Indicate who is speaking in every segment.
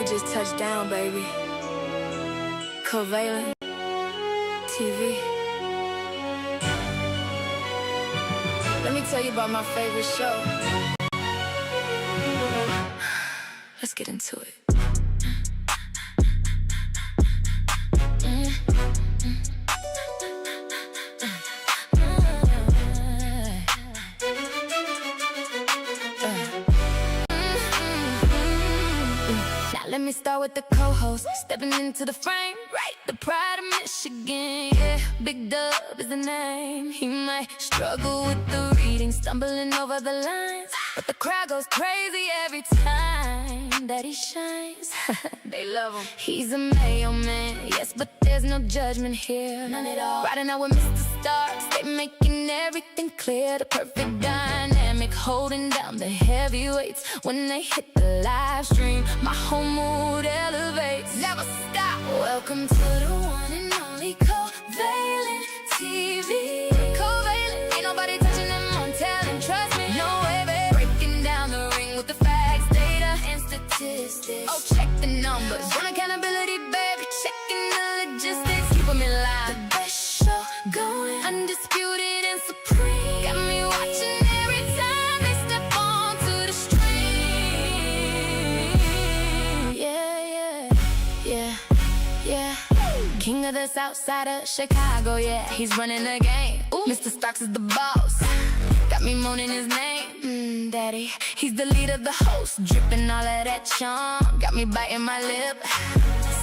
Speaker 1: just touched down, baby. Covalent TV. Let me tell you about my favorite show. Let's get into it. Let me start with the co-host, stepping into the frame, right? The pride of Michigan, yeah. Big Dub is the name. He might struggle with the reading, stumbling over the lines, but the crowd goes crazy every time that he shines. They love him. He's a mailman, yes, but there's no judgment here, none at all. Riding out with Mr. Starks, they making everything clear. The perfect dynamic, holding down the heavyweights. When they hit the live stream, my whole mood elevates. Never stop. Welcome to the one and only Covalent TV. Covalent, ain't nobody touching them on talent, trust me. No way, babe. Breaking down the ring with the facts, data, and statistics. Oh, check the numbers, on accountability, baby. Checking the logistics, keep them in line. The best show going, undisputed and supreme. Got me watching every time they step onto the stream. Yeah. King of the South Side of Chicago, yeah. He's running the game. Ooh. Mr. Starks is the boss. Got me moaning his name, daddy. He's the lead of the host, dripping all of that charm. Got me biting my lip,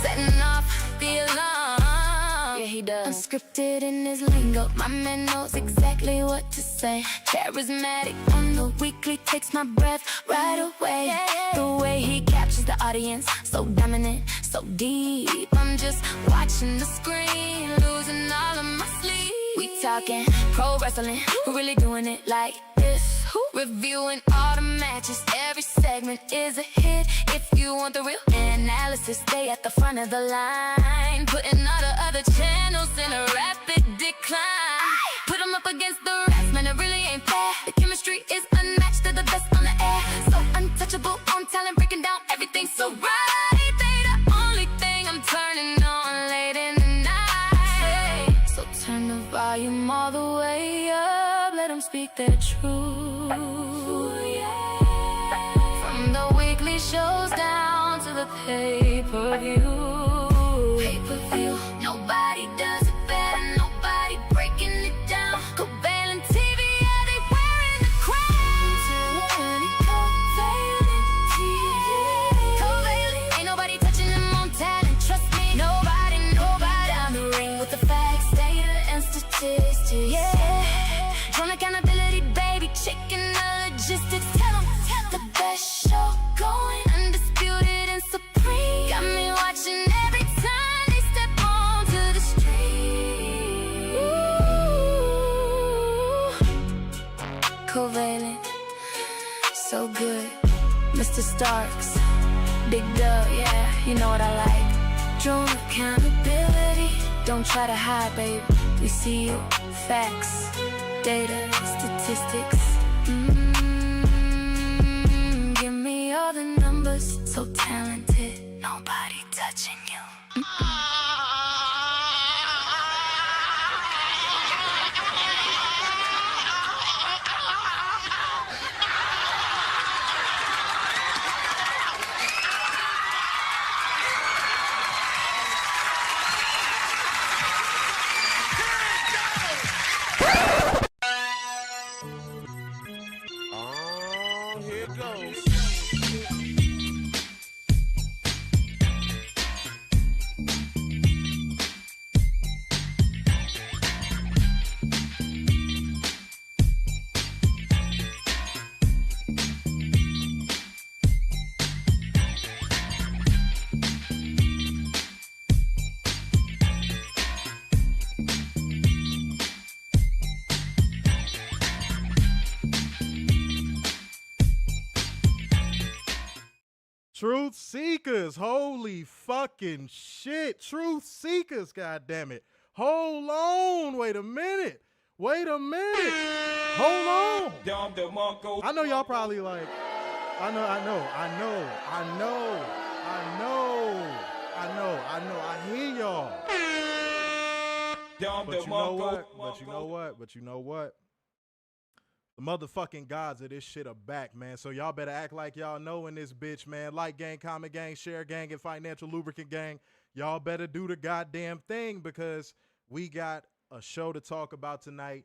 Speaker 1: setting off the alarm. Yeah, he does. Unscripted in his lingo, my man knows exactly what to say. Charismatic on the weekly, takes my breath right away. The way he captures the audience, so dominant, so deep. I'm just watching the screen, losing all of my sleep. We talking pro wrestling, we're really doing it like this. Reviewing all the matches, every segment is a hit. If you want the real analysis, stay at the front of the line. Putting all the other channels in a rapid decline. Put them up against the rest, man, it really ain't fair. The chemistry is unmatched, they're the best on the air. So untouchable on talent, breaking down everything so right. They the only thing I'm turning on late in the night. So turn the volume all the way up, let them speak their truth. From the weekly shows down to the pay-per-view. Nobody does it better, nobody breaking it down. Covalent TV, yeah, they wearing the crown. Covalent TV. Covalent, ain't nobody touching them on talent, trust me. Nobody down the ring with the facts, data, and statistics, yeah. From accountability, baby, checking the logistics. Tell them the best show going, undisputed and supreme. Got me watching every time they step onto the street. Ooh. Covalent, so good. Mr. Starks, Big Dub, yeah, you know what I like. Drone accountability, don't try to hide, baby. We see you, facts, data, statistics. Give me all the numbers, so talented, nobody touching you.
Speaker 2: Truth Seekers, holy fucking shit. Truth Seekers, goddammit. Hold on, wait a minute. Hold on. I know y'all probably like, I know. I hear y'all. But you know what? The motherfucking gods of this shit are back, man. So y'all better act like y'all know in this bitch, man. Like gang, comment gang, share gang, and financial lubricant gang. Y'all better do the goddamn thing because we got a show to talk about tonight,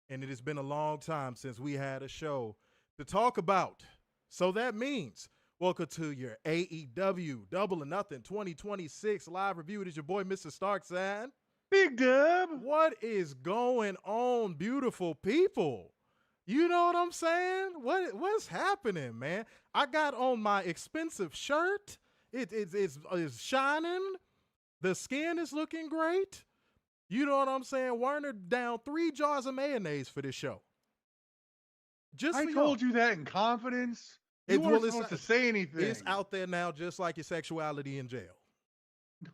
Speaker 2: and it has been a long time since we had a show to talk about. So that means welcome to your AEW Double or Nothing 2026 live review. It is your boy, Mr. Starkson.
Speaker 3: Big Dub.
Speaker 2: What is going on, beautiful people? You know what I'm saying? What's happening, man? I got on my expensive shirt. It's shining. The skin is looking great. You know what I'm saying? Werner down 3 jars of mayonnaise for this show.
Speaker 3: I told you that in confidence. You weren't supposed to say anything.
Speaker 2: It's out there now, just like your sexuality in jail.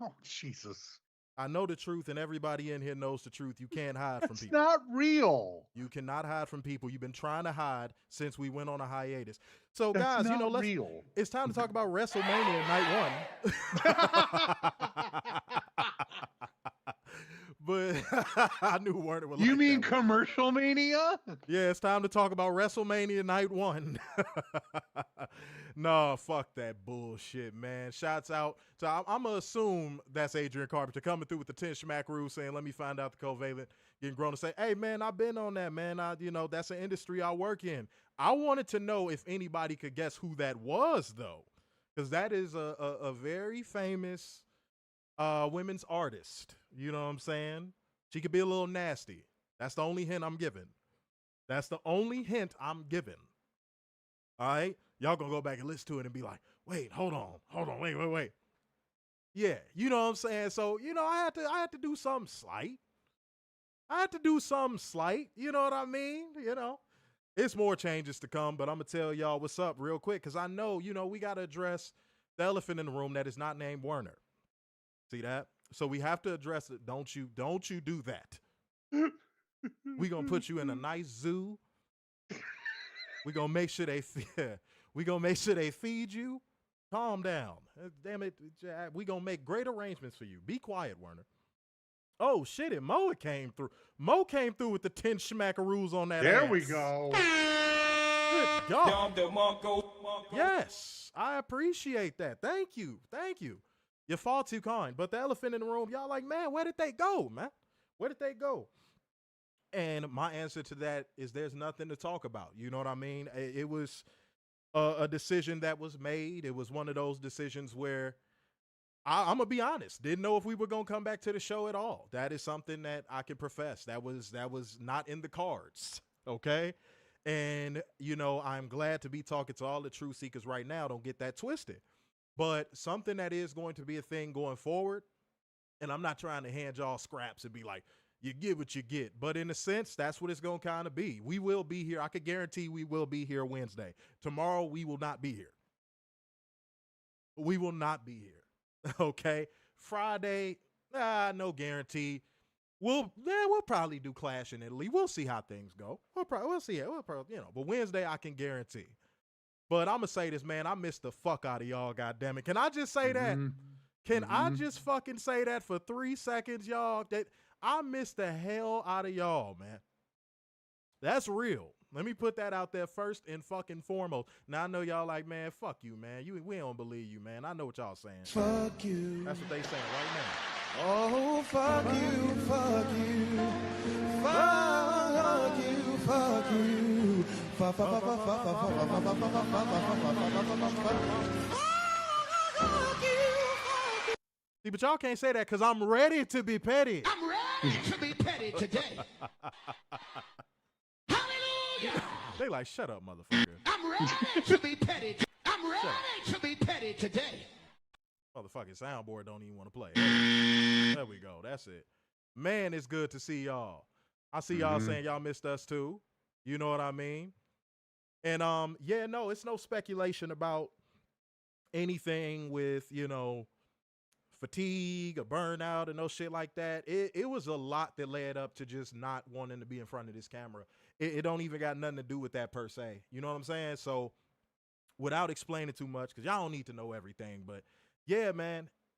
Speaker 3: Oh, Jesus.
Speaker 2: I know the truth, and everybody in here knows the truth. You can't hide from people.
Speaker 3: It's not real.
Speaker 2: You cannot hide from people. You've been trying to hide since we went on a hiatus. So, guys, you know, it's time to talk about WrestleMania night 1. But I knew Werner would like that.
Speaker 3: You mean Commercial Mania?
Speaker 2: Yeah, it's time to talk about WrestleMania night 1. No, fuck that bullshit, man. Shouts out to, I'm going to assume that's Adrian Carpenter coming through with the 10 schmackaroo saying, let me find out the Covalent, getting grown to say, hey, man, I've been on that, man. That's an industry I work in. I wanted to know if anybody could guess who that was, though, because that is a very famous women's artist. You know what I'm saying? She could be a little nasty. That's the only hint I'm giving. All right? Y'all gonna go back and listen to it and be like, wait, hold on, wait. Yeah, you know what I'm saying? So, you know, I had to do something slight. You know what I mean? You know, it's more changes to come, but I'm gonna tell y'all what's up real quick because I know, you know, we gotta address the elephant in the room that is not named Werner. See that? So we have to address it. Don't you do that. We gonna put you in a nice zoo. We gonna make sure they feed you. Calm down. Damn it. We gonna make great arrangements for you. Be quiet, Werner. Oh shit, and Mo came through. Mo came through with the 10 schmackaroos on that
Speaker 3: There
Speaker 2: ass.
Speaker 3: we go.
Speaker 2: Good God. Yes, I appreciate that. Thank you. You're far too kind. But the elephant in the room, y'all like, man, where did they go, man? Where did they go? And my answer to that is there's nothing to talk about. You know what I mean? It was a decision that was made. It was one of those decisions where I'm going to be honest, didn't know if we were going to come back to the show at all. That is something that I can profess. That was not in the cards, okay? And, you know, I'm glad to be talking to all the truth seekers right now. Don't get that twisted. But something that is going to be a thing going forward, and I'm not trying to hand y'all scraps and be like, you get what you get. But in a sense, that's what it's going to kind of be. We will be here. I could guarantee we will be here Wednesday. Tomorrow, we will not be here. Okay? Friday, no guarantee. We'll probably do Clash in Italy. We'll see how things go. We'll see it. But Wednesday, I can guarantee. But I'm going to say this, man. I missed the fuck out of y'all, goddammit. Can I just say that? Can I just fucking say that for 3 seconds, y'all? That I missed the hell out of y'all, man. That's real. Let me put that out there first and fucking foremost. Now, I know y'all like, man, fuck you, man. We don't believe you, man. I know what y'all saying.
Speaker 4: Fuck you.
Speaker 2: That's what they saying right now.
Speaker 4: Oh, fuck you, fuck you. Fuck you, fuck you. Fuck you.
Speaker 2: See, but y'all can't say that because I'm ready to be petty.
Speaker 4: I'm ready to be petty today. Hallelujah.
Speaker 2: They like, shut up, motherfucker.
Speaker 4: I'm ready to be petty. I'm ready to be petty today.
Speaker 2: Motherfucking soundboard don't even want to play. There we go. That's it. Man, it's good to see y'all. I see y'all saying y'all missed us too. You know what I mean? And yeah, no, it's no speculation about anything with, you know, fatigue or burnout and no shit like that. It was a lot that led up to just not wanting to be in front of this camera. It don't even got nothing to do with that per se. You know what I'm saying? So without explaining too much, because y'all don't need to know everything, but yeah, man,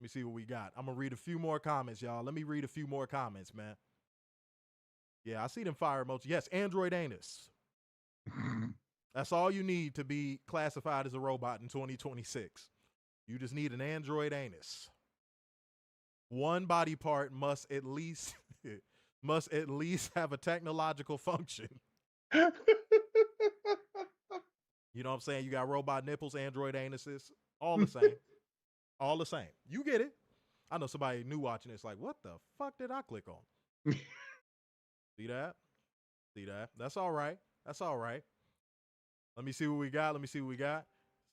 Speaker 2: Let me see what we got. I'm going to read a few more comments, y'all. Let me read a few more comments, man. Yeah, I see them fire emojis. Yes, Android anus. That's all you need to be classified as a robot in 2026. You just need an android anus. One body part must at least have a technological function. You know what I'm saying? You got robot nipples, android anuses, all the same. All the same. You get it. I know somebody new watching this like, what the fuck did I click on? See that? See that? That's all right. That's all right. Let me see what we got.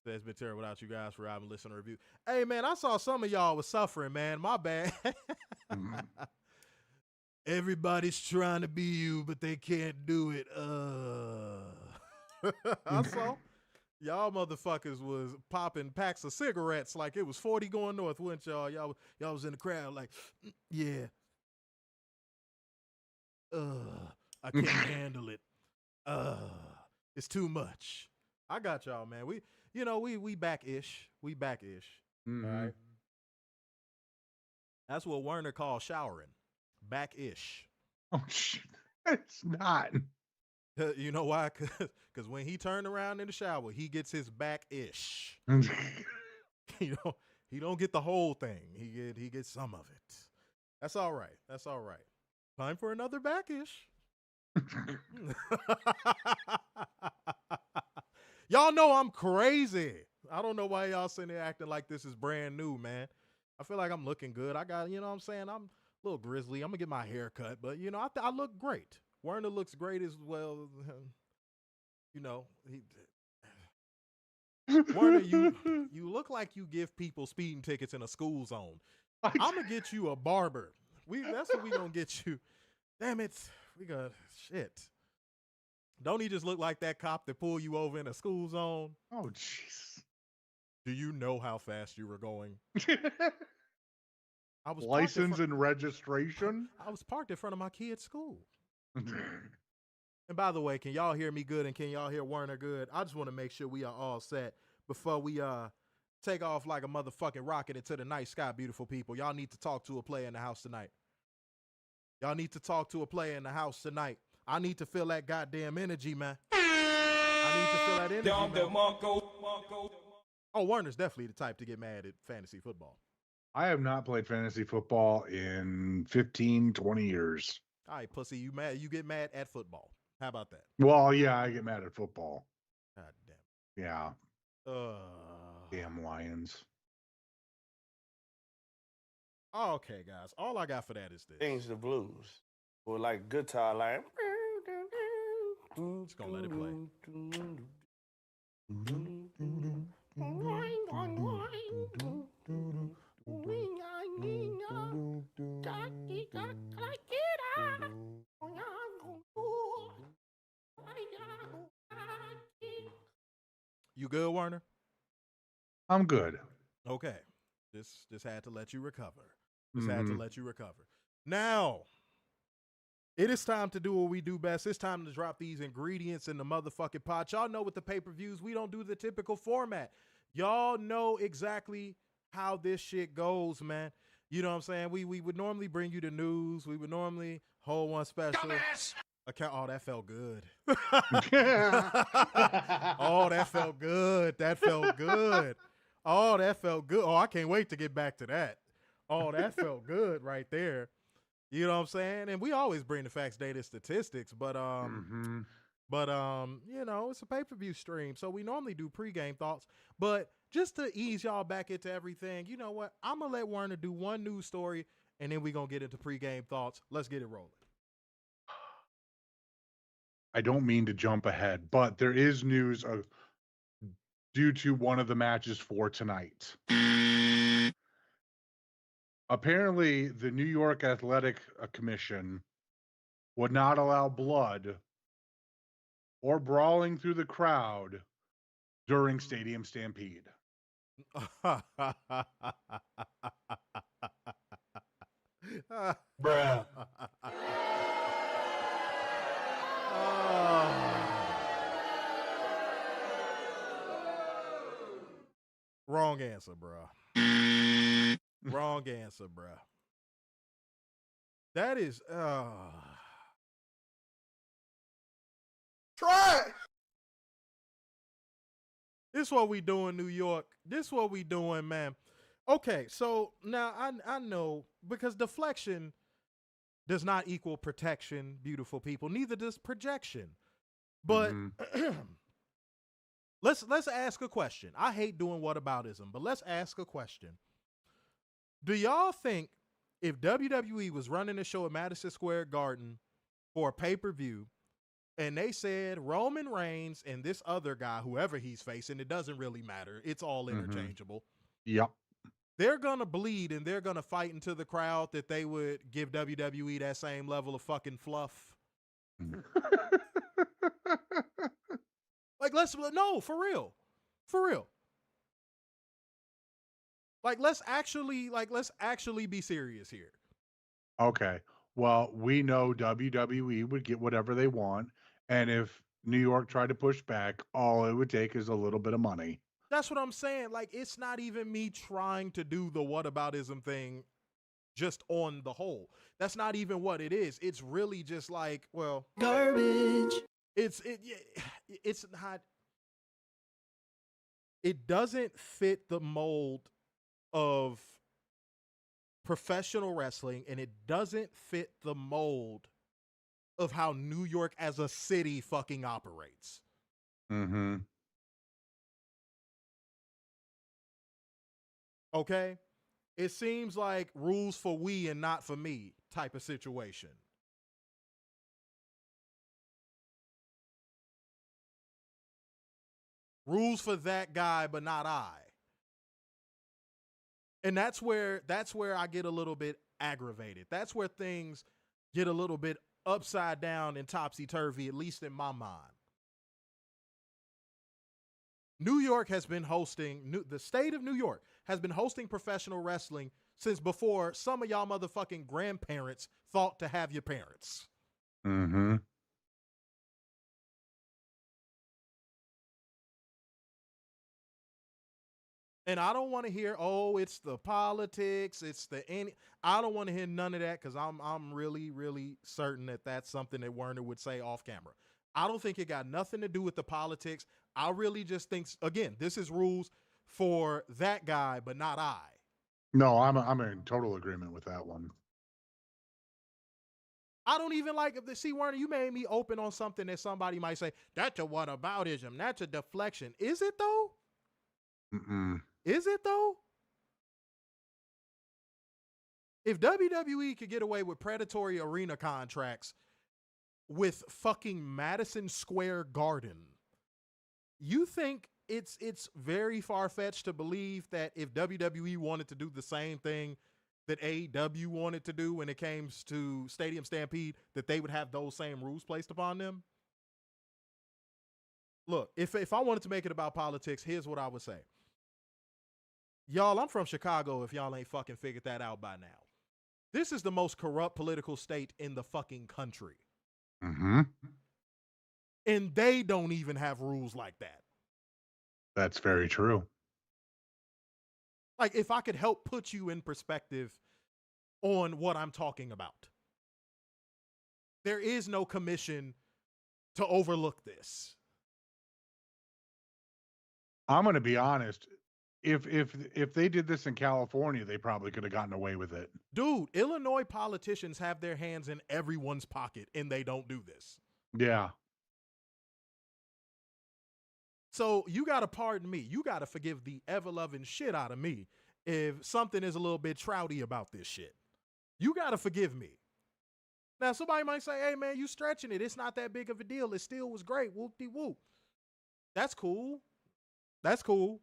Speaker 2: It's been terrible without you guys for having listener review. Hey, man, I saw some of y'all was suffering, man. My bad. Everybody's trying to be you, but they can't do it. I saw y'all motherfuckers was popping packs of cigarettes like it was 40 going north, wasn't y'all? Y'all was in the crowd like, yeah. I can't handle it. It's too much. I got y'all, man. We back-ish. We back-ish.
Speaker 3: Mm-hmm.
Speaker 2: All right. That's what Werner calls showering. Back-ish.
Speaker 3: Oh, shit. It's not.
Speaker 2: You know why? Because when he turned around in the shower, he gets his back-ish. He don't get the whole thing. He gets some of it. That's all right. That's all right. Time for another back-ish. Y'all know I'm crazy. I don't know why y'all sitting there acting like this is brand new, man. I feel like I'm looking good. I got, you know what I'm saying? I'm a little grizzly. I'm going to get my hair cut, but, I look great. Werner looks great as well. Werner, you look like you give people speeding tickets in a school zone. I'm going to get you a barber. That's what we going to get you. Damn it. We got shit. Don't he just look like that cop that pulled you over in a school zone?
Speaker 3: Oh, jeez.
Speaker 2: Do you know how fast you were going? I was
Speaker 3: License and registration?
Speaker 2: I was parked in front of my kid's school. And by the way, can y'all hear me good and can y'all hear Werner good? I just want to make sure we are all set before we take off like a motherfucking rocket into the night sky, beautiful people. Y'all need to talk to a player in the house tonight. Y'all need to talk to a player in the house tonight. I need to feel that goddamn energy, man. I need to feel that energy, man. Oh, Werner's definitely the type to get mad at fantasy football.
Speaker 3: I have not played fantasy football in 15, 20 years.
Speaker 2: All right, pussy, you get mad at football. How about that?
Speaker 3: Well, yeah, I get mad at football.
Speaker 2: God damn.
Speaker 3: Yeah. Damn Lions.
Speaker 2: Okay, guys. All I got for that is this.
Speaker 5: Change the blues. Or like guitar line.
Speaker 2: Just gonna let it play. You good, Werner?
Speaker 3: I'm good.
Speaker 2: Okay. Just had to let you recover. Had to let you recover. Now, it is time to do what we do best. It's time to drop these ingredients in the motherfucking pot. Y'all know with the pay-per-views, we don't do the typical format. Y'all know exactly how this shit goes, man. You know what I'm saying? We would normally bring you the news. We would normally hold one special.
Speaker 4: Dumbass!
Speaker 2: Oh, that felt good. Oh, that felt good. That felt good. Oh, that felt good. Oh, I can't wait to get back to that. Oh, that felt good right there. You know what I'm saying? And we always bring the facts, data, statistics, but it's a pay-per-view stream, so we normally do pregame thoughts. But just to ease y'all back into everything, you know what? I'm gonna let Werner do one news story, and then we're gonna get into pregame thoughts. Let's get it rolling.
Speaker 3: I don't mean to jump ahead, but there is news due to one of the matches for tonight. Apparently, the New York Athletic Commission would not allow blood or brawling through the crowd during Stadium Stampede.
Speaker 5: Bruh.
Speaker 2: Wrong answer, bro. Wrong answer, bruh. That is
Speaker 6: Try it.
Speaker 2: this what we doing, New York. This what we doing, man. Okay, so now I know because deflection does not equal protection, beautiful people. Neither does projection. But let's ask a question. I hate doing whataboutism, but let's ask a question. Do y'all think if WWE was running a show at Madison Square Garden for a pay-per-view and they said Roman Reigns and this other guy, whoever he's facing, it doesn't really matter. It's all interchangeable.
Speaker 3: Yep.
Speaker 2: They're going to bleed and they're going to fight into the crowd that they would give WWE that same level of fucking fluff? Like, no, for real. For real. Like, let's actually be serious here.
Speaker 3: Okay. Well, we know WWE would get whatever they want. And if New York tried to push back, all it would take is a little bit of money.
Speaker 2: That's what I'm saying. Like, it's not even me trying to do the whataboutism thing just on the whole. That's not even what it is. It's really just like, well,
Speaker 1: Garbage.
Speaker 2: It's not. It doesn't fit the mold of professional wrestling, and it doesn't fit the mold of how New York as a city fucking operates.
Speaker 3: Mm-hmm.
Speaker 2: Okay? It seems like rules for we and not for me type of situation. Rules for that guy, but not I. And that's where I get a little bit aggravated. That's where things get a little bit upside down and topsy-turvy, at least in my mind. New York has been hosting, the state of New York has been hosting professional wrestling since before some of y'all motherfucking grandparents thought to have your parents.
Speaker 3: Mm-hmm.
Speaker 2: And I don't want to hear, oh, it's the politics, it's the any. I don't want to hear none of that because I'm really, really certain that that's something that Werner would say off camera. I don't think it got nothing to do with the politics. I really just think, again, this is rules for that guy, but not I.
Speaker 3: No, I'm in total agreement with that one.
Speaker 2: I don't even like if see, Werner, you made me open on something that somebody might say, that's a whataboutism, that's a deflection. Is it though?
Speaker 3: Mm-mm.
Speaker 2: Is it though? If WWE could get away with predatory arena contracts with fucking Madison Square Garden, you think it's very far-fetched to believe that if WWE wanted to do the same thing that AEW wanted to do when it came to Stadium Stampede, that they would have those same rules placed upon them? Look, if I wanted to make it about politics, here's what I would say. Y'all, I'm from Chicago if y'all ain't fucking figured that out by now. This is the most corrupt political state in the fucking country.
Speaker 3: Mm-hmm.
Speaker 2: And they don't even have rules like that.
Speaker 3: That's very true.
Speaker 2: Like, if I could help put you in perspective on what I'm talking about. There is no commission to overlook this.
Speaker 3: I'm going to be honest. If they did this in California, they probably could have gotten away with it.
Speaker 2: Dude, Illinois politicians have their hands in everyone's pocket, and they don't do this.
Speaker 3: Yeah.
Speaker 2: So you got to pardon me. You got to forgive the ever-loving shit out of me if something is a little bit trouty about this shit. You got to forgive me. Now, somebody might say, hey, man, you stretching it. It's not that big of a deal. It still was great. Whoop-de-whoop. That's cool. That's cool.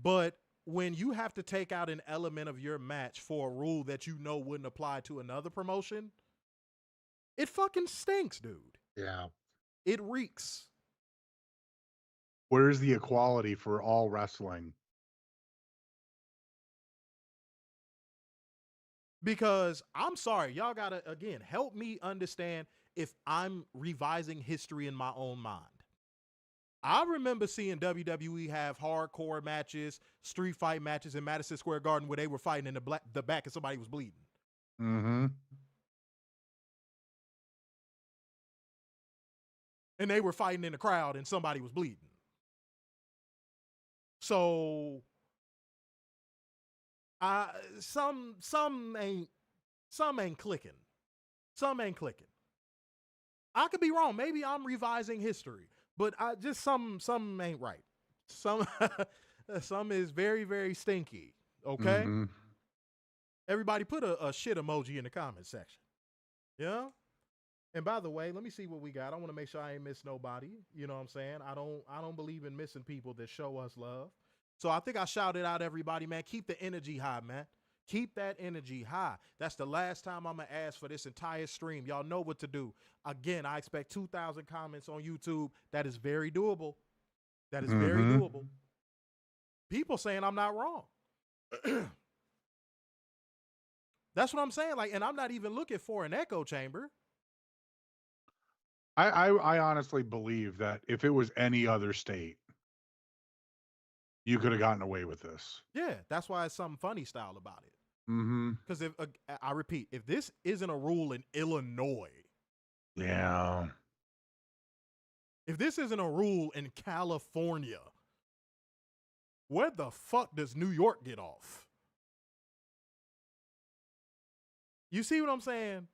Speaker 2: But when you have to take out an element of your match for a rule that you know wouldn't apply to another promotion, it fucking stinks, dude.
Speaker 3: Yeah.
Speaker 2: It reeks.
Speaker 3: Where's the equality for all wrestling?
Speaker 2: Because I'm sorry, y'all gotta, again, help me understand if I'm revising history in my own mind. I remember seeing WWE have hardcore matches, street fight matches in Madison Square Garden where they were fighting in the back and somebody was bleeding.
Speaker 3: Mm-hmm.
Speaker 2: And they were fighting in the crowd and somebody was bleeding. So some ain't clicking. Some ain't clicking. I could be wrong. Maybe I'm revising history, but I just some ain't right. Some is very, very stinky. Okay.
Speaker 3: Mm-hmm.
Speaker 2: Everybody put a shit emoji in the comment section. Yeah. And by the way, let me see what we got. I want to make sure I ain't miss nobody. You know what I'm saying? I don't believe in missing people that show us love. So I think I shouted out everybody, man. Keep the energy high, man. Keep that energy high. That's the last time I'm going to ask for this entire stream. Y'all know what to do. Again, I expect 2,000 comments on YouTube. That is very doable. That is very doable. People saying I'm not wrong. That's what I'm saying. Like, and I'm not even looking for an echo chamber.
Speaker 3: I honestly believe that if it was any other state, you could have gotten away with this.
Speaker 2: Yeah, that's why it's something funny style about it.
Speaker 3: Mm-hmm.
Speaker 2: Because if I repeat, if this isn't a rule in Illinois,
Speaker 3: yeah.
Speaker 2: If this isn't a rule in California, where the fuck does New York get off? You see what I'm saying?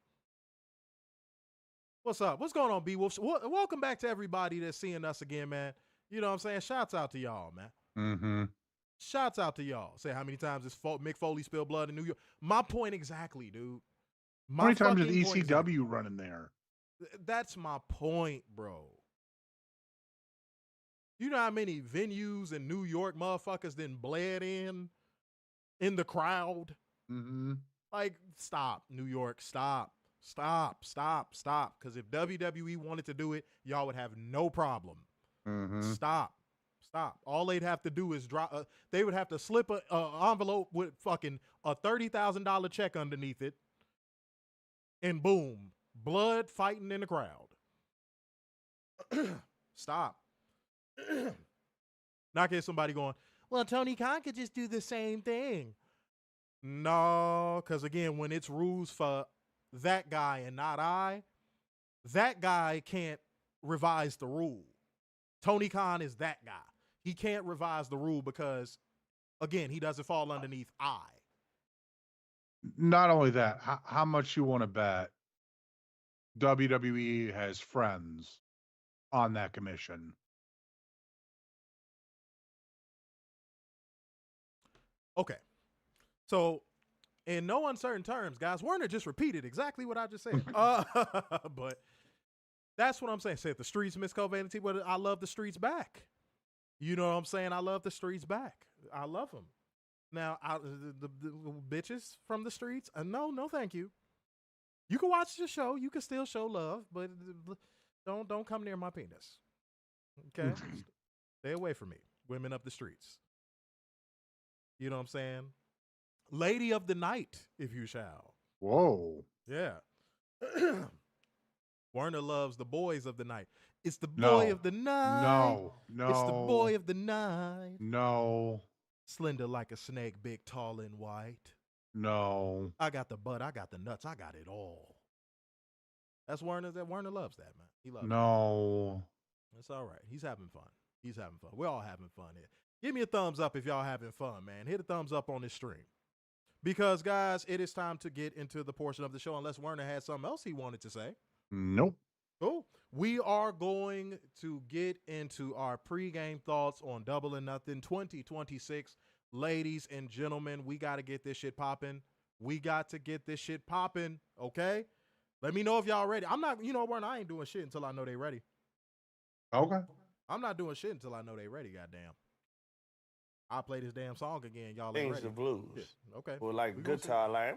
Speaker 2: What's up? What's going on, B-Wolf? Welcome back to everybody that's seeing us again, man. You know what I'm saying? Shouts out to y'all, man.
Speaker 3: Mm-hmm.
Speaker 2: Shouts out to y'all. Say how many times Mick Foley spilled blood in New York. My point exactly, dude.
Speaker 3: How many times is ECW running there?
Speaker 2: That's my point, bro. You know how many venues in New York motherfuckers then bled in the crowd?
Speaker 3: Mm-hmm.
Speaker 2: Like, stop, New York, stop. Because if WWE wanted to do it, y'all would have no problem.
Speaker 3: Mm-hmm.
Speaker 2: Stop. All they'd have to do is drop. They would have to slip an envelope with fucking a $30,000 check underneath it, and boom, blood fighting in the crowd. Stop. Not get somebody going, well, Tony Khan could just do the same thing. No, because again, when it's rules for that guy and not I, that guy can't revise the rule. Tony Khan is that guy. He can't revise the rule because, again, he doesn't fall underneath I.
Speaker 3: Not only that, how much you want to bet WWE has friends on that commission?
Speaker 2: Okay. So, in no uncertain terms, guys, Werner just repeated exactly what I just said. But that's what I'm saying. Said the streets miss Covalent TV, but I love the streets back. You know what I'm saying? I love the streets back. I love them. Now, the bitches from the streets, no, thank you. You can watch the show. You can still show love, but don't come near my penis. Okay? Stay away from me. Women up the streets. You know what I'm saying? Lady of the night, if you shall.
Speaker 3: Whoa.
Speaker 2: Yeah. Werner loves the boys of the night. It's the boy of the night.
Speaker 3: No.
Speaker 2: It's the boy of the night.
Speaker 3: No.
Speaker 2: Slender like a snake, big, tall, and white.
Speaker 3: No.
Speaker 2: I got the butt. I got the nuts. I got it all. That's Werner. Werner loves that, man. He loves it.
Speaker 3: No.
Speaker 2: It's all right. He's having fun. We're all having fun here. Give me a thumbs up if y'all having fun, man. Hit a thumbs up on this stream. Because, guys, it is time to get into the portion of the show, unless Werner had something else he wanted to say.
Speaker 3: Nope.
Speaker 2: Cool. We are going to get into our pregame thoughts on Double or Nothing 2026. Ladies and gentlemen, we got to get this shit popping. Okay? Let me know if y'all ready. I'm not, Werner, I ain't doing shit until I know they ready.
Speaker 3: Okay.
Speaker 2: I'm not doing shit until I know they ready, goddamn. I'll play this damn song again, y'all ain't
Speaker 5: Things
Speaker 2: ready.
Speaker 5: the blues.
Speaker 2: Yeah. Okay.
Speaker 5: Or like
Speaker 2: We gonna see.
Speaker 5: guitar line.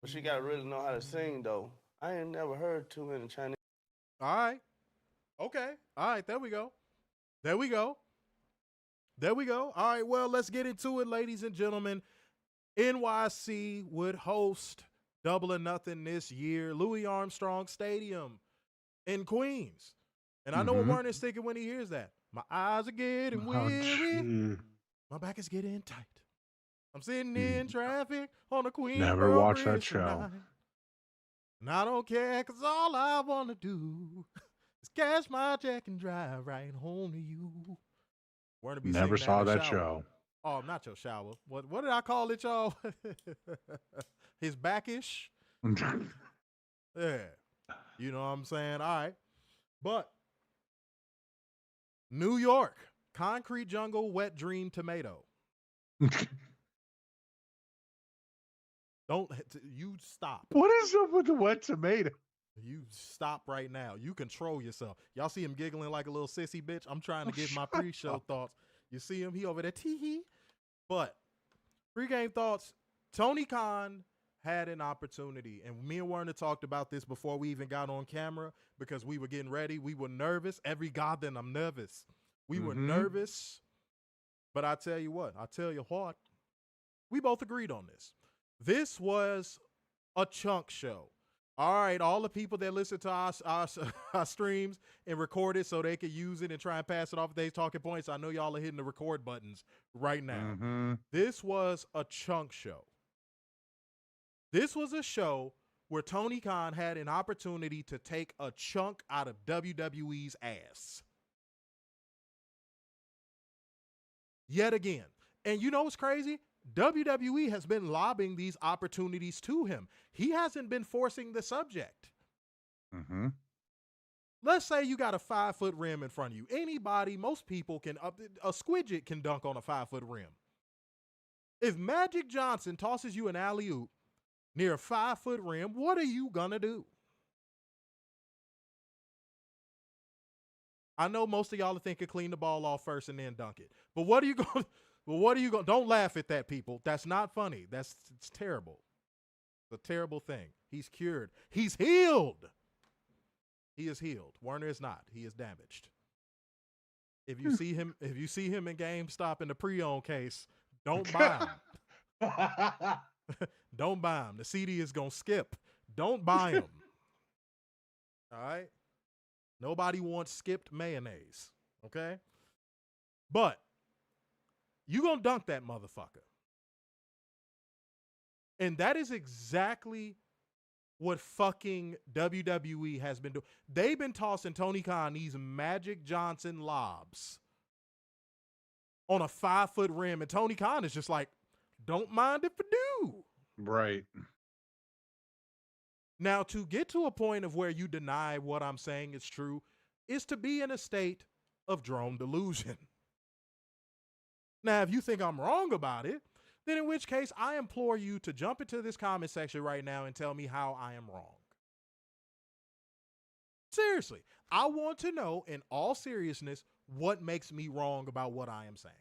Speaker 5: She got to really know how to sing, though. I ain't never heard too many Chinese.
Speaker 2: All right. Okay. All right. There we go. There we go. There we go. All right. Well, let's get into it, ladies and gentlemen. NYC would host Double or Nothing this year, Louis Armstrong Stadium in Queens. And I know what Werner's thinking when he hears that. My eyes are getting weary. My back is getting tight. I'm sitting in traffic on the Queens.
Speaker 3: Never watched that show.
Speaker 2: Tonight. And I don't care, because all I want to do is cash my check and drive right home to you. Werner be
Speaker 3: Never saw that
Speaker 2: shower.
Speaker 3: show.
Speaker 2: Oh, not your shower. What did I call it, y'all? His backish? Yeah. You know what I'm saying? All right. But New York, Concrete Jungle, Wet Dream Tomato. Don't you stop.
Speaker 3: What is up with the wet tomato?
Speaker 2: You stop right now. You control yourself. Y'all see him giggling like a little sissy bitch? I'm trying to give my pre-show thoughts. You see him? He over there tee-hee. But pregame thoughts, Tony Khan had an opportunity, and me and Werner talked about this before we even got on camera because we were getting ready. We were nervous. Every goddamn I'm nervous. We were nervous, but I tell you what, we both agreed on this. This was a chunk show. All right, all the people that listen to our streams and record it so they could use it and try and pass it off their talking points, I know y'all are hitting the record buttons right now. This was a chunk show. This was a show where Tony Khan had an opportunity to take a chunk out of WWE's ass. Yet again. And you know what's crazy? WWE has been lobbing these opportunities to him. He hasn't been forcing the subject. Let's say you got a 5-foot rim in front of you. Anybody, most people can, a squidget can dunk on a 5-foot rim. If Magic Johnson tosses you an alley-oop near a 5-foot rim, what are you gonna do? I know most of y'all are thinking clean the ball off first and then dunk it. But what are you going to don't laugh at that, people. That's not funny. It's terrible. It's a terrible thing. He's cured. He's healed. He is healed. Werner is not. He is damaged. If you see him in GameStop in the pre-owned case, don't buy him. Don't buy him. The CD is going to skip. Don't buy him. All right? Nobody wants skipped mayonnaise. Okay? But you going to dunk that motherfucker. And that is exactly what fucking WWE has been doing. They've been tossing Tony Khan these Magic Johnson lobs on a 5-foot rim. And Tony Khan is just like, don't mind if I do.
Speaker 3: Right.
Speaker 2: Now, to get to a point of where you deny what I'm saying is true is to be in a state of drone delusion. Now, if you think I'm wrong about it, then in which case I implore you to jump into this comment section right now and tell me how I am wrong. Seriously, I want to know in all seriousness what makes me wrong about what I am saying.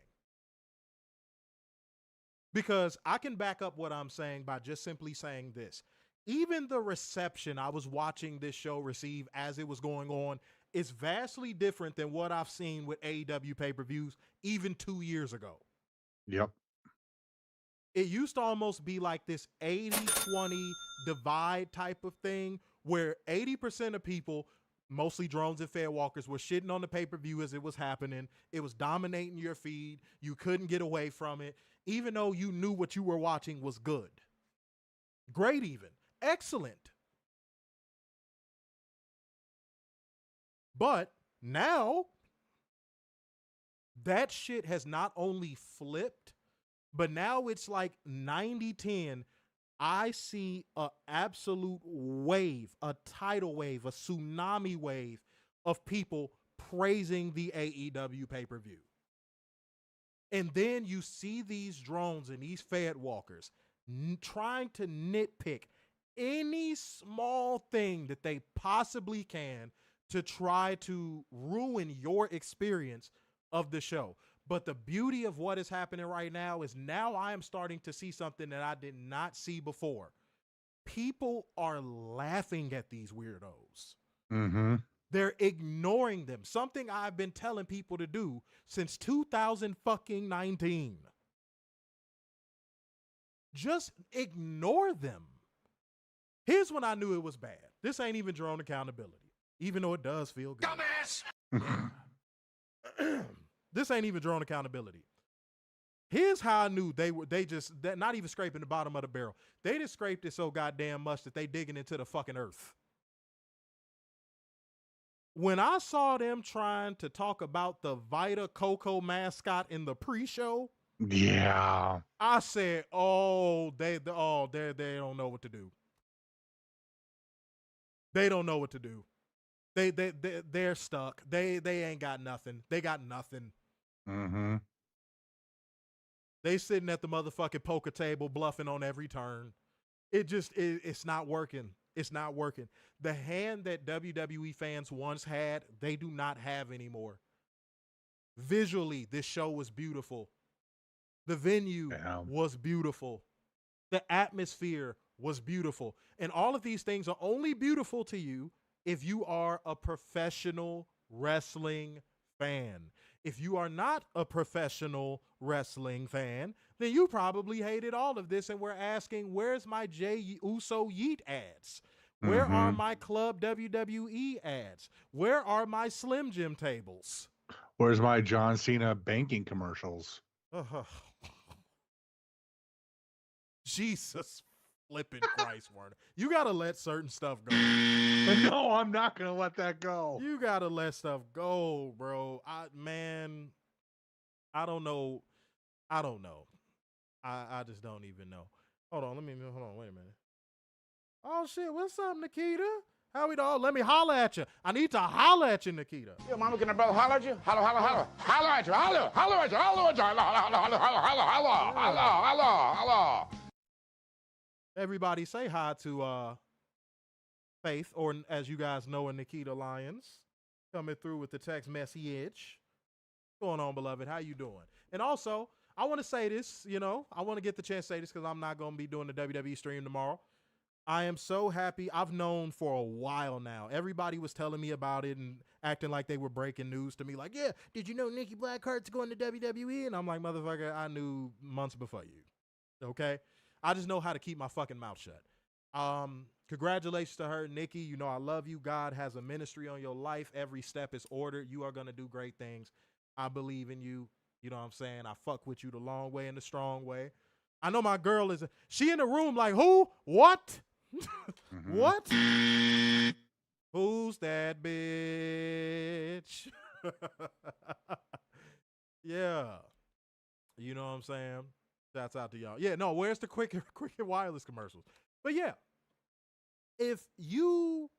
Speaker 2: Because I can back up what I'm saying by just simply saying this. Even the reception I was watching this show receive as it was going on is vastly different than what I've seen with AEW pay-per-views even 2 years ago.
Speaker 3: Yep.
Speaker 2: It used to almost be like this 80-20 divide type of thing where 80% of people, mostly drones and fair walkers, were shitting on the pay-per-view as it was happening. It was dominating your feed. You couldn't get away from it, even though you knew what you were watching was good. Great even. Excellent. But now that shit has not only flipped, but now it's like 90-10. I see an absolute wave, a tidal wave, a tsunami wave of people praising the AEW pay-per-view. And then you see these drones and these fed walkers trying to nitpick any small thing that they possibly can to try to ruin your experience of the show. But the beauty of what is happening right now is now I am starting to see something that I did not see before. people are laughing at these weirdos.
Speaker 3: Mm-hmm.
Speaker 2: They're ignoring them. Something I've been telling people to do since 2019. Just ignore them. Here's when I knew it was bad. This ain't even drone accountability, even though it does feel good.
Speaker 4: Dumbass!
Speaker 2: This ain't even drone accountability. Here's how I knew they not even scraping the bottom of the barrel. They just scraped it so goddamn much that they digging into the fucking earth. When I saw them trying to talk about the Vita Coco mascot in the pre-show,
Speaker 3: Yeah.
Speaker 2: I said, "Oh, they don't know what to do. They don't know what to do. They're stuck. They ain't got nothing. They got nothing.
Speaker 3: Mm-hmm.
Speaker 2: They sitting at the motherfucking poker table bluffing on every turn. It's not working. It's not working. The hand that WWE fans once had, they do not have anymore. Visually, this show was beautiful. The venue was beautiful. The atmosphere was beautiful. And all of these things are only beautiful to you if you are a professional wrestling fan. If you are not a professional wrestling fan, then you probably hated all of this and we're asking, where's my Jey Uso Yeet ads? Where are my Club WWE ads? Where are my Slim Jim tables?
Speaker 3: Where's my John Cena banking commercials?
Speaker 2: Jesus flipping Christ, Warner. You got to let certain stuff go.
Speaker 3: No, I'm not going to let that go.
Speaker 2: You got to let stuff go, bro. I don't know. I just don't even know. Hold on, wait a minute. Oh, shit, what's up, Nikita? How we doing? Let me holler at you. I need to holler at you, Nikita.
Speaker 4: Your mama can brother holler at you? Holler, holler, holler. Holler at you, holler, holler at you, holler at you, holler, holler, holler, holler, holler, holler, holler, holler.
Speaker 2: Everybody say hi to Faith, or as you guys know, Nikita Lyons, coming through with the text message. What's going on, beloved? How you doing? And also, I want to say this, I want to get the chance to say this because I'm not going to be doing the WWE stream tomorrow. I am so happy. I've known for a while now. Everybody was telling me about it and acting like they were breaking news to me. Like, yeah, did you know Nikki Blackheart's going to WWE? And I'm like, motherfucker, I knew months before you. Okay? I just know how to keep my fucking mouth shut. Congratulations to her, Nikki. You know I love you. God has a ministry on your life. Every step is ordered. You are going to do great things. I believe in you. You know what I'm saying? I fuck with you the long way and the strong way. I know my girl she in the room like, who? What? What? Who's that bitch? Yeah. You know what I'm saying? Shouts out to y'all. Yeah, no, where's the Cricket Wireless commercials? But yeah, if you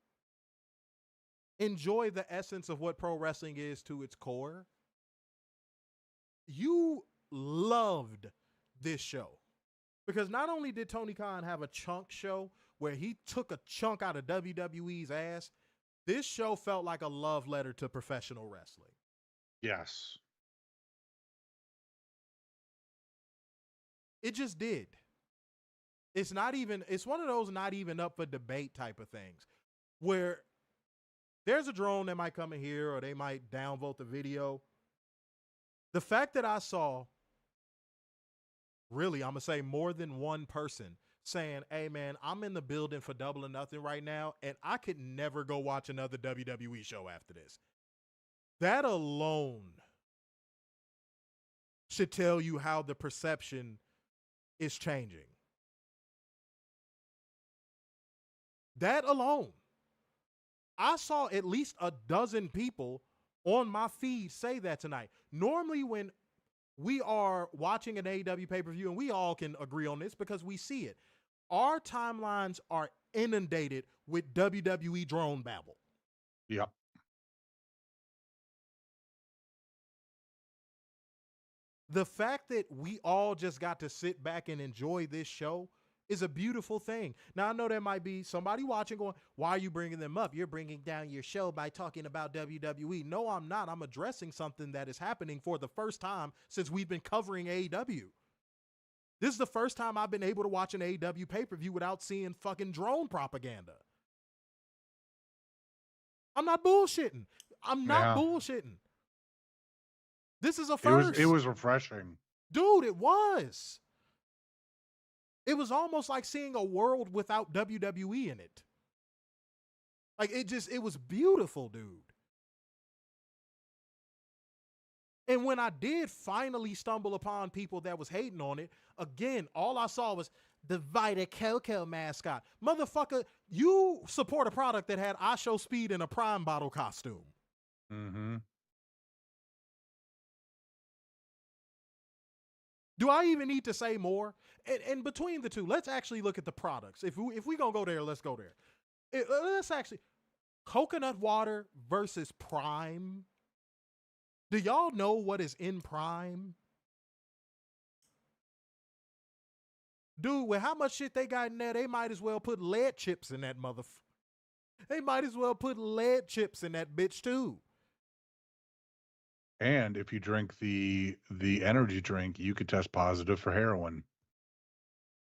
Speaker 2: enjoy the essence of what pro wrestling is to its core, you loved this show. Because not only did Tony Khan have a chunk show where he took a chunk out of WWE's ass, this show felt like a love letter to professional wrestling.
Speaker 3: Yes.
Speaker 2: It just did. It's one of those not even up for debate type of things where there's a drone that might come in here or they might downvote the video. The fact that I saw, really, I'm going to say more than one person saying, hey, man, I'm in the building for Double or Nothing right now, and I could never go watch another WWE show after this. That alone should tell you how the perception is changing. That alone. I saw at least a dozen people on my feed say that tonight. Normally when we are watching an AEW pay-per-view, and we all can agree on this because we see it, our timelines are inundated with WWE drone babble.
Speaker 3: Yep.
Speaker 2: The fact that we all just got to sit back and enjoy this show is a beautiful thing. Now, I know there might be somebody watching going, why are you bringing them up? You're bringing down your show by talking about WWE. No, I'm not. I'm addressing something that is happening for the first time since we've been covering AEW. This is the first time I've been able to watch an AEW pay-per-view without seeing fucking drone propaganda. I'm not bullshitting. I'm not bullshitting. This is a first.
Speaker 3: It was refreshing.
Speaker 2: Dude, it was. It was almost like seeing a world without WWE in it. Like, it was beautiful, dude. And when I did finally stumble upon people that was hating on it, again, all I saw was the Vita Coco mascot. Motherfucker, you support a product that had I Show Speed in a Prime bottle costume.
Speaker 3: Mm-hmm.
Speaker 2: Do I even need to say more? And between the two, let's actually look at the products. If we gonna go there, let's go there. Let's actually, coconut water versus Prime. Do y'all know what is in Prime? Dude, with how much shit they got in there, they might as well put lead chips in that motherfucker. They might as well put lead chips in that bitch too.
Speaker 3: And if you drink the energy drink, you could test positive for heroin.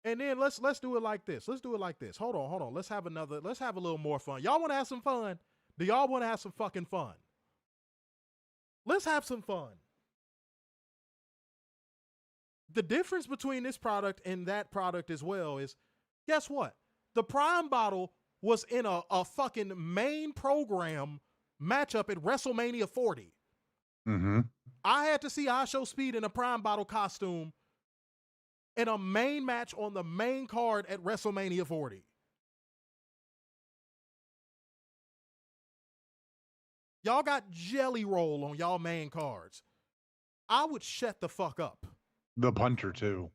Speaker 2: And then let's do it like this. Let's do it like this. Hold on. Let's have a little more fun. Y'all want to have some fun? Do y'all want to have some fucking fun? Let's have some fun. The difference between this product and that product as well is, guess what? The Prime bottle was in a fucking main program matchup at WrestleMania 40.
Speaker 3: Mm-hmm.
Speaker 2: I had to see I Show Speed in a Prime bottle costume in a main match on the main card at WrestleMania 40. Y'all got Jelly Roll on y'all main cards. I would shut the fuck up.
Speaker 3: The punter too.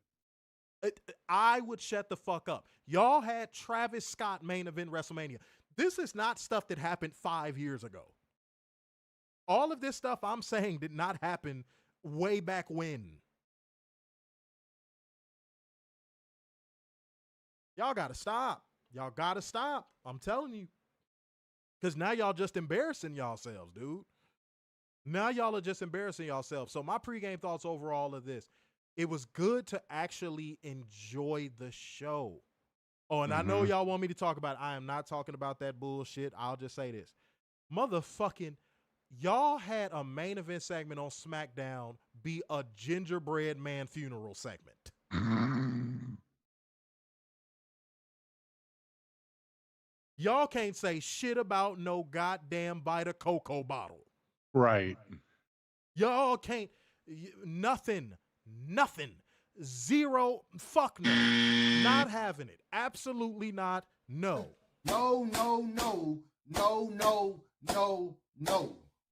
Speaker 2: I would shut the fuck up. Y'all had Travis Scott main event WrestleMania. This is not stuff that happened 5 years ago. All of this stuff I'm saying did not happen way back when. Y'all gotta stop. Y'all gotta stop. I'm telling you. Because now y'all just embarrassing yourselves, dude. Now y'all are just embarrassing yourselves. So my pregame thoughts over all of this. It was good to actually enjoy the show. Oh, and I know y'all want me to talk about it. I am not talking about that bullshit. I'll just say this. Motherfucking, y'all had a main event segment on SmackDown be a gingerbread man funeral segment. Y'all can't say shit about no goddamn Vita Coco bottle.
Speaker 3: Right.
Speaker 2: Y'all can't, nothing. Zero, fuck no. Not having it. Absolutely not. No.
Speaker 6: No.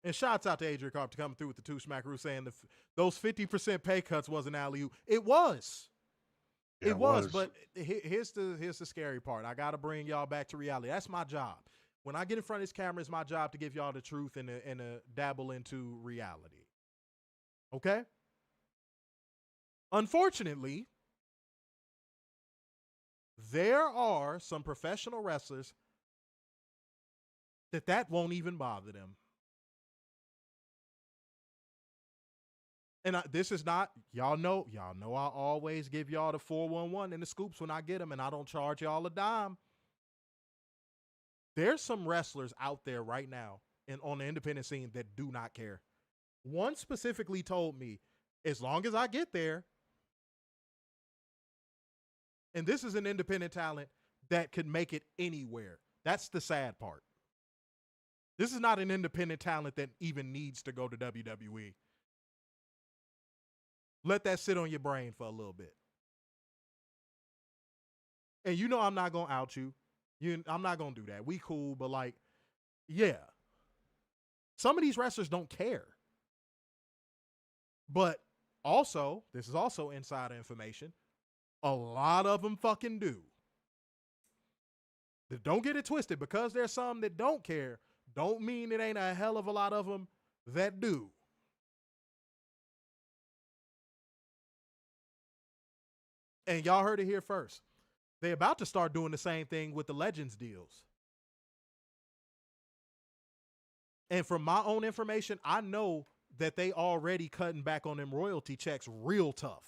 Speaker 2: And shouts out to Adrian Carpenter coming through with the two smackaroos saying those 50% pay cuts wasn't alley-oop. It was.
Speaker 3: Yeah,
Speaker 2: it was, but here's the scary part. I got to bring y'all back to reality. That's my job. When I get in front of this camera, it's my job to give y'all the truth and dabble into reality. Okay? Unfortunately, there are some professional wrestlers that won't even bother them. And this is not, y'all know I always give y'all the 411 and the scoops when I get them, and I don't charge y'all a dime. There's some wrestlers out there right now on the independent scene that do not care. One specifically told me, as long as I get there, and this is an independent talent that could make it anywhere. That's the sad part. This is not an independent talent that even needs to go to WWE. Let that sit on your brain for a little bit. And you know I'm not going to out you. I'm not going to do that. We cool, but like, yeah. Some of these wrestlers don't care. But also, this is also insider information, a lot of them fucking do. Don't get it twisted. Because there's some that don't care, don't mean it ain't a hell of a lot of them that do. And y'all heard it here first. They're about to start doing the same thing with the Legends deals. And from my own information, I know that they already cutting back on them royalty checks real tough.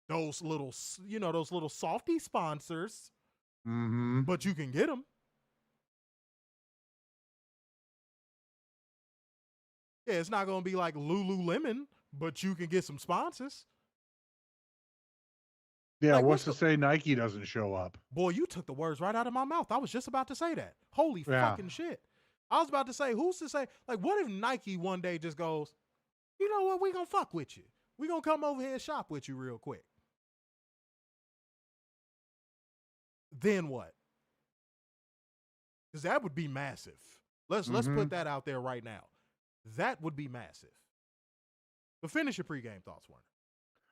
Speaker 2: those little, those little softy sponsors,
Speaker 3: Mm-hmm.
Speaker 2: but you can get them. Yeah, it's not going to be like Lululemon, but you can get some sponsors.
Speaker 3: Yeah,
Speaker 2: Like,
Speaker 3: what's to say Nike doesn't show up?
Speaker 2: Boy, you took the words right out of my mouth. I was just about to say that. Holy fucking shit. I was about to say, who's to say, like, what if Nike one day just goes, you know what, we gonna fuck with you. We gonna come over here and shop with you real quick. Then what? Because that would be massive. Let's put that out there right now. That would be massive. But finish your pregame thoughts, Warner.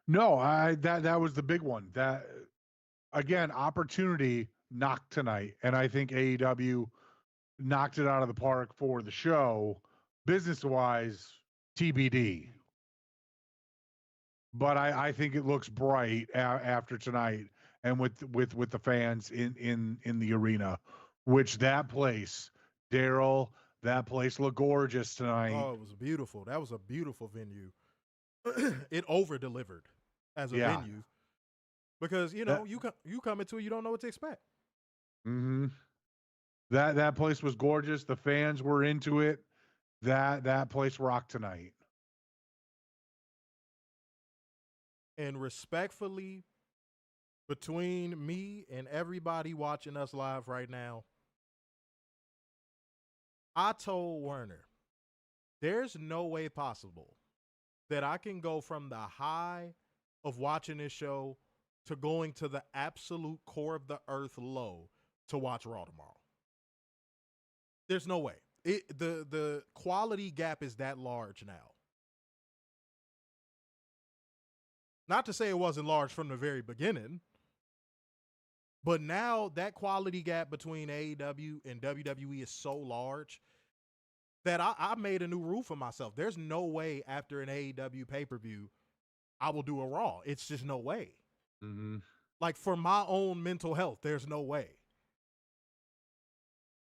Speaker 3: No, that was the big one. That again, opportunity knocked tonight, and I think AEW knocked it out of the park for the show, business-wise, TBD. But I think it looks bright after tonight, and with the fans in the arena, which that place, Daryl, that place looked gorgeous tonight.
Speaker 2: Oh, it was beautiful. That was a beautiful venue. It over-delivered as a venue because you come into it, you don't know what to expect.
Speaker 3: Mm-hmm. That place was gorgeous. The fans were into it. That place rocked tonight.
Speaker 2: And respectfully, between me and everybody watching us live right now, I told Werner, there's no way possible that I can go from the high of watching this show to going to the absolute core of the earth low to watch Raw tomorrow. There's no way. The quality gap is that large now. Not to say it wasn't large from the very beginning, but now that quality gap between AEW and WWE is so large that I made a new rule for myself. There's no way after an AEW pay-per-view I will do a Raw. It's just no way.
Speaker 3: Mm-hmm.
Speaker 2: Like, for my own mental health, there's no way.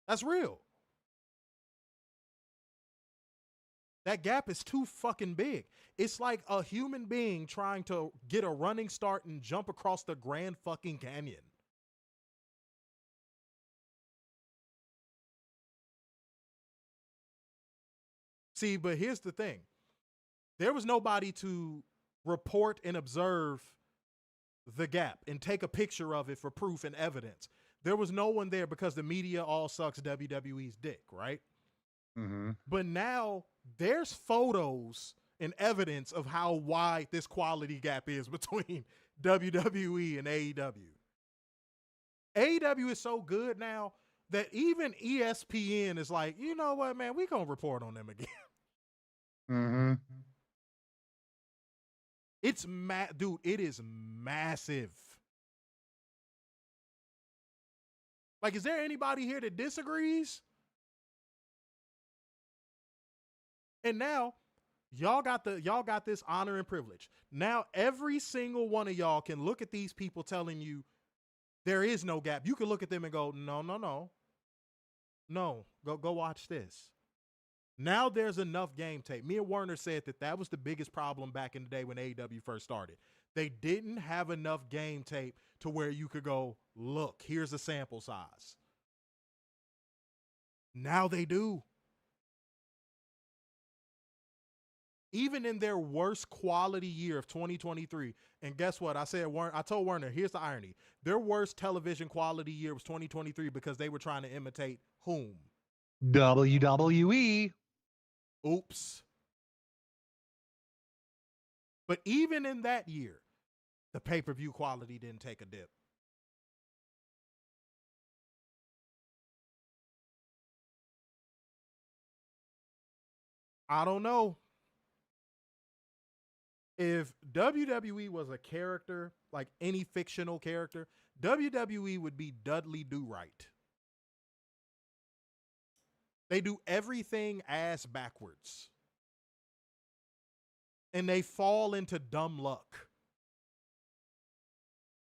Speaker 2: That's real. That gap is too fucking big. It's like a human being trying to get a running start and jump across the Grand fucking Canyon. See, but here's the thing. There was nobody to report and observe the gap and take a picture of it for proof and evidence. There was no one there because the media all sucks WWE's dick, right?
Speaker 3: Mm-hmm.
Speaker 2: But now there's photos and evidence of how wide this quality gap is between WWE and AEW. AEW is so good now that even ESPN is like, you know what, man, we gonna report on them again.
Speaker 3: Mm-hmm.
Speaker 2: It's dude, it is massive. Like, is there anybody here that disagrees? And now y'all got this honor and privilege. Now every single one of y'all can look at these people telling you there is no gap. You can look at them and go, no. Go watch this. Now there's enough game tape. Me and Werner said that was the biggest problem back in the day when AEW first started. They didn't have enough game tape to where you could go, look, here's a sample size. Now they do. Even in their worst quality year of 2023, and guess what? I told Werner, here's the irony. Their worst television quality year was 2023 because they were trying to imitate whom?
Speaker 3: WWE.
Speaker 2: Oops. But even in that year, the pay-per-view quality didn't take a dip. I don't know. If WWE was a character, like any fictional character, WWE would be Dudley Do-Right. They do everything ass backwards. And they fall into dumb luck.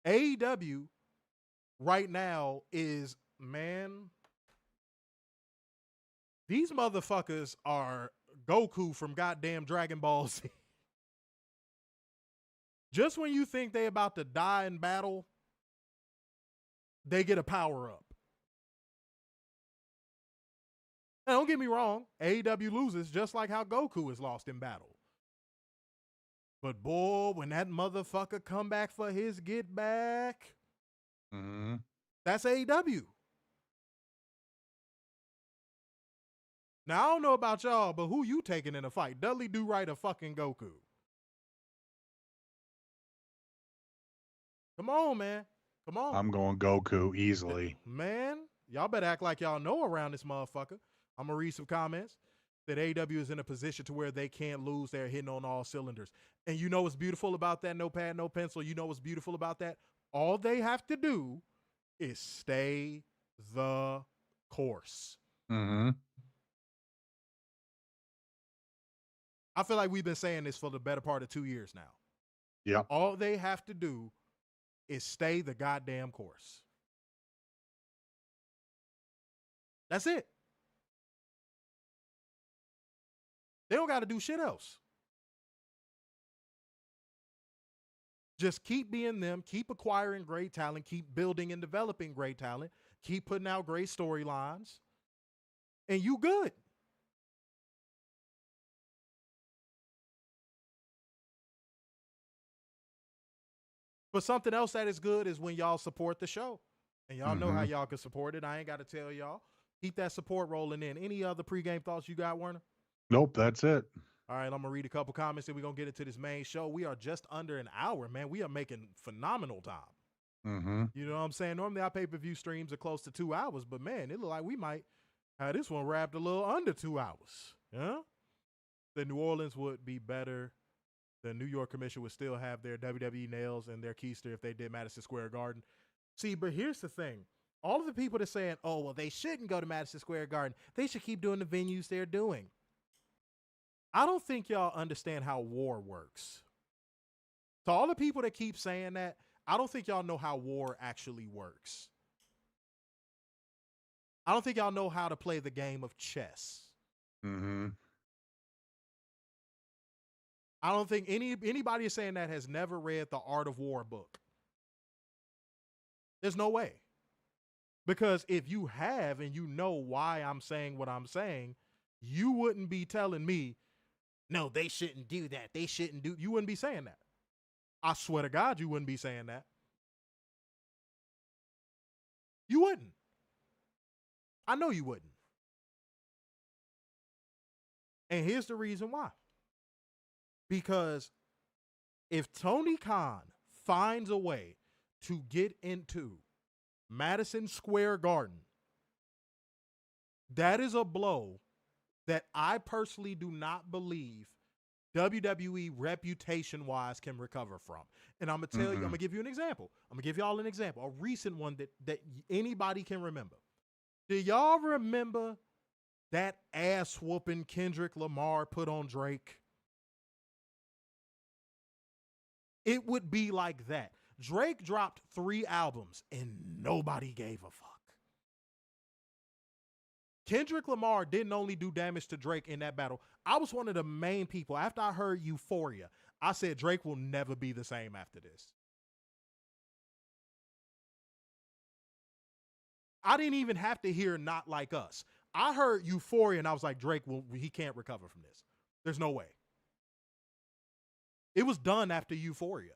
Speaker 2: AEW right now is, man, these motherfuckers are Goku from goddamn Dragon Ball Z. Just when you think they about to die in battle, they get a power-up. Now, don't get me wrong, AEW loses just like how Goku is lost in battle. But boy, when that motherfucker come back for his get back, that's AEW. Now, I don't know about y'all, but who you taking in a fight? Dudley Do-Right or fucking Goku? Come on, man. Come on.
Speaker 3: I'm going Goku easily.
Speaker 2: Man, y'all better act like y'all know around this motherfucker. I'm going to read some comments. That AEW is in a position to where they can't lose. They're hitting on all cylinders. And you know what's beautiful about that? No pad, no pencil. You know what's beautiful about that? All they have to do is stay the course.
Speaker 3: Mm-hmm.
Speaker 2: I feel like we've been saying this for the better part of 2 years now.
Speaker 3: Yep.
Speaker 2: All they have to do is stay the goddamn course. That's it. They don't got to do shit else. Just keep being them, keep acquiring great talent, keep building and developing great talent, keep putting out great storylines, and you good. But something else that is good is when y'all support the show. And y'all know how y'all can support it. I ain't got to tell y'all. Keep that support rolling in. Any other pregame thoughts you got, Werner?
Speaker 3: Nope, that's it.
Speaker 2: All right, I'm going to read a couple comments and we're going to get into this main show. We are just under an hour, man. We are making phenomenal time. You know what I'm saying? Normally our pay-per-view streams are close to 2 hours, but man, it look like we might have this one wrapped a little under 2 hours. Yeah? The New Orleans would be better. The New York Commission would still have their WWE nails and their keister if they did Madison Square Garden. See, but here's the thing. All of the people that are saying, oh, well, they shouldn't go to Madison Square Garden. They should keep doing the venues they're doing. I don't think y'all understand how war works. To all the people that keep saying that, I don't think y'all know how war actually works. I don't think y'all know how to play the game of chess. I don't think anybody saying that has never read the Art of War book. There's no way. Because if you have and you know why I'm saying what I'm saying, you wouldn't be telling me, no, they shouldn't do that. They shouldn't do. You wouldn't be saying that. I swear to God, you wouldn't be saying that. You wouldn't. I know you wouldn't. And here's the reason why. Because if Tony Khan finds a way to get into Madison Square Garden, that is a blow that I personally do not believe WWE reputation-wise can recover from. And I'm going to tell you, I'm going to give you an example. I'm going to give y'all an example, a recent one that anybody can remember. Do y'all remember that ass-whooping Kendrick Lamar put on Drake? It would be like that. Drake dropped 3 albums and nobody gave a fuck. Kendrick Lamar didn't only do damage to Drake in that battle. I was one of the main people. After I heard Euphoria, I said Drake will never be the same after this. I didn't even have to hear Not Like Us. I heard Euphoria and I was like, he can't recover from this. There's no way. It was done after Euphoria.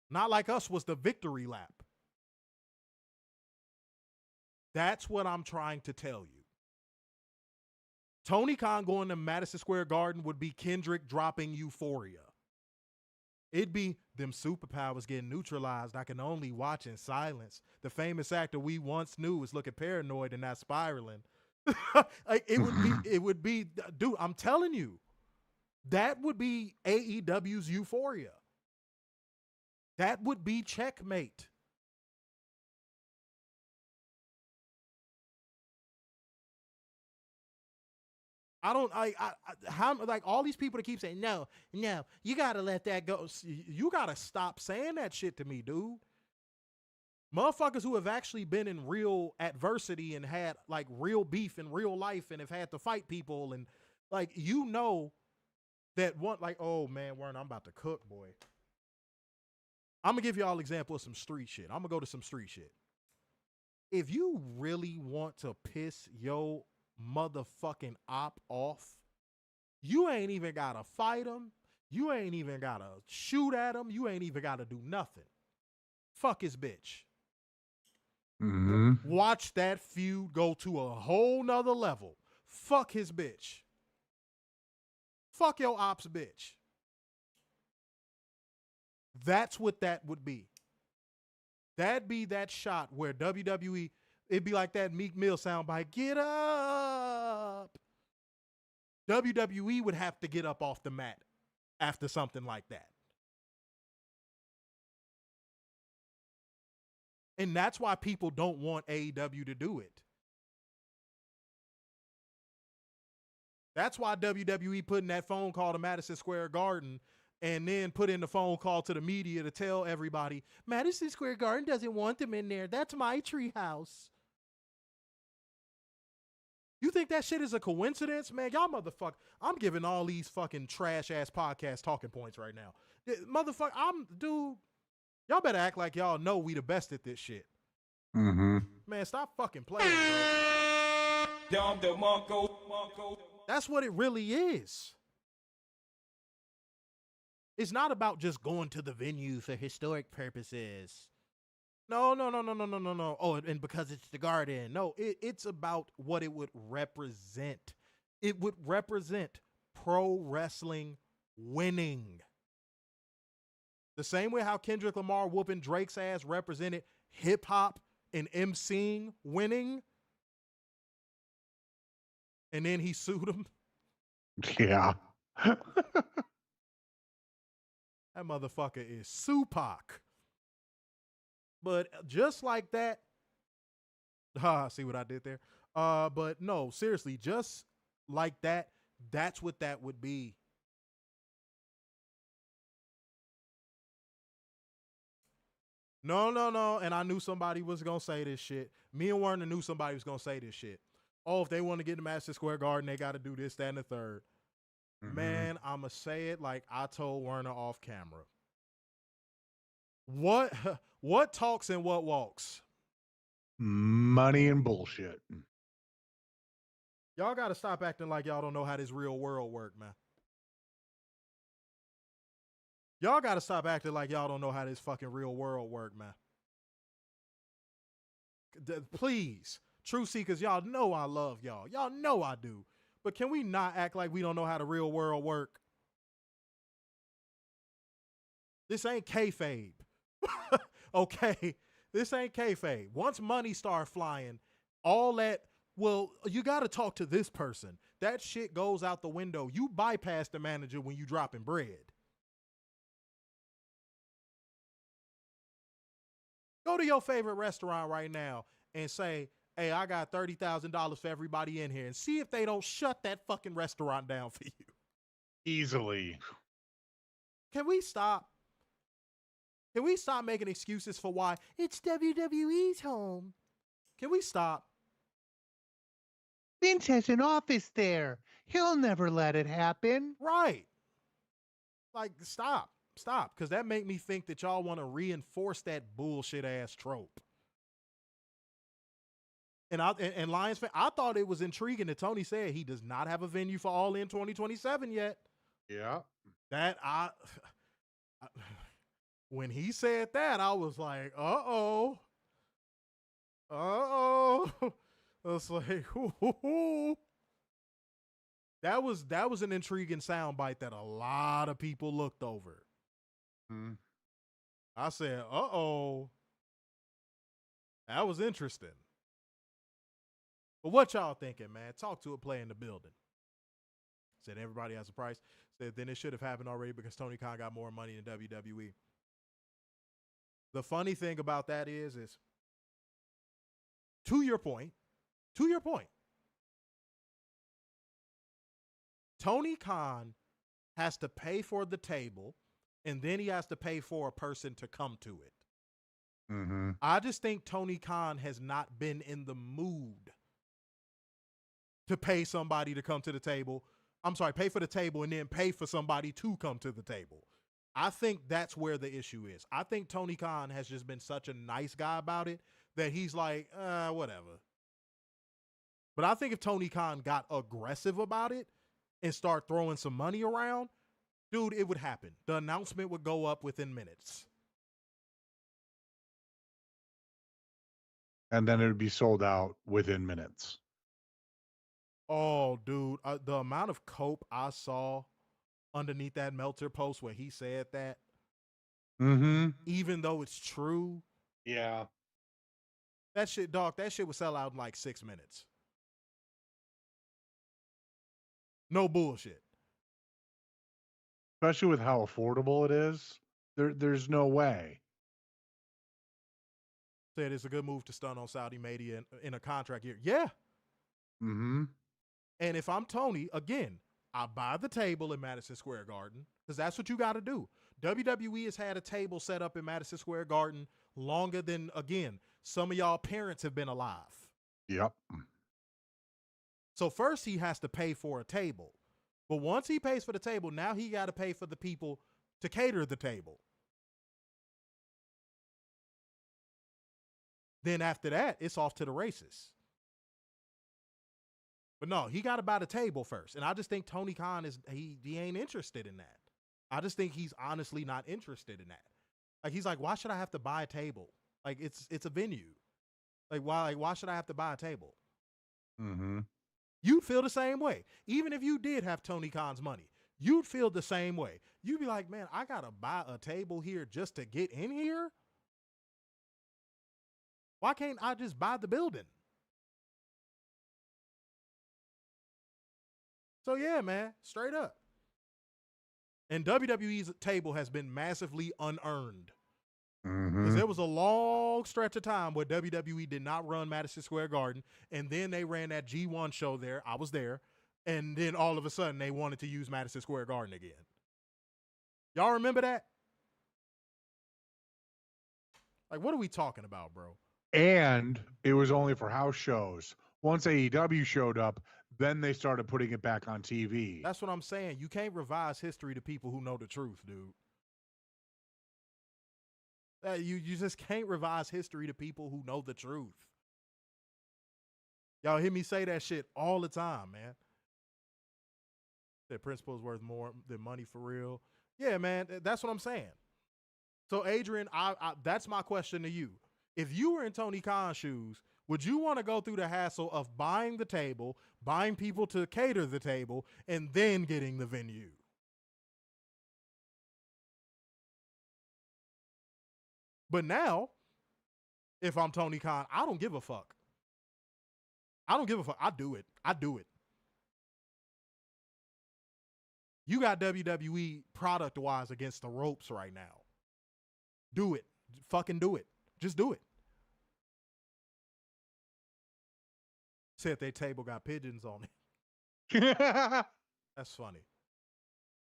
Speaker 2: Not Like Us was the victory lap. That's what I'm trying to tell you. Tony Khan going to Madison Square Garden would be Kendrick dropping Euphoria. It'd be them superpowers getting neutralized. I can only watch in silence. The famous actor we once knew is looking paranoid and not spiraling. It would be, dude, I'm telling you, that would be AEW's Euphoria. That would be checkmate. All these people that keep saying, no, you got to let that go. You got to stop saying that shit to me, dude. Motherfuckers who have actually been in real adversity and had like real beef in real life and have had to fight people. And like, you know that one, like, oh man, Warren, I'm about to cook, boy. I'm going to give y'all an example of some street shit. I'm going to go to some street shit. If you really want to piss your motherfucking op off, you ain't even got to fight him. You ain't even got to shoot at him. You ain't even got to do nothing. Fuck his bitch.
Speaker 3: Mm-hmm.
Speaker 2: Watch that feud go to a whole nother level. Fuck his bitch. Fuck your ops bitch. That's what that would be. That'd be that shot where WWE, it'd be like that Meek Mill soundbite, get up. WWE would have to get up off the mat after something like that. And that's why people don't want AEW to do it. That's why WWE put in that phone call to Madison Square Garden and then put in the phone call to the media to tell everybody, Madison Square Garden doesn't want them in there. That's my treehouse. You think that shit is a coincidence? Man, y'all motherfucker. I'm giving all these fucking trash-ass podcast talking points right now. Motherfucker, dude, y'all better act like y'all know we the best at this shit.
Speaker 3: Mm-hmm.
Speaker 2: Man, stop fucking playing, bro. That's what it really is. It's not about just going to the venue for historic purposes. No. Oh, and because it's the Garden. No, it's about what it would represent. It would represent pro wrestling winning. The same way how Kendrick Lamar whooping Drake's ass represented hip hop and MCing winning. And then he sued him.
Speaker 3: Yeah.
Speaker 2: That motherfucker is Supac. But just like that, see what I did there? But no, seriously, just like that, that's what that would be. No. And I knew somebody was going to say this shit. Me and Werner knew somebody was going to say this shit. Oh, if they want to get to Madison Square Garden, they got to do this, that, and the third. Mm-hmm. Man, I'm going to say it like I told Werner off camera. What talks and what walks?
Speaker 3: Money and bullshit.
Speaker 2: Y'all got to stop acting like y'all don't know how this real world work, man. Y'all got to stop acting like y'all don't know how this fucking real world work, man. Please. Truth seekers, y'all know I love y'all. Y'all know I do. But can we not act like we don't know how the real world work? This ain't kayfabe. Okay? This ain't kayfabe. Once money start flying, all that, well, you got to talk to this person. That shit goes out the window. You bypass the manager when you dropping bread. Go to your favorite restaurant right now and say, hey, I got $30,000 for everybody in here, and see if they don't shut that fucking restaurant down for you.
Speaker 3: Easily.
Speaker 2: Can we stop? Can we stop making excuses for why it's WWE's home? Can we stop?
Speaker 7: Vince has an office there. He'll never let it happen.
Speaker 2: Right. Like, stop. Because that make me think that y'all want to reinforce that bullshit ass trope. And Lions fan, I thought it was intriguing that Tony said he does not have a venue for All In 2027 yet.
Speaker 3: Yeah.
Speaker 2: That when he said that, I was like, uh-oh. I was like, ooh. That was an intriguing soundbite that a lot of people looked over.
Speaker 3: Mm-hmm.
Speaker 2: I said, uh-oh. That was interesting. But what y'all thinking, man? Talk to a player in the building. Said everybody has a price. Said then it should have happened already because Tony Khan got more money than WWE. The funny thing about that is to your point, Tony Khan has to pay for the table, and then he has to pay for a person to come to it.
Speaker 3: Mm-hmm.
Speaker 2: I just think Tony Khan has not been in the mood to pay somebody to come to the table. I'm sorry, pay for the table and then pay for somebody to come to the table. I think that's where the issue is. I think Tony Khan has just been such a nice guy about it that he's like, whatever. But I think if Tony Khan got aggressive about it and start throwing some money around, dude, it would happen. The announcement would go up within minutes.
Speaker 3: And then it would be sold out within minutes.
Speaker 2: Oh, dude, the amount of cope I saw underneath that Meltzer post where he said that, even though it's true,
Speaker 3: yeah,
Speaker 2: that shit would sell out in like 6 minutes. No bullshit.
Speaker 3: Especially with how affordable it is, there's no way.
Speaker 2: Said it's a good move to stun on Saudi media in a contract year. Yeah.
Speaker 3: Mm-hmm.
Speaker 2: And if I'm Tony, again, I buy the table in Madison Square Garden because that's what you got to do. WWE has had a table set up in Madison Square Garden longer than, again, some of y'all parents have been alive.
Speaker 3: Yep.
Speaker 2: So first he has to pay for a table. But once he pays for the table, now he got to pay for the people to cater the table. Then after that, it's off to the races. But no, he got to buy the table first. And I just think Tony Khan he ain't interested in that. I just think he's honestly not interested in that. Like, he's like, why should I have to buy a table? Like, it's a venue. Like, why should I have to buy a table?
Speaker 3: Mm-hmm.
Speaker 2: You'd feel the same way. Even if you did have Tony Khan's money, you'd feel the same way. You'd be like, man, I got to buy a table here just to get in here? Why can't I just buy the building? So yeah, man, straight up. And WWE's table has been massively unearned. Because there was a long stretch of time where WWE did not run Madison Square Garden, and then they ran that G1 show there. I was there. And then all of a sudden they wanted to use Madison Square Garden again. Y'all remember that? Like, what are we talking about, bro?
Speaker 3: And it was only for house shows. Once AEW showed up, then they started putting it back on TV.
Speaker 2: That's what I'm saying. You can't revise history to people who know the truth, dude. You just can't revise history to people who know the truth. Y'all hear me say that shit all the time, man. That principle is worth more than money for real. Yeah, man, that's what I'm saying. So, Adrian, that's my question to you. If you were in Tony Khan's shoes, would you want to go through the hassle of buying the table, buying people to cater the table, and then getting the venue? But now, if I'm Tony Khan, I don't give a fuck. I don't give a fuck. I do it. You got WWE product-wise against the ropes right now. Do it. Fucking do it. Just do it. Said their table got pigeons on it. That's funny.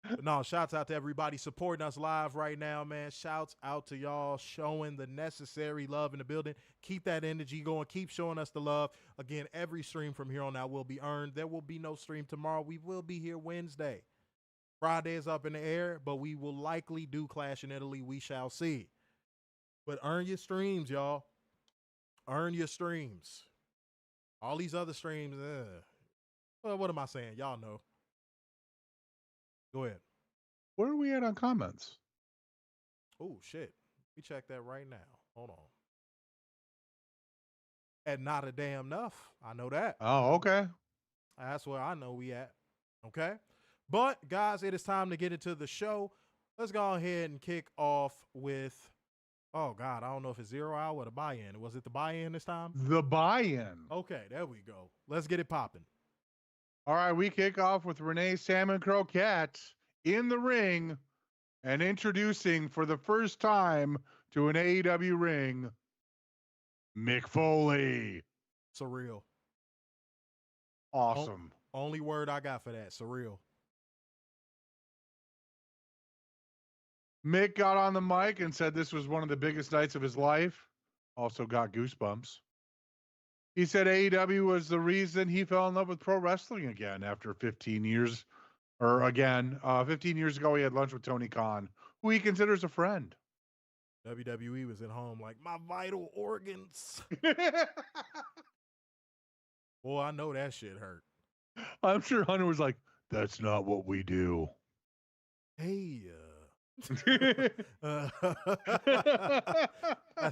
Speaker 2: But no, shouts out to everybody supporting us live right now, man. Shouts out to y'all showing the necessary love in the building. Keep that energy going. Keep showing us the love. Again, every stream from here on out will be earned. There will be no stream tomorrow. We will be here Wednesday. Friday is up in the air, but we will likely do Clash in Italy. We shall see. But earn your streams, y'all. Earn your streams. All these other streams, well, what am I saying? Y'all know. Go ahead.
Speaker 3: Where are we at on comments?
Speaker 2: Oh, shit. We check that right now. Hold on. At not a damn enough. I know that.
Speaker 3: Oh, okay.
Speaker 2: That's where I know we at. Okay? But, guys, it is time to get into the show. Let's go ahead and kick off with, oh, God, I don't know if it's 0 hour or the buy-in. Was it the buy-in this time?
Speaker 3: The buy-in.
Speaker 2: Okay, there we go. Let's get it popping.
Speaker 3: All right, we kick off with Renee Salmon Croquette in the ring and introducing for the first time to an AEW ring, Mick Foley.
Speaker 2: Surreal.
Speaker 3: Awesome.
Speaker 2: Only word I got for that, surreal.
Speaker 3: Mick got on the mic and said this was one of the biggest nights of his life. Also got goosebumps. He said AEW was the reason he fell in love with pro wrestling again after 15 years. 15 years ago, he had lunch with Tony Khan, who he considers a friend.
Speaker 2: WWE was at home like, my vital organs. Boy, I know that shit hurt.
Speaker 3: I'm sure Hunter was like, that's not what we do.
Speaker 2: Hey, that's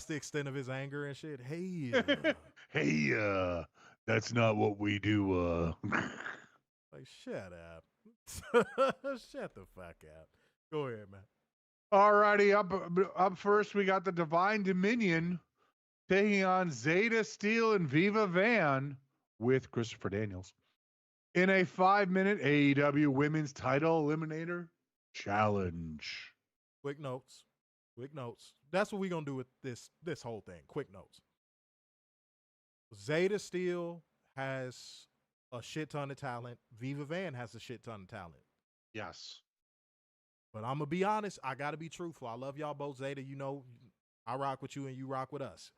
Speaker 2: the extent of his anger and shit. Hey,
Speaker 3: hey, that's not what we do.
Speaker 2: like, shut up. Shut the fuck up. Go ahead, man.
Speaker 3: Alrighty, up first, we got the Divine Dominion taking on Zeta Steel and Viva Van with Christopher Daniels in a 5-minute AEW Women's Title Eliminator Challenge.
Speaker 2: Quick notes. That's what we're going to do with this whole thing. Quick notes. Zeta Steel has a shit ton of talent. Viva Van has a shit ton of talent.
Speaker 3: Yes.
Speaker 2: But I'm going to be honest. I got to be truthful. I love y'all both, Zeta. You know, I rock with you and you rock with us.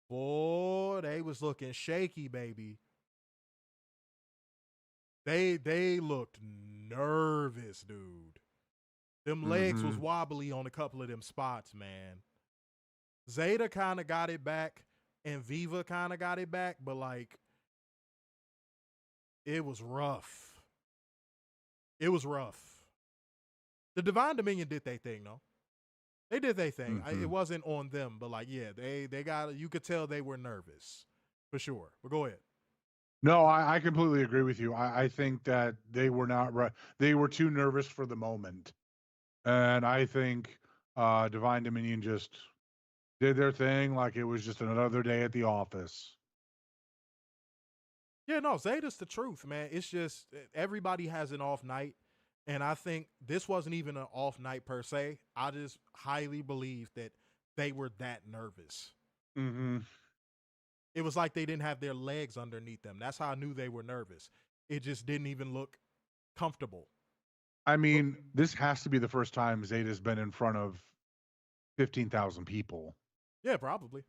Speaker 2: Boy, they was looking shaky, baby. They looked nervous, dude. Them legs was wobbly on a couple of them spots, man. Zeta kind of got it back, and Viva kind of got it back, but, like, it was rough. It was rough. The Divine Dominion did their thing, though. They did their thing. It wasn't on them, but, like, yeah, they got, you could tell they were nervous, for sure. But go ahead.
Speaker 3: No, I completely agree with you. I think that they were not right. They were too nervous for the moment. And I think Divine Dominion just did their thing like it was just another day at the office.
Speaker 2: Yeah, no, Zeta's the truth, man. It's just everybody has an off night. And I think this wasn't even an off night per se. I just highly believe that they were that nervous.
Speaker 3: Mm-hmm.
Speaker 2: It was like they didn't have their legs underneath them. That's how I knew they were nervous. It just didn't even look comfortable.
Speaker 3: I mean, this has to be the first time Zeta's been in front of 15,000 people.
Speaker 2: Yeah, probably.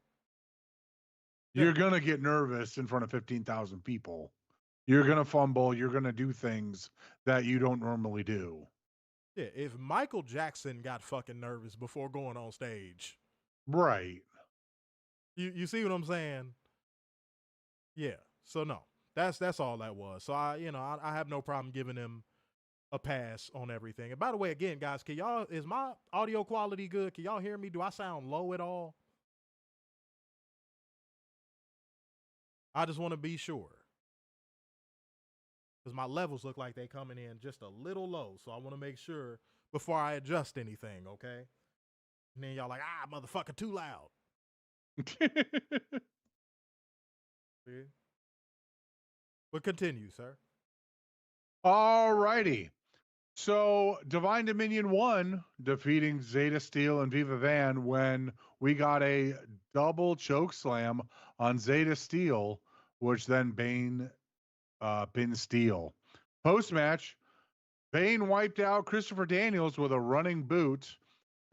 Speaker 3: You're going to get nervous in front of 15,000 people. You're going to fumble. You're going to do things that you don't normally do.
Speaker 2: Yeah, if Michael Jackson got fucking nervous before going on stage.
Speaker 3: Right.
Speaker 2: You see what I'm saying? Yeah. So no. That's all that was. So I have no problem giving him a pass on everything. And by the way, again, guys, is my audio quality good? Can y'all hear me? Do I sound low at all? I just want to be sure. Because my levels look like they coming in just a little low. So I want to make sure before I adjust anything, okay? And then y'all like, motherfucker, too loud. See? But continue, sir.
Speaker 3: All righty. So Divine Dominion won, defeating Zeta Steel and Viva Van when we got a double choke slam on Zeta Steel, which then Bane pinned Steel. Post-match, Bane wiped out Christopher Daniels with a running boot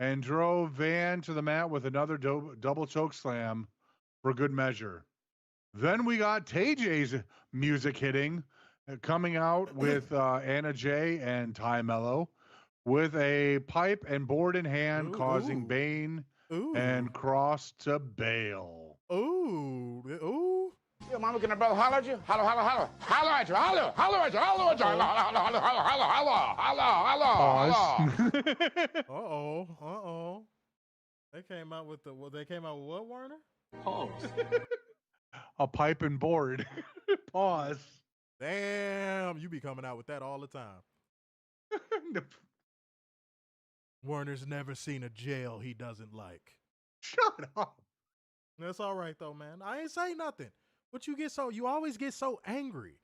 Speaker 3: and drove Van to the mat with another double choke slam for good measure. Then we got TJ's music hitting, coming out with Anna Jay and Ty Mello with a pipe and board in hand, causing Bane and Cross to bail.
Speaker 2: Ooh.
Speaker 4: Your mama, can a brother holler at you? Holler, holler, holler. Holler at you. Holler, holler at you. Holler at you. Holler, holler, holler, holler, holler, holler, holler.
Speaker 2: Uh-oh. They came out with what, Warner?
Speaker 5: Pause.
Speaker 3: A pipe and board. Pause.
Speaker 2: Damn, you be coming out with that all the time. Warner's never seen a jail he doesn't like.
Speaker 3: Shut up.
Speaker 2: That's all right though, man. I ain't say nothing. But you always get so angry.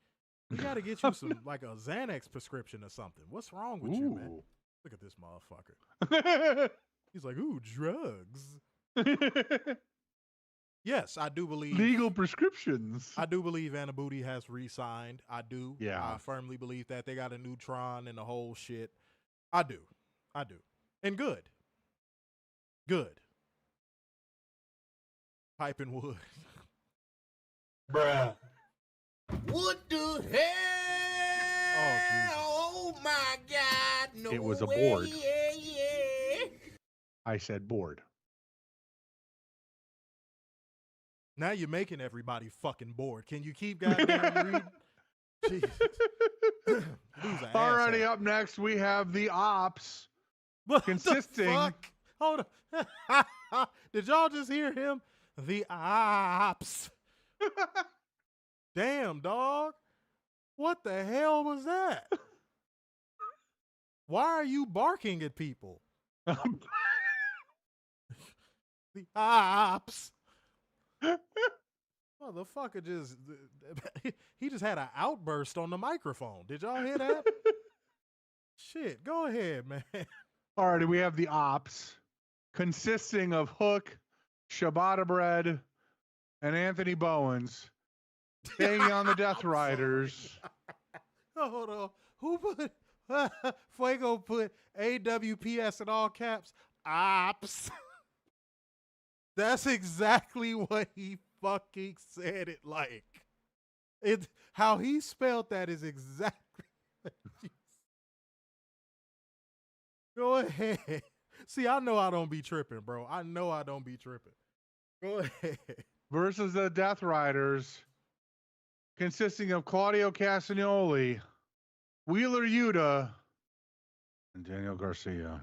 Speaker 2: We got to get you some like a Xanax prescription or something. What's wrong with you, man? Look at this motherfucker. He's like, ooh, drugs. Yes, I do believe
Speaker 3: legal prescriptions.
Speaker 2: I do believe Anna Booty has re-signed. I do.
Speaker 3: Yeah.
Speaker 2: I firmly believe that they got a new Tron and the whole shit. I do. And good. Piping wood.
Speaker 8: Bruh. What the hell?
Speaker 2: Oh, Jesus.
Speaker 8: Oh my God. No.
Speaker 3: It was a board. I said board.
Speaker 2: Now you're making everybody fucking bored. Can you keep goddamn reading? Jesus.
Speaker 3: Alrighty, up next we have the Ops.
Speaker 2: What
Speaker 3: consisting.
Speaker 2: The fuck? Hold on. Did y'all just hear him? The Ops. Damn, dog. What the hell was that? Why are you barking at people? The Ops. Motherfucker he just had an outburst on the microphone. Did y'all hear that? Shit, go ahead, man.
Speaker 3: Alrighty, we have the Ops, consisting of Hook, Ciabatta Bread, and Anthony Bowens, taking on the Death Riders.
Speaker 2: Hold on. Who put Fuego put AWPS in all caps? Ops. That's exactly what he fucking said it like. It how he spelled that is exactly what you Go ahead. See, I know I don't be tripping, bro. I know I don't be tripping. Go ahead.
Speaker 3: Versus the Death Riders, consisting of Claudio Castagnoli, Wheeler Yuta, and Daniel Garcia,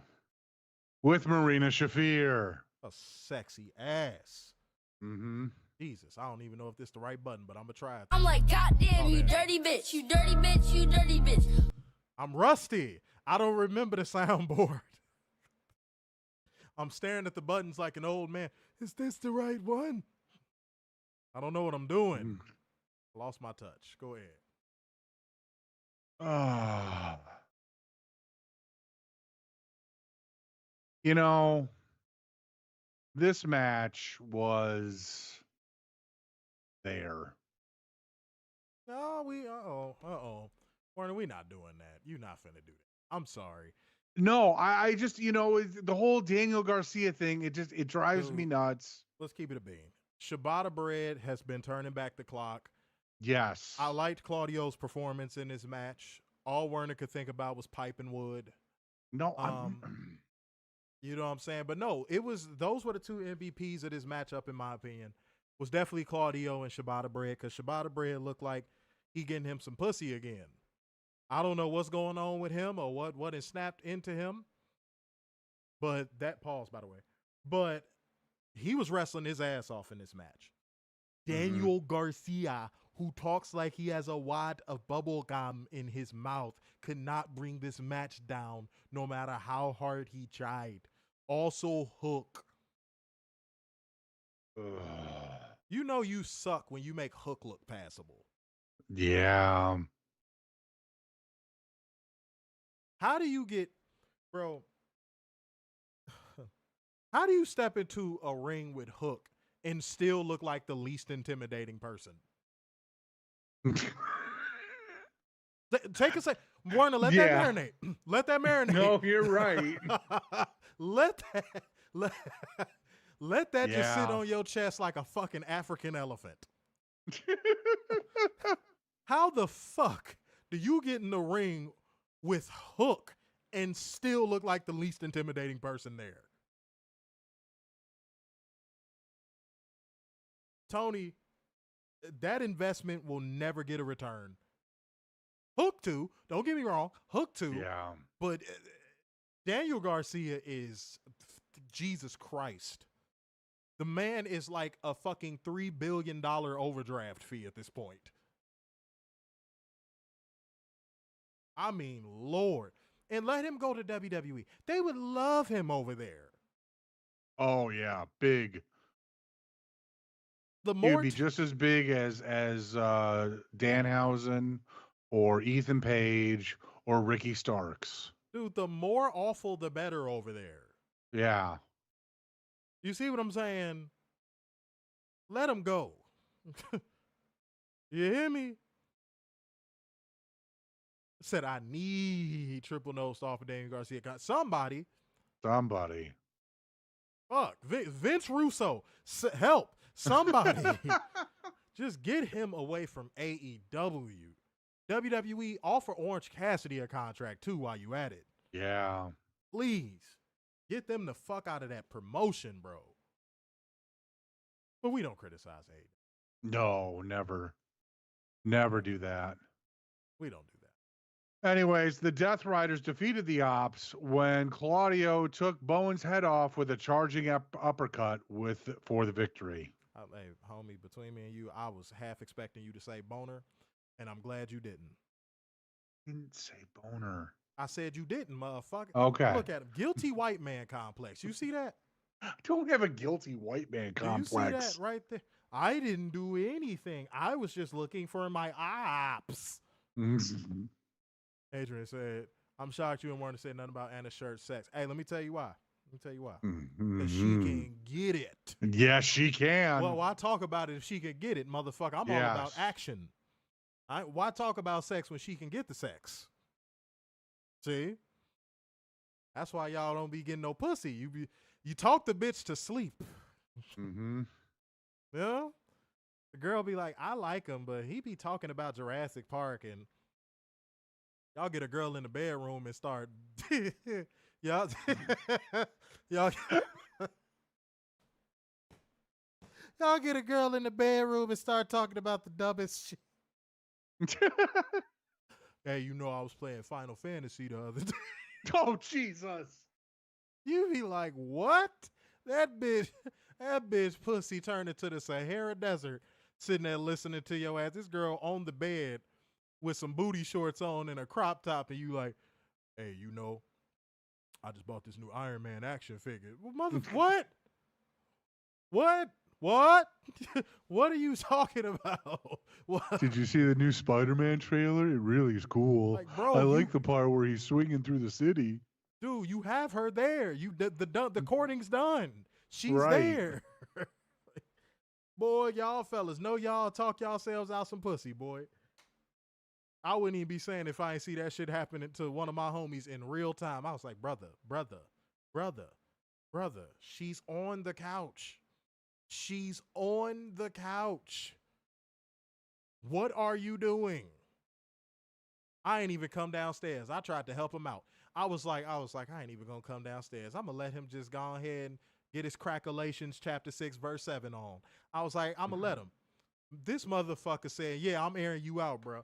Speaker 3: with Marina Shafir.
Speaker 2: A sexy ass.
Speaker 3: Mm-hmm.
Speaker 2: Jesus, I don't even know if this is the right button, but I'm going to try it.
Speaker 1: I'm like, goddamn, you dirty bitch, you dirty bitch, you dirty bitch.
Speaker 2: I'm rusty. I don't remember the soundboard. I'm staring at the buttons like an old man. Is this the right one? I don't know what I'm doing. I lost my touch. Go ahead.
Speaker 3: You know, this match was there.
Speaker 2: No, Warner, we not doing that. You not finna do that. I'm sorry.
Speaker 3: No, I just, the whole Daniel Garcia thing, it drives me nuts.
Speaker 2: Let's keep it a bean. Ciabatta Bread has been turning back the clock.
Speaker 3: Yes.
Speaker 2: I liked Claudio's performance in this match. All Werner could think about was piping wood.
Speaker 3: No,
Speaker 2: you know what I'm saying? But no, those were the two MVPs of this matchup, in my opinion. Was definitely Claudio and Ciabatta Bread, because Ciabatta Bread looked like he getting him some pussy again. I don't know what's going on with him or what has snapped into him. But that pause, by the way. But he was wrestling his ass off in this match. Daniel Garcia, who talks like he has a wad of bubble gum in his mouth, could not bring this match down no matter how hard he tried. Also, Hook. You know you suck when you make Hook look passable.
Speaker 3: Yeah.
Speaker 2: How do you get, bro, how do you step into a ring with Hook and still look like the least intimidating person? Take a second. Warner, let that marinate. Let that marinate.
Speaker 3: No, you're right.
Speaker 2: let that just sit on your chest like a fucking African elephant. How the fuck do you get in the ring with Hook and still look like the least intimidating person there? Tony, that investment will never get a return. Hook too, don't get me wrong, Hook too.
Speaker 3: Yeah.
Speaker 2: But Daniel Garcia is, Jesus Christ. The man is like a fucking $3 billion overdraft fee at this point. I mean, Lord. And let him go to WWE. They would love him over there.
Speaker 3: Oh, yeah. Big. He'd be just as big as Danhausen or Ethan Page or Ricky Starks.
Speaker 2: Dude, the more awful, the better over there.
Speaker 3: Yeah.
Speaker 2: You see what I'm saying? Let him go. You hear me? Said I need triple nose off of Daniel Garcia. Somebody. Fuck. Vince Russo. Help. Somebody. Just get him away from AEW. WWE, offer Orange Cassidy a contract too while you at it.
Speaker 3: Yeah.
Speaker 2: Please get them the fuck out of that promotion, bro. But we don't criticize AEW.
Speaker 3: No, never. Never do that.
Speaker 2: We don't do that.
Speaker 3: Anyways, the Death Riders defeated the Ops when Claudio took Bowen's head off with a charging uppercut for the victory.
Speaker 2: Hey, homie, between me and you, I was half expecting you to say boner, and I'm glad you didn't.
Speaker 3: Didn't say boner.
Speaker 2: I said you didn't, motherfucker.
Speaker 3: Okay.
Speaker 2: Look at him. Guilty white man complex. You see that?
Speaker 3: I don't have a guilty white man complex.
Speaker 2: Do you see that right there? I didn't do anything. I was just looking for my ops. Adrian said, I'm shocked you and Warner said nothing about Anna's shirt sex. Hey, let me tell you why. Because she can get it.
Speaker 3: Yes, she can.
Speaker 2: Well, why talk about it if she can get it, motherfucker? I'm all about action. Why talk about sex when she can get the sex? See? That's why y'all don't be getting no pussy. You talk the bitch to sleep.
Speaker 3: Mm-hmm.
Speaker 2: You know? The girl be like, I like him, but he be talking about Jurassic Park, and y'all get a girl in the bedroom and start y'all get a girl in the bedroom and start talking about the dumbest shit. Hey, you know I was playing Final Fantasy the other day.
Speaker 3: Oh, Jesus.
Speaker 2: You be like, what? That bitch pussy turned into the Sahara Desert, sitting there listening to your ass. This girl on the bed with some booty shorts on and a crop top, and you like, hey, you know, I just bought this new Iron Man action figure. Well, what? What? What are you talking about? What?
Speaker 3: Did you see the new Spider-Man trailer? It really is cool.
Speaker 2: Like, bro,
Speaker 3: I like the part where he's swinging through the city.
Speaker 2: Dude, you have her there. The courting's done. She's
Speaker 3: Right.
Speaker 2: there. Boy, y'all fellas, know y'all talk yourselves out some pussy, boy. I wouldn't even be saying if I ain't see that shit happening to one of my homies in real time. I was like, brother, she's on the couch. She's on the couch. What are you doing? I ain't even come downstairs. I tried to help him out. I was like, I ain't even gonna come downstairs. I'm gonna let him just go ahead and get his Crackalations chapter 6, verse 7 on. I was like, I'm gonna let him. This motherfucker said, yeah, I'm airing you out, bro.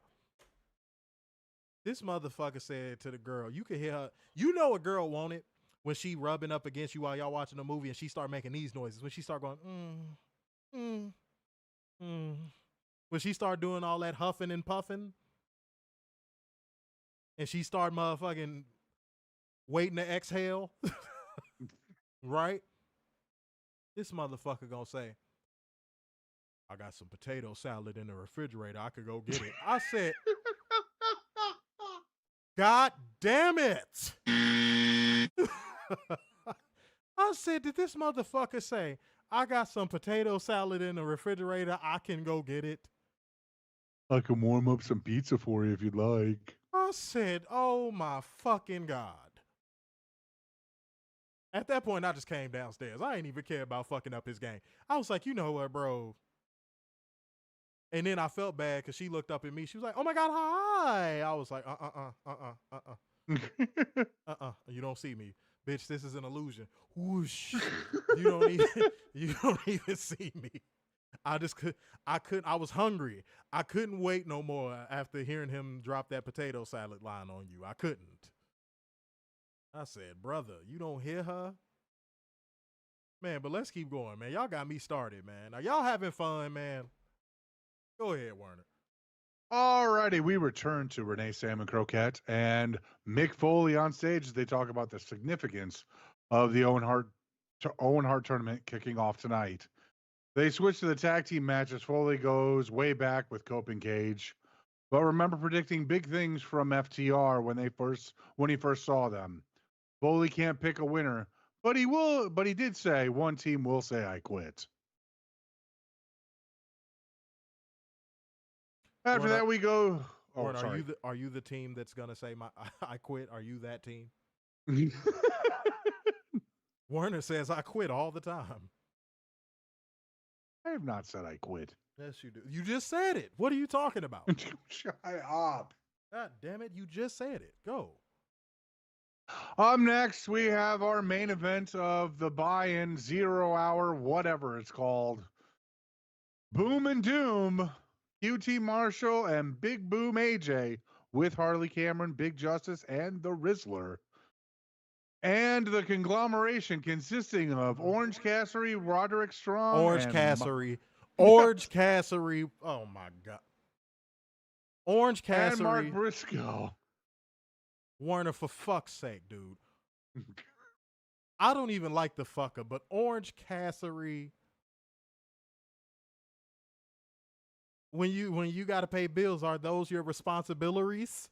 Speaker 2: This motherfucker said to the girl, you could hear her. You know a girl want it when she rubbing up against you while y'all watching a movie and she start making these noises. When she start going, When she start doing all that huffing and puffing. And she start motherfucking waiting to exhale. Right? This motherfucker gonna say, I got some potato salad in the refrigerator. I could go get it. I said, God damn it. I said, did this motherfucker say, I got some potato salad in the refrigerator. I can go get it.
Speaker 3: I can warm up some pizza for you if you'd like.
Speaker 2: I said, oh my fucking God. At that point, I just came downstairs. I ain't even care about fucking up his game. I was like, you know what, bro? And then I felt bad because she looked up at me. She was like, oh my God, hi. I was like, you don't see me. Bitch, this is an illusion. Whoosh. You don't even see me. I was hungry. I couldn't wait no more after hearing him drop that potato salad line on you. I couldn't. I said, brother, you don't hear her? Man, but let's keep going, man. Y'all got me started, man. Are y'all having fun, man? Go ahead, Werner.
Speaker 3: Alrighty, we return to Renee Salmon Croquette and Mick Foley on stage as they talk about the significance of the Owen Hart tournament kicking off tonight. They switch to the tag team matches. Foley goes way back with Cope and Cage, but remember predicting big things from FTR when he first saw them. Foley can't pick a winner, but he did say one team will say I quit. After that, we go. Oh,
Speaker 2: Warren,
Speaker 3: sorry.
Speaker 2: are you the team that's gonna say I quit? Are you that team? Werner says I quit all the time.
Speaker 3: I have not said I quit.
Speaker 2: Yes, you do. You just said it. What are you talking about?
Speaker 3: Shut up.
Speaker 2: God damn it! You just said it. Go.
Speaker 3: Up next, we have our main event of the buy-in 0 hour, whatever it's called. Boom and Doom, QT Marshall, and Big Boom AJ with Harley Cameron, Big Justice, and the Rizzler. And the conglomeration consisting of Orange Cassidy, Roderick Strong,
Speaker 2: Orange
Speaker 3: and
Speaker 2: Cassidy. Oh my God. Orange Cassidy.
Speaker 3: and Mark Briscoe.
Speaker 2: Warner, for fuck's sake, dude. I don't even like the fucker, but Orange Cassidy. When you got to pay bills, are those your responsibilities?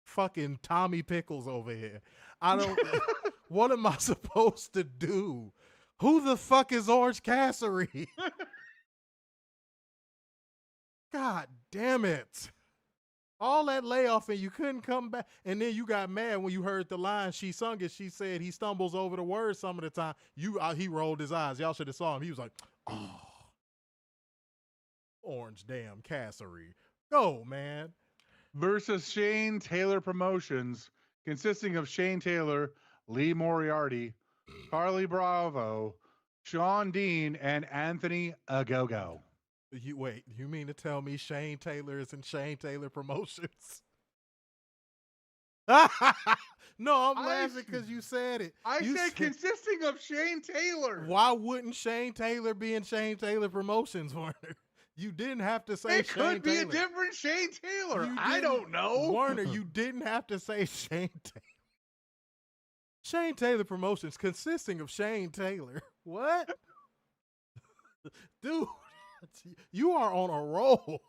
Speaker 2: Fucking Tommy Pickles over here. I don't. What am I supposed to do? Who the fuck is Orange Cassidy? God damn it. All that layoff and you couldn't come back. And then you got mad when you heard the line. She sung it. She said he stumbles over the words some of the time. He rolled his eyes. Y'all should have saw him. He was like, oh, Orange damn Cassidy. Go, man.
Speaker 3: Versus Shane Taylor Promotions, consisting of Shane Taylor, Lee Moriarty, Carly Bravo, Sean Dean, and Anthony Agogo.
Speaker 2: You mean to tell me Shane Taylor is in Shane Taylor Promotions? No, I'm laughing because you said it.
Speaker 3: I said consisting of Shane Taylor.
Speaker 2: Why wouldn't Shane Taylor be in Shane Taylor Promotions, Warner? You didn't have to say
Speaker 3: it
Speaker 2: Shane
Speaker 3: could be
Speaker 2: Taylor.
Speaker 3: a different Shane Taylor. I don't know.
Speaker 2: Warner, you didn't have to say Shane Taylor. Shane Taylor Promotions consisting of Shane Taylor. What? Dude, you are on a roll.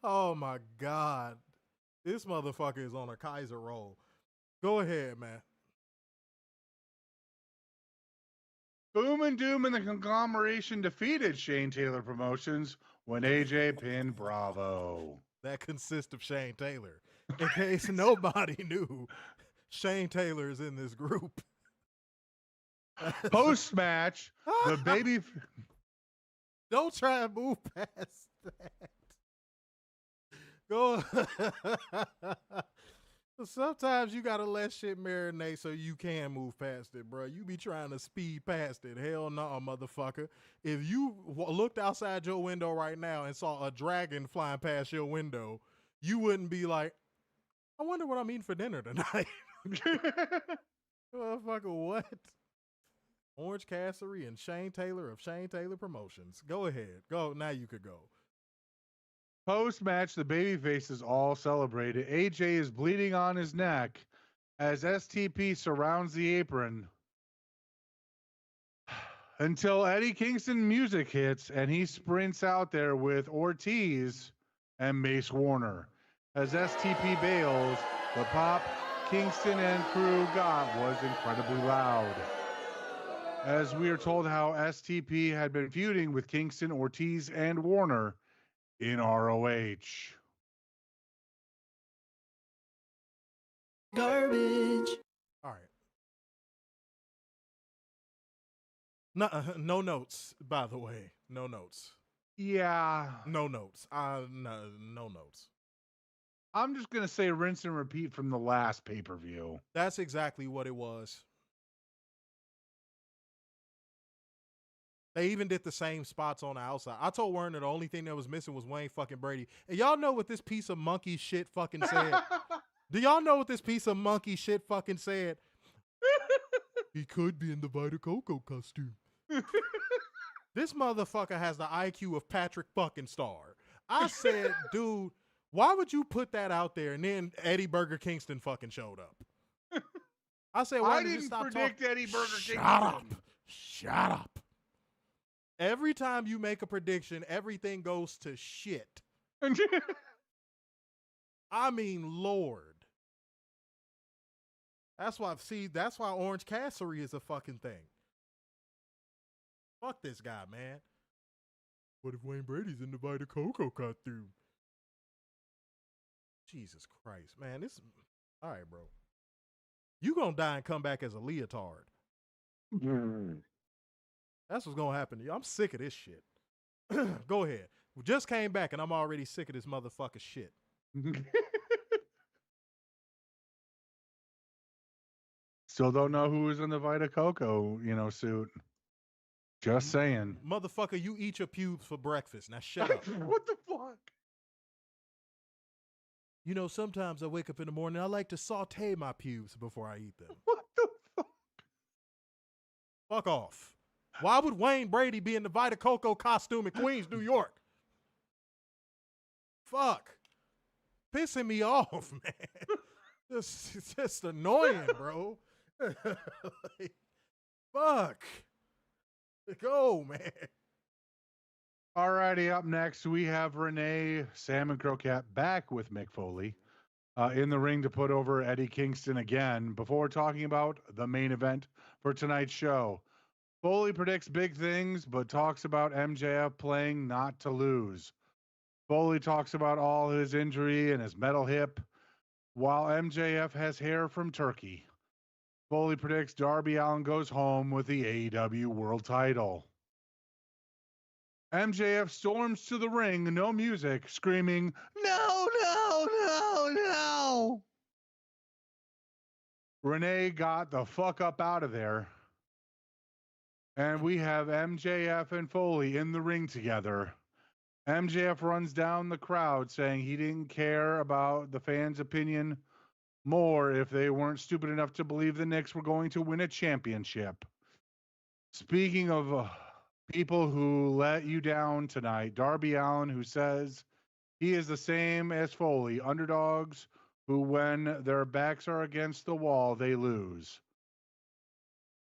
Speaker 2: Oh my God. This motherfucker is on a Kaiser roll. Go ahead, man.
Speaker 3: Boom and Doom and the conglomeration defeated Shane Taylor Promotions when AJ pinned Bravo.
Speaker 2: That consists of Shane Taylor. In case nobody knew, Shane Taylor is in this group.
Speaker 3: Post-match, the baby...
Speaker 2: Don't try and move past that. Go. Sometimes you gotta let shit marinate so you can move past it, bro. You be trying to speed past it. Hell no, motherfucker. If you looked outside your window right now and saw a dragon flying past your window, you wouldn't be like, I wonder what I'm eating for dinner tonight. Motherfucker, what? Orange Cassidy and Shane Taylor of Shane Taylor Promotions. Go ahead. Go. Now you could go.
Speaker 3: Post-match, the babyfaces all celebrated. AJ is bleeding on his neck as STP surrounds the apron until Eddie Kingston music hits and he sprints out there with Ortiz and Mace Warner. As STP bails, the pop Kingston and crew got was incredibly loud. As we are told how STP had been feuding with Kingston, Ortiz, and Warner in ROH.
Speaker 1: Garbage.
Speaker 2: All right. No notes, by the way. No notes.
Speaker 3: Yeah.
Speaker 2: No notes. No notes.
Speaker 3: I'm just going to say rinse and repeat from the last pay-per-view.
Speaker 2: That's exactly what it was. They even did the same spots on the outside. I told Werner the only thing that was missing was Wayne fucking Brady. And y'all know what this piece of monkey shit fucking said? Do y'all know what this piece of monkey shit fucking said? He could be in the Vita Coco costume. This motherfucker has the IQ of Patrick fucking Star. I said, dude, why would you put that out there? And then Eddie Burger Kingston fucking showed up. I said, why
Speaker 3: I
Speaker 2: did you
Speaker 3: didn't
Speaker 2: stop
Speaker 3: predict
Speaker 2: talking?
Speaker 3: Eddie Burger Kingston.
Speaker 2: Shut up. Shut up. Every time you make a prediction, everything goes to shit. I mean, Lord. That's why Orange Cassidy is a fucking thing. Fuck this guy, man. What if Wayne Brady's in the Vita Coco costume? Jesus Christ, man. All right, bro. You gonna die and come back as a leotard. That's what's gonna happen to you. I'm sick of this shit. Go ahead. Just came back, and I'm already sick of this motherfucker shit.
Speaker 3: Still don't know who was in the Vita Coco, suit. Just saying.
Speaker 2: Motherfucker, you eat your pubes for breakfast. Now shut up.
Speaker 3: What the fuck?
Speaker 2: Sometimes I wake up in the morning, I like to saute my pubes before I eat them.
Speaker 3: What the fuck?
Speaker 2: Fuck off. Why would Wayne Brady be in the Vita Coco costume in Queens, New York? Fuck. Pissing me off, man. Just annoying, bro. Like, fuck. Go, man.
Speaker 3: Alrighty, up next, we have Renee Sam and Crocat back with Mick Foley in the ring to put over Eddie Kingston again before talking about the main event for tonight's show. Foley predicts big things, but talks about MJF playing not to lose. Foley talks about all his injury and his metal hip, while MJF has hair from Turkey. Foley predicts Darby Allin goes home with the AEW World title. MJF storms to the ring, no music, screaming, "No, no, no, no!" Renee got the fuck up out of there. And we have MJF and Foley in the ring together. MJF runs down the crowd saying he didn't care about the fans' opinion more if they weren't stupid enough to believe the Knicks were going to win a championship. Speaking of people who let you down tonight, Darby Allin, who says he is the same as Foley, underdogs who, when their backs are against the wall, they lose.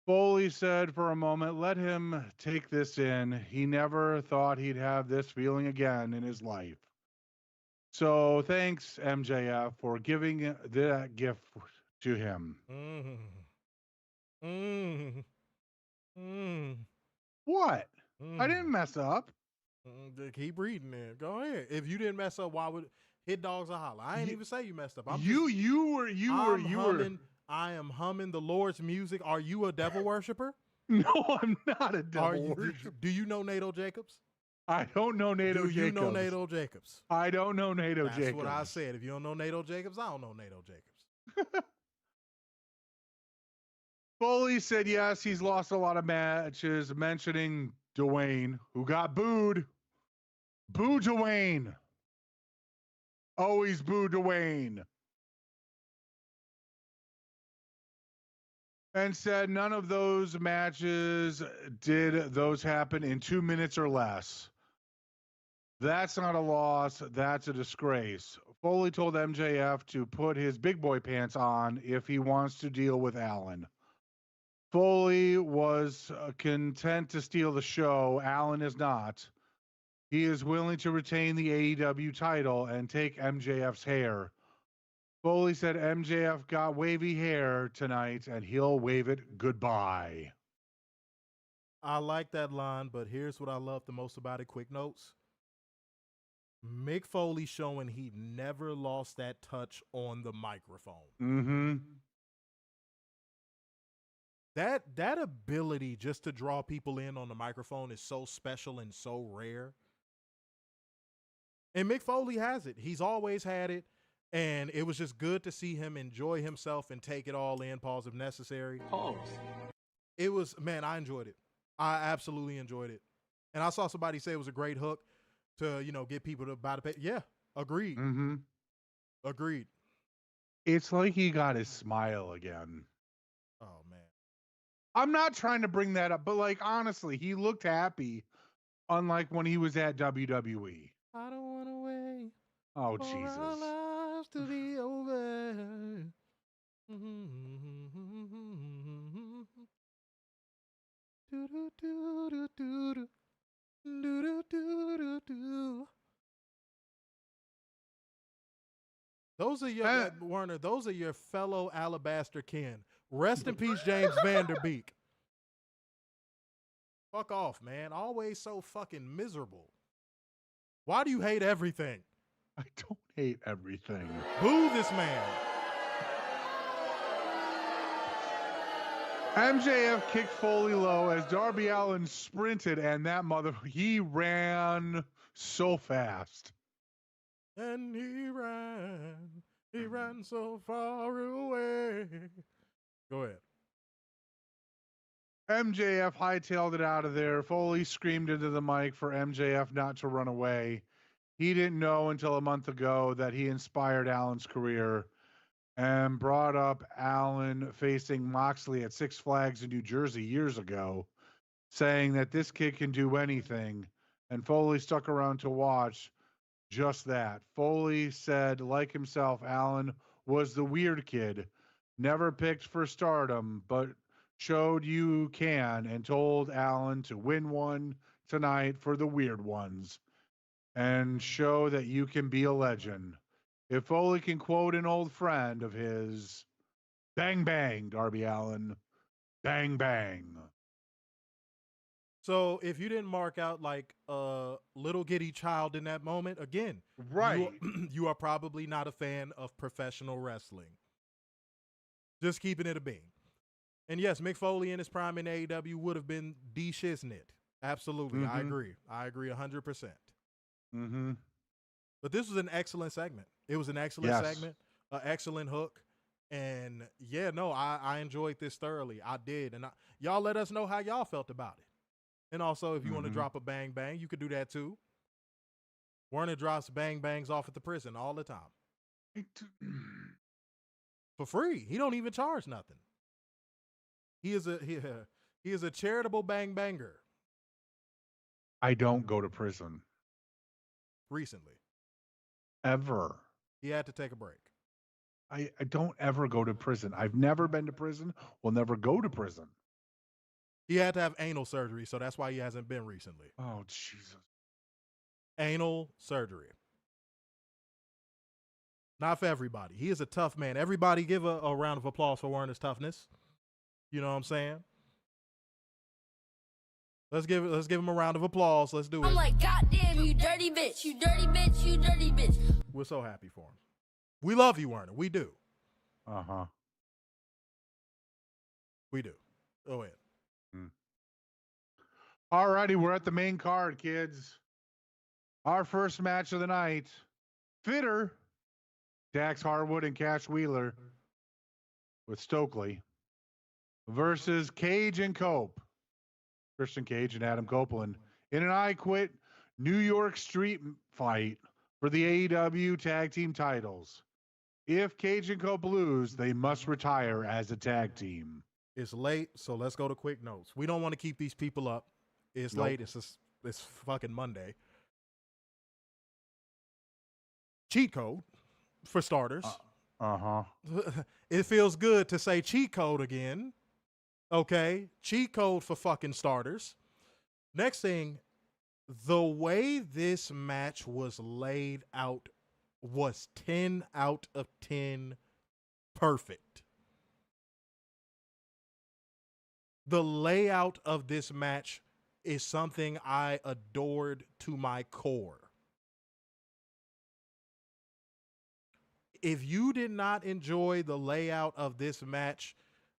Speaker 3: Foley said for a moment, let him take this in. He never thought he'd have this feeling again in his life. So thanks, MJF, for giving that gift to him. What? I didn't mess up.
Speaker 2: Keep reading then. Go ahead. If you didn't mess up, why would hit dogs a holler? I ain't even say you messed up. I am humming the Lord's music. Are you a devil worshiper?
Speaker 3: No, I'm not a devil worshiper.
Speaker 2: Do you know Nato Jacobs?
Speaker 3: I don't know Nato Jacobs.
Speaker 2: Do you know Nato Jacobs?
Speaker 3: I don't know Nato Jacobs.
Speaker 2: That's what I said. If you don't know Nato Jacobs, I don't know Nato Jacobs.
Speaker 3: Foley said yes, he's lost a lot of matches, mentioning Dwayne, who got booed. Boo Dwayne. Always boo Dwayne. And said none of those matches did those happen in 2 minutes or less. That's not a loss. That's a disgrace. Foley told MJF to put his big boy pants on if he wants to deal with Allin. Foley was content to steal the show. Allin is not. He is willing to retain the AEW title and take MJF's hair. Foley said MJF got wavy hair tonight and he'll wave it goodbye.
Speaker 2: I like that line, but here's what I love the most about it. Quick notes. Mick Foley showing he never lost that touch on the microphone.
Speaker 3: Mm-hmm.
Speaker 2: That ability just to draw people in on the microphone is so special and so rare. And Mick Foley has it. He's always had it. And it was just good to see him enjoy himself and take it all in, pause if necessary.
Speaker 5: Pause.
Speaker 2: It was, man, I enjoyed it. I absolutely enjoyed it. And I saw somebody say it was a great hook to, get people to buy the pay. Yeah, agreed.
Speaker 3: Mm-hmm.
Speaker 2: Agreed.
Speaker 3: It's like he got his smile again.
Speaker 2: Oh, man.
Speaker 3: I'm not trying to bring that up, but honestly, he looked happy, unlike when he was at WWE.
Speaker 2: I don't want to wait.
Speaker 3: Oh,
Speaker 2: for
Speaker 3: Jesus.
Speaker 2: our lives to be over. Those are your Werner. Those are your fellow Alabaster kin. Rest in peace, James Vanderbeek. Fuck off, man. Always so fucking miserable. Why do you hate everything?
Speaker 3: I don't hate everything.
Speaker 2: Boo this man.
Speaker 3: MJF kicked Foley low as Darby Allin sprinted, and that he ran so fast.
Speaker 2: And he ran so far away. Go ahead.
Speaker 3: MJF hightailed it out of there. Foley screamed into the mic for MJF not to run away. He didn't know until a month ago that he inspired Allen's career and brought up Allen facing Moxley at Six Flags in New Jersey years ago, saying that this kid can do anything. And Foley stuck around to watch just that. Foley said, like himself, Allen was the weird kid, never picked for stardom, but showed you can, and told Allen to win one tonight for the weird ones and show that you can be a legend. If Foley can quote an old friend of his, bang, bang, Darby Allin, bang, bang.
Speaker 2: So if you didn't mark out like a little giddy child in that moment, again,
Speaker 3: Right.
Speaker 2: you are probably not a fan of professional wrestling. Just keeping it a bean. And yes, Mick Foley in his prime in AEW would have been D Shiznit. Absolutely.
Speaker 3: Mm-hmm.
Speaker 2: I agree 100%.
Speaker 3: Mm-hmm.
Speaker 2: But this was an excellent segment. It was an excellent segment, an excellent hook. And yeah, no, I enjoyed this thoroughly. I did. And y'all let us know how y'all felt about it. And also, if you want to drop a bang bang, you could do that too. Werner drops bang bangs off at the prison all the time. For free. He don't even charge nothing. He is a charitable bang banger.
Speaker 3: I don't go to prison.
Speaker 2: Recently.
Speaker 3: Ever.
Speaker 2: He had to take a break.
Speaker 3: I don't ever go to prison. I've never been to prison. Will never go to prison.
Speaker 2: He had to have anal surgery, so that's why he hasn't been recently.
Speaker 3: Oh, Jesus.
Speaker 2: Anal surgery. Not for everybody. He is a tough man. Everybody give a round of applause for Werner's toughness. You know what I'm saying? Let's give him a round of applause. Let's do it.
Speaker 1: I'm like, goddamn, you dirty bitch, you dirty bitch, you dirty bitch.
Speaker 2: We're so happy for him. We love you, Werner. We do.
Speaker 3: Uh-huh.
Speaker 2: We do. Go ahead.
Speaker 3: All righty, we're at the main card, kids. Our first match of the night. Fitter, Dax Harwood and Cash Wheeler with Stokely versus Cage and Cope. Christian Cage and Adam Copeland in an I Quit New York Street fight for the AEW Tag Team titles. If Cage and Cope lose, they must retire as a tag team.
Speaker 2: It's late, so let's go to quick notes. We don't want to keep these people up. It's late. It's fucking Monday. Cheat code, for starters.
Speaker 3: Uh-huh.
Speaker 2: It feels good to say cheat code again. Okay? Cheat code for fucking starters. Next thing, the way this match was laid out was 10 out of 10 perfect. The layout of this match is something I adored to my core. If you did not enjoy the layout of this match,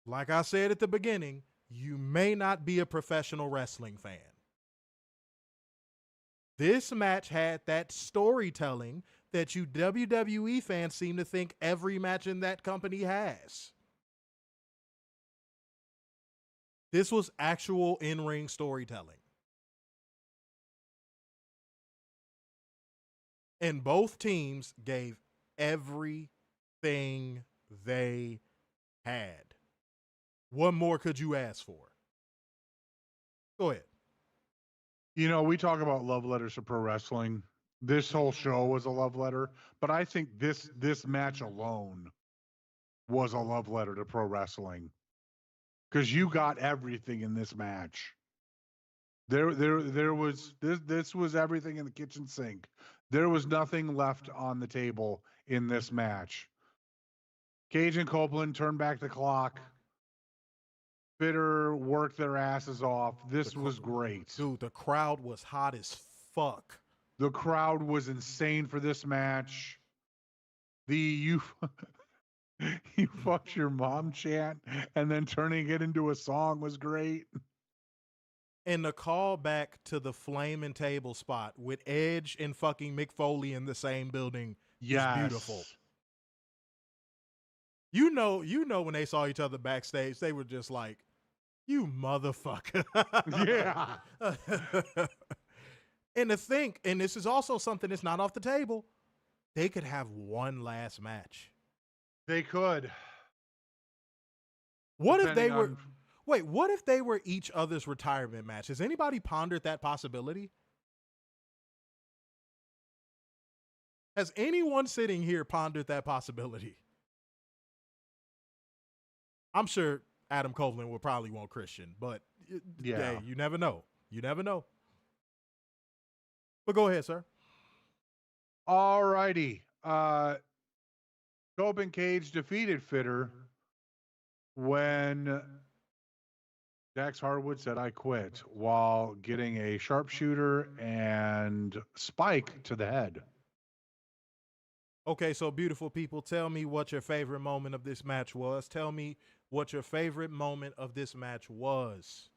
Speaker 2: like I said at the beginning, you may not be a professional wrestling fan. This match had that storytelling that you WWE fans seem to think every match in that company has. This was actual in-ring storytelling. And both teams gave everything they had. What more could you ask for? Go ahead.
Speaker 3: You know, we talk about love letters to pro wrestling. This whole show was a love letter, but I think this match alone was a love letter to pro wrestling. Because you got everything in this match. There was this was everything in the kitchen sink. There was nothing left on the table in this match. Cage and Copeland turned back the clock. Fitter worked their asses off. This was great.
Speaker 2: Dude, the crowd was hot as fuck.
Speaker 3: The crowd was insane for this match. You fucked your mom chant and then turning it into a song was great.
Speaker 2: And the call back to the flaming table spot with Edge and fucking Mick Foley in the same building is beautiful. You know when they saw each other backstage, they were just like, you motherfucker.
Speaker 3: Yeah.
Speaker 2: And to think, and this is also something that's not off the table, they could have one last match.
Speaker 3: They could.
Speaker 2: What if they were...
Speaker 3: on-
Speaker 2: Wait, what if they were each other's retirement match? Has anybody pondered that possibility? Has anyone sitting here pondered that possibility? I'm sure Adam Covalent would probably want Christian, but
Speaker 3: Yeah.
Speaker 2: hey, you never know. You never know. But go ahead, sir.
Speaker 3: All righty. Cope and Cage defeated Fitter when Dax Harwood said, I quit, while getting a sharpshooter and spike to the head.
Speaker 2: Okay, so beautiful people, tell me what your favorite moment of this match was. Tell me what your favorite moment of this match was.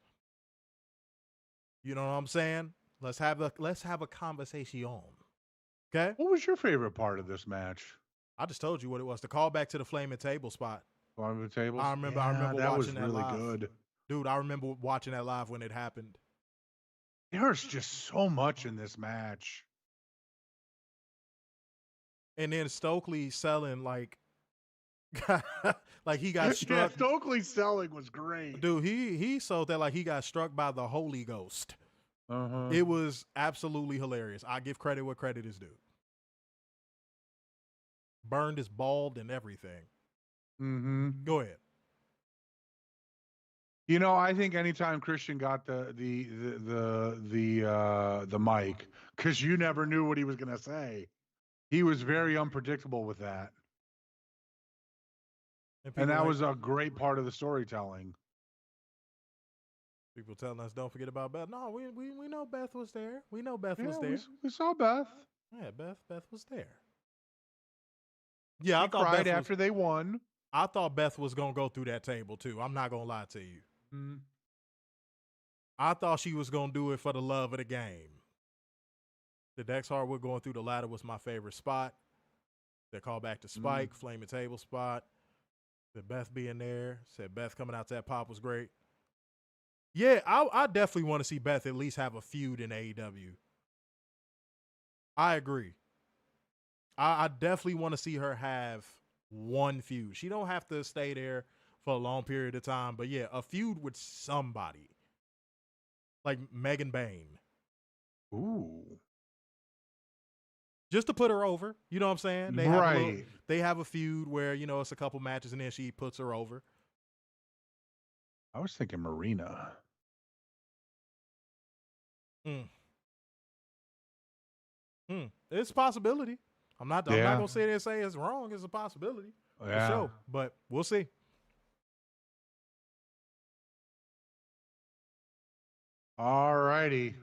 Speaker 2: You know what I'm saying? Let's have a conversation. Okay?
Speaker 3: What was your favorite part of this match?
Speaker 2: I just told you what it was. The callback to the flaming table spot.
Speaker 3: On the tables?
Speaker 2: I remember
Speaker 3: that
Speaker 2: watching
Speaker 3: was
Speaker 2: that
Speaker 3: really
Speaker 2: live.
Speaker 3: good.
Speaker 2: Dude, I remember watching that live when it happened.
Speaker 3: There's just so much in this match.
Speaker 2: And then Stokely selling like like he got
Speaker 3: Yeah,
Speaker 2: struck.
Speaker 3: Stokely selling was great.
Speaker 2: Dude, he sold that like he got struck by the Holy Ghost.
Speaker 3: Uh-huh.
Speaker 2: It was absolutely hilarious. I give credit what credit is due. Burned his bald and everything.
Speaker 3: Mm-hmm.
Speaker 2: Go ahead.
Speaker 3: You know, I think anytime Christian got the mic, because you never knew what he was gonna say, he was very unpredictable with that. And that was a great part of the storytelling.
Speaker 2: People telling us don't forget about Beth. No, we know Beth was there. We know Beth was
Speaker 3: Yeah,
Speaker 2: there.
Speaker 3: we saw Beth.
Speaker 2: Yeah, Beth was there. Yeah,
Speaker 3: She
Speaker 2: I thought
Speaker 3: cried
Speaker 2: Beth
Speaker 3: after they won.
Speaker 2: I thought Beth was gonna go through that table too. I'm not gonna lie to you.
Speaker 3: Mm.
Speaker 2: I thought she was gonna do it for the love of the game. The Dex Hardwood going through the ladder was my favorite spot. The call back to Spike, flaming table spot. The Beth being there, said Beth coming out to that pop was great. Yeah, I definitely want to see Beth at least have a feud in AEW. I agree. I definitely want to see her have one feud. She don't have to stay there for a long period of time, but yeah, a feud with somebody. Like Megan Bain.
Speaker 3: Ooh.
Speaker 2: Just to put her over. You know what I'm saying? They have a feud where, you know, it's a couple matches and then she puts her over.
Speaker 3: I was thinking Marina.
Speaker 2: It's a possibility. I'm not
Speaker 3: Yeah.
Speaker 2: gonna sit there and say it's wrong. It's a possibility.
Speaker 3: Yeah.
Speaker 2: For sure. But we'll see.
Speaker 3: All righty.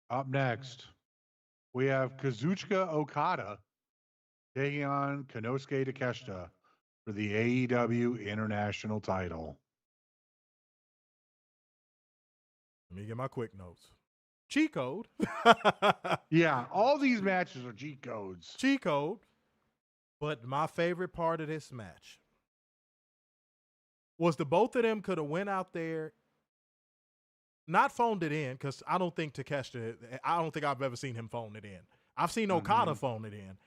Speaker 3: Up next, we have Kazuchika Okada taking on Konosuke Takeshita for the AEW International title.
Speaker 2: Let me get my quick notes. Cheat code.
Speaker 3: Yeah, all these matches are cheat codes.
Speaker 2: Cheat code. But my favorite part of this match was the both of them could have went out there, not phoned it in, because I don't think I've ever seen him phone it in. I've seen Okada phone it in.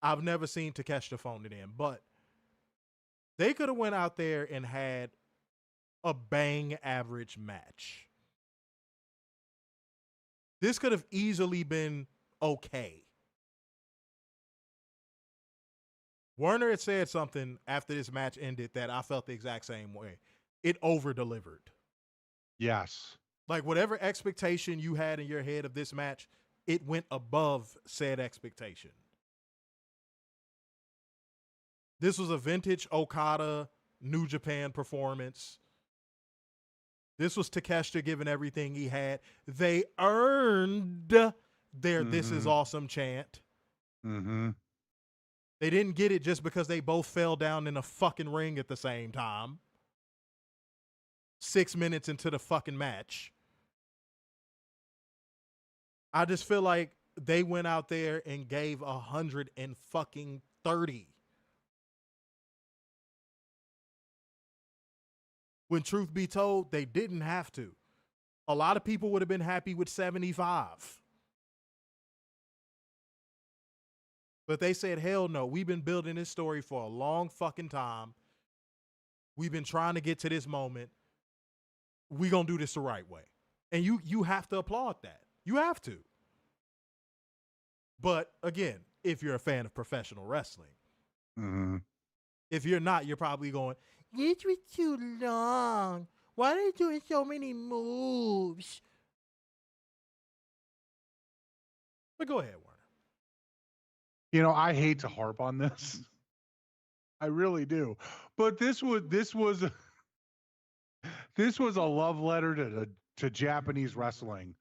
Speaker 2: I've never seen Takeshita phone it in. But they could have went out there and had a bang average match. This could have easily been okay. Werner had said something after this match ended that I felt the exact same way. It over-delivered.
Speaker 3: Yes.
Speaker 2: Like whatever expectation you had in your head of this match, it went above said expectation. This was a vintage Okada New Japan performance. This was Takeshita giving everything he had. They earned their "This is awesome" chant.
Speaker 3: Mm-hmm.
Speaker 2: They didn't get it just because they both fell down in a fucking ring at the same time. 6 minutes into the fucking match. I just feel like they went out there and gave 130. When truth be told, they didn't have to. A lot of people would have been happy with 75. But they said, hell no, we've been building this story for a long fucking time. We've been trying to get to this moment. We're going to do this the right way. And you have to applaud that. You have to. But again, if you're a fan of professional wrestling, if you're not, you're probably going, this was too long. Why are they doing so many moves? But go ahead, Warner.
Speaker 3: You know, I hate to harp on this. I really do. But this was a love letter to Japanese wrestling.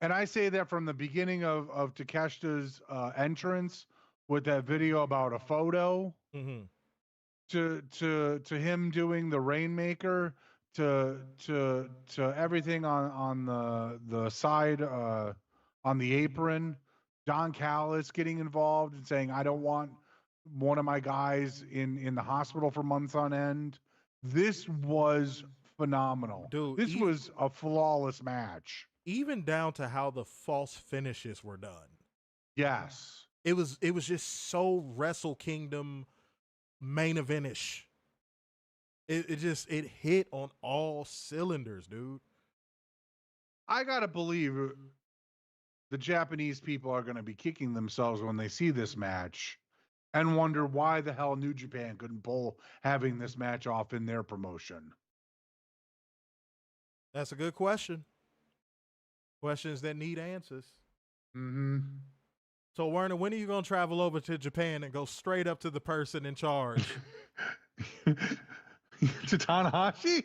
Speaker 3: And I say that from the beginning of Takeshita's entrance with that video about a photo to him doing the Rainmaker to everything on the side on the apron, Don Callis getting involved and saying, I don't want one of my guys in the hospital for months on end. This was phenomenal.
Speaker 2: Dude,
Speaker 3: this was a flawless match.
Speaker 2: Even down to how the false finishes were done.
Speaker 3: Yes.
Speaker 2: It was just so Wrestle Kingdom main event-ish. It hit on all cylinders, dude.
Speaker 3: I gotta believe the Japanese people are gonna be kicking themselves when they see this match and wonder why the hell New Japan couldn't pull having this match off in their promotion.
Speaker 2: That's a good question. Questions that need answers. So, Werner, when are you going to travel over to Japan and go straight up to the person in charge?
Speaker 3: To Tanahashi?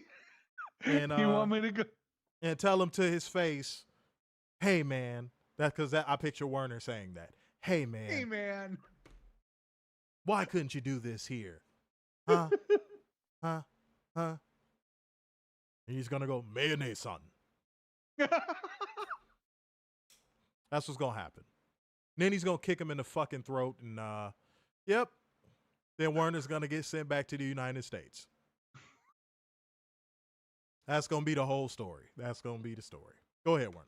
Speaker 2: And
Speaker 3: you want me to go?
Speaker 2: And tell him to his face, hey, man. That's because I picture Werner saying that. Hey, man.
Speaker 3: Hey, man.
Speaker 2: Why couldn't you do this here? Huh? Huh? And he's going to go, mayonnaise-san. That's what's going to happen. Then he's going to kick him in the fucking throat and, yep. Then Werner's going to get sent back to the United States. That's going to be the whole story. That's going to be the story. Go ahead, Werner.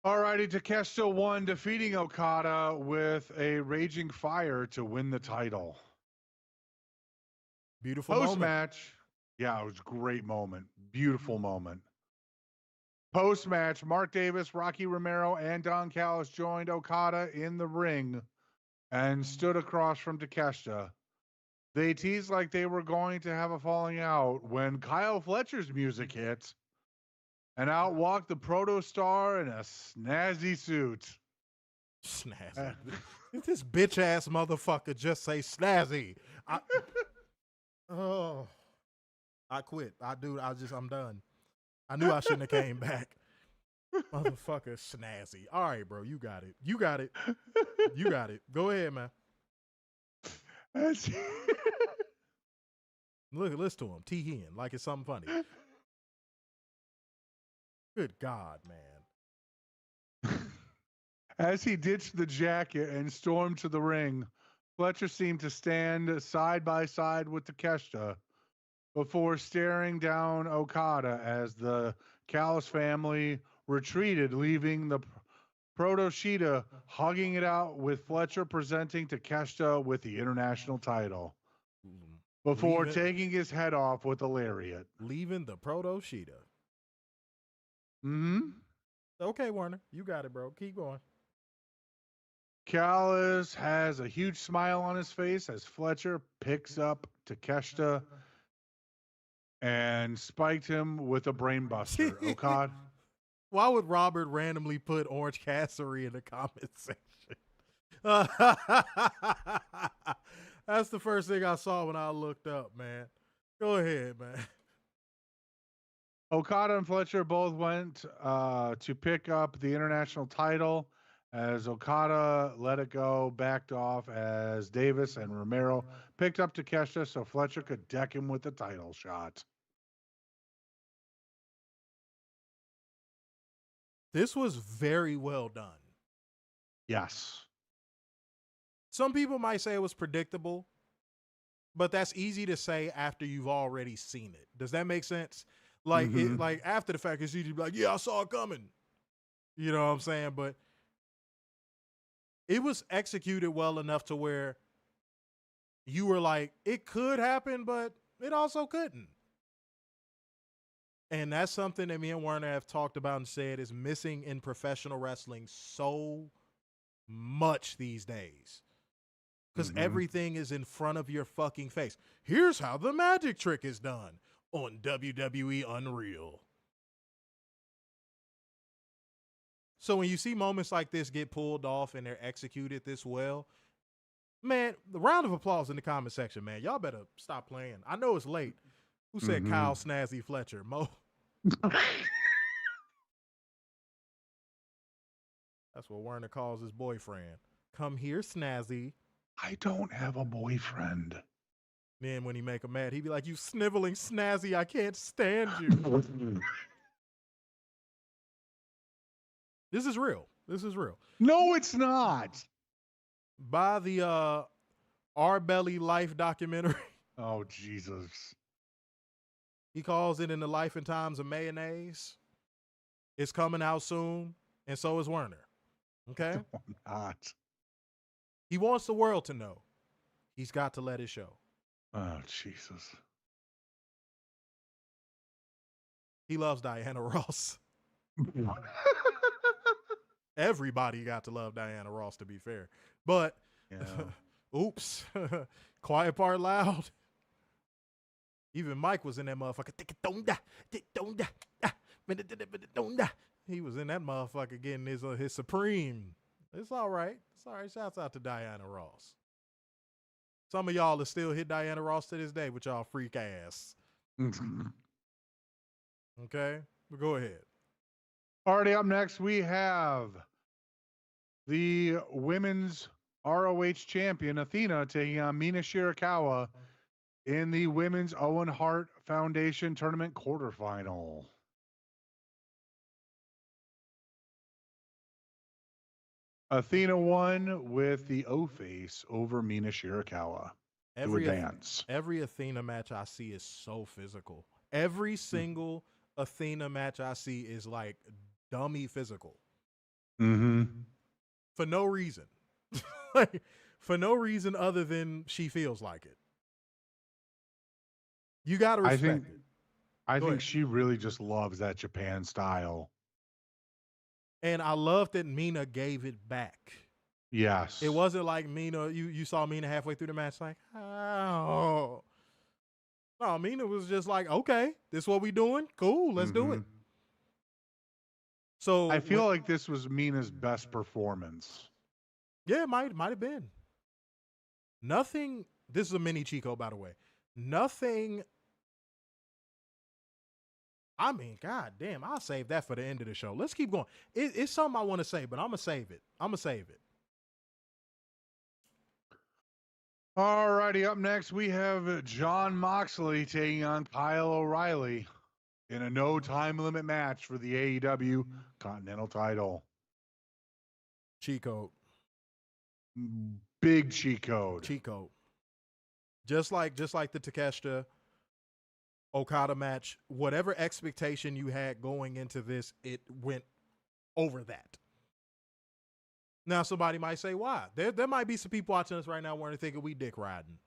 Speaker 3: All righty, Takeshita won, defeating Okada with a Raging Fire to win the title.
Speaker 2: Beautiful moment.
Speaker 3: Post-match, yeah, it was a great moment. Beautiful moment. Post-match, Mark Davis, Rocky Romero, and Don Callis joined Okada in the ring and stood across from Takeshita. They teased like they were going to have a falling out when Kyle Fletcher's music hit, and out walked the Proto-Star in a snazzy suit.
Speaker 2: Snazzy. This bitch-ass motherfucker just say snazzy. I quit. I'm done. I knew I shouldn't have came back. Motherfucker snazzy. All right, bro. You got it. You got it. You got it. Go ahead, man. Listen to him. Tee-hen like it's something funny. Good God, man.
Speaker 3: As he ditched the jacket and stormed to the ring, Fletcher seemed to stand side by side with Takeshita before staring down Okada as the Callis family retreated, leaving the Proto-Shida hugging it out with Fletcher presenting Takeshita with the international title before taking his head off with a lariat.
Speaker 2: Leaving the Proto-Shida.
Speaker 3: Mm-hmm.
Speaker 2: Okay, Werner. You got it, bro. Keep going.
Speaker 3: Callis has a huge smile on his face as Fletcher picks up Takeshita and spiked him with a brainbuster. Okada.
Speaker 2: Why would Robert randomly put Orange Cassidy in the comment section? That's the first thing I saw when I looked up, man. Go ahead, man.
Speaker 3: Okada and Fletcher both went to pick up the international title as Okada let it go, backed off as Davis and Romero picked up Takeshita so Fletcher could deck him with the title shot.
Speaker 2: This was very well done.
Speaker 3: Yes.
Speaker 2: Some people might say it was predictable, but that's easy to say after you've already seen it. Does that make sense? Like, like after the fact, it's easy to be like, yeah, I saw it coming. You know what I'm saying? But it was executed well enough to where you were like, it could happen, but it also couldn't. And that's something that me and Werner have talked about and said is missing in professional wrestling so much these days. Because everything is in front of your fucking face. Here's how the magic trick is done on WWE Unreal. So when you see moments like this get pulled off and they're executed this well, man, the round of applause in the comment section, man. Y'all better stop playing. I know it's late. Who said Kyle Snazzy Fletcher? Mo. That's what Werner calls his boyfriend. Come here, Snazzy.
Speaker 3: I don't have a boyfriend.
Speaker 2: Then when he make him mad, he be like, you sniveling Snazzy, I can't stand you. This is real. This is real.
Speaker 3: No, it's not.
Speaker 2: By the Our Belly Life documentary.
Speaker 3: Oh, Jesus.
Speaker 2: He calls it In the Life and Times of Mayonnaise. It's coming out soon, and so is Werner. Okay?
Speaker 3: No, I'm not.
Speaker 2: He wants the world to know. He's got to let it show.
Speaker 3: Oh, Jesus.
Speaker 2: He loves Diana Ross. Everybody got to love Diana Ross, to be fair. But, oops. Quiet part loud. Even Mike was in that motherfucker. He was in that motherfucker getting his supreme. It's all right. It's all right. Shouts out to Diana Ross. Some of y'all are still hit Diana Ross to this day with y'all freak ass. Okay? But go ahead.
Speaker 3: Already up next, we have the women's ROH champion, Athena, taking on Mina Shirakawa in the Women's Owen Hart Foundation Tournament quarterfinal. Athena won with the O-face over Mina Shirakawa to advance.
Speaker 2: Every Athena match I see is so physical. Every single Athena match I see is like dummy physical. For no reason. For no reason other than she feels like it. You got to respect it.
Speaker 3: I think she really just loves that Japan style.
Speaker 2: And I love that Mina gave it back.
Speaker 3: Yes.
Speaker 2: It wasn't like Mina, you saw Mina halfway through the match like, oh. No, Mina was just like, okay, this is what we doing? Cool, let's do it. So
Speaker 3: I feel like this was Mina's best performance.
Speaker 2: Yeah, it might have been. Nothing, this is a mini Chico, by the way. Nothing, I mean, god damn, I'll save that for the end of the show. Let's keep going. It's something I want to say, but I'm going to save it.
Speaker 3: All righty, up next, we have Jon Moxley taking on Kyle O'Reilly in a no time limit match for the AEW Continental title.
Speaker 2: Cheat code.
Speaker 3: Big cheat code.
Speaker 2: Cheat code. Just like the Takeshita Okada match, whatever expectation you had going into this, it went over that. Now, somebody might say, why? There might be some people watching us right now where they're thinking we dick riding.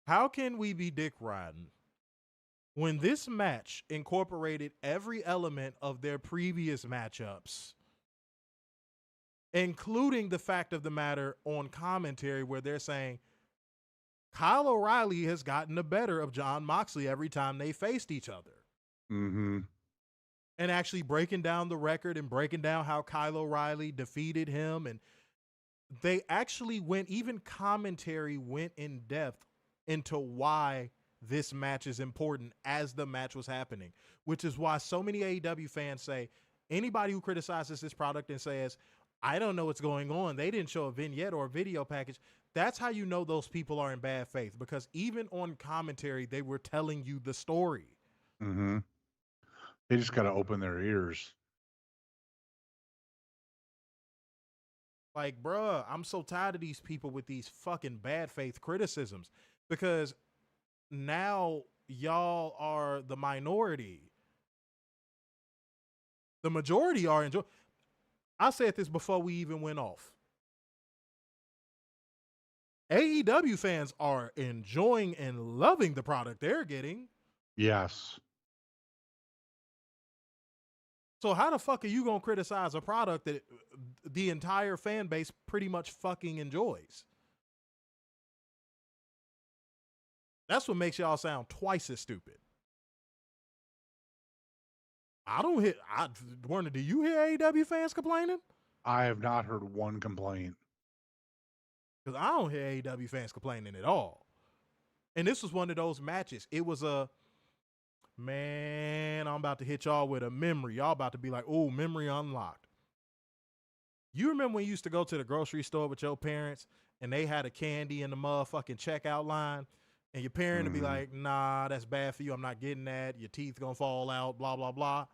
Speaker 2: How can we be dick riding when this match incorporated every element of their previous matchups, including the fact of the matter on commentary where they're saying Kyle O'Reilly has gotten the better of Jon Moxley every time they faced each other. And actually breaking down the record and breaking down how Kyle O'Reilly defeated him. And they actually even commentary went in depth into why this match is important as the match was happening, which is why so many AEW fans say anybody who criticizes this product and says, I don't know what's going on, they didn't show a vignette or a video package. That's how you know those people are in bad faith, because even on commentary, they were telling you the story.
Speaker 3: They just got to open their ears.
Speaker 2: Like, bruh, I'm so tired of these people with these fucking bad faith criticisms because now y'all are the minority. The majority are enjoying. I said this before we even went off. AEW fans are enjoying and loving the product they're getting.
Speaker 3: Yes.
Speaker 2: So how the fuck are you going to criticize a product that the entire fan base pretty much fucking enjoys? That's what makes y'all sound twice as stupid. Warner, do you hear AEW fans complaining?
Speaker 3: I have not heard one complaint.
Speaker 2: Because I don't hear AEW fans complaining at all. And this was one of those matches. It was man, I'm about to hit y'all with a memory. Y'all about to be like, oh, memory unlocked. You remember when you used to go to the grocery store with your parents and they had a candy in the motherfucking checkout line and your parent would be like, nah, that's bad for you. I'm not getting that. Your teeth gonna fall out, blah, blah, blah.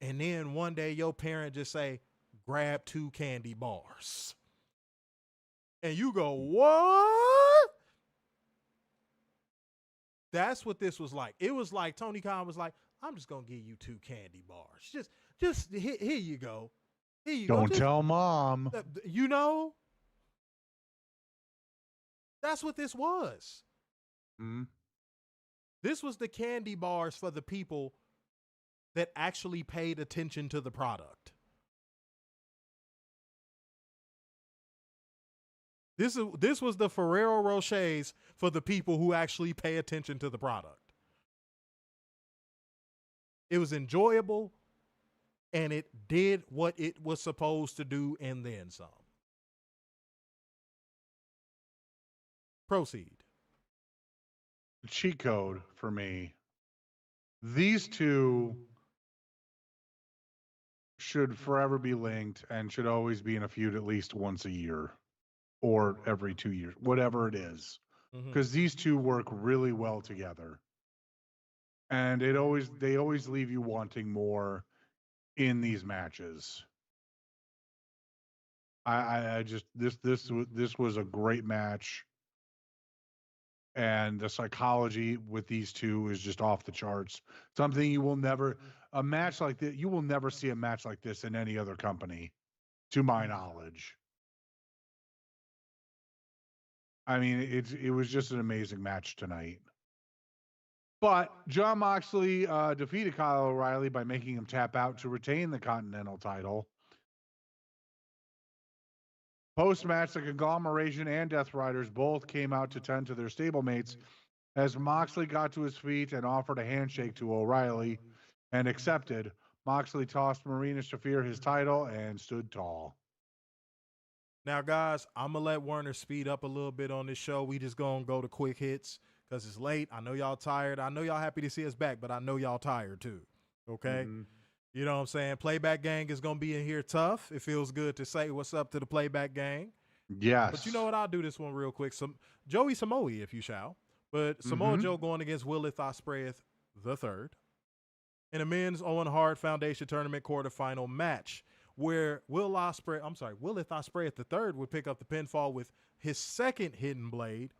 Speaker 2: And then one day your parent just say, grab 2 candy bars. And you go, what? That's what this was like. It was like Tony Khan was like, I'm just going to give you 2 candy bars. Just here you go. Here you go.
Speaker 3: Don't tell mom.
Speaker 2: You know? That's what this was.
Speaker 3: Mm-hmm.
Speaker 2: This was the candy bars for the people that actually paid attention to the product. This was the Ferrero Rochers for the people who actually pay attention to the product. It was enjoyable, and it did what it was supposed to do, and then some. Proceed.
Speaker 3: The cheat code for me. These two should forever be linked and should always be in a feud at least once a year. Or every 2 years, whatever it is, because these two work really well together, and they always leave you wanting more in these matches. I just this was a great match, and the psychology with these two is just off the charts. Something you will never a match like this. You will never see a match like this in any other company, to my knowledge. I mean, it was just an amazing match tonight. But Jon Moxley defeated Kyle O'Reilly by making him tap out to retain the Continental title. Post-match, the Conglomeration and Death Riders both came out to tend to their stablemates as Moxley got to his feet and offered a handshake to O'Reilly and accepted. Moxley tossed Marina Shafir his title and stood tall.
Speaker 2: Now, guys, I'm going to let Werner speed up a little bit on this show. We just going to go to quick hits because it's late. I know y'all tired. I know y'all happy to see us back, but I know y'all tired too. Okay? Mm-hmm. You know what I'm saying? Playback gang is going to be in here tough. It feels good to say what's up to the playback gang.
Speaker 3: Yes.
Speaker 2: But you know what? I'll do this one real quick. Joey Samoa, if you shall. But Samoa Joe going against Willith Ospreay the third in a men's Owen Hart Foundation Tournament quarterfinal match, where Willith Ospreay at the third would pick up the pinfall with his second hidden blade.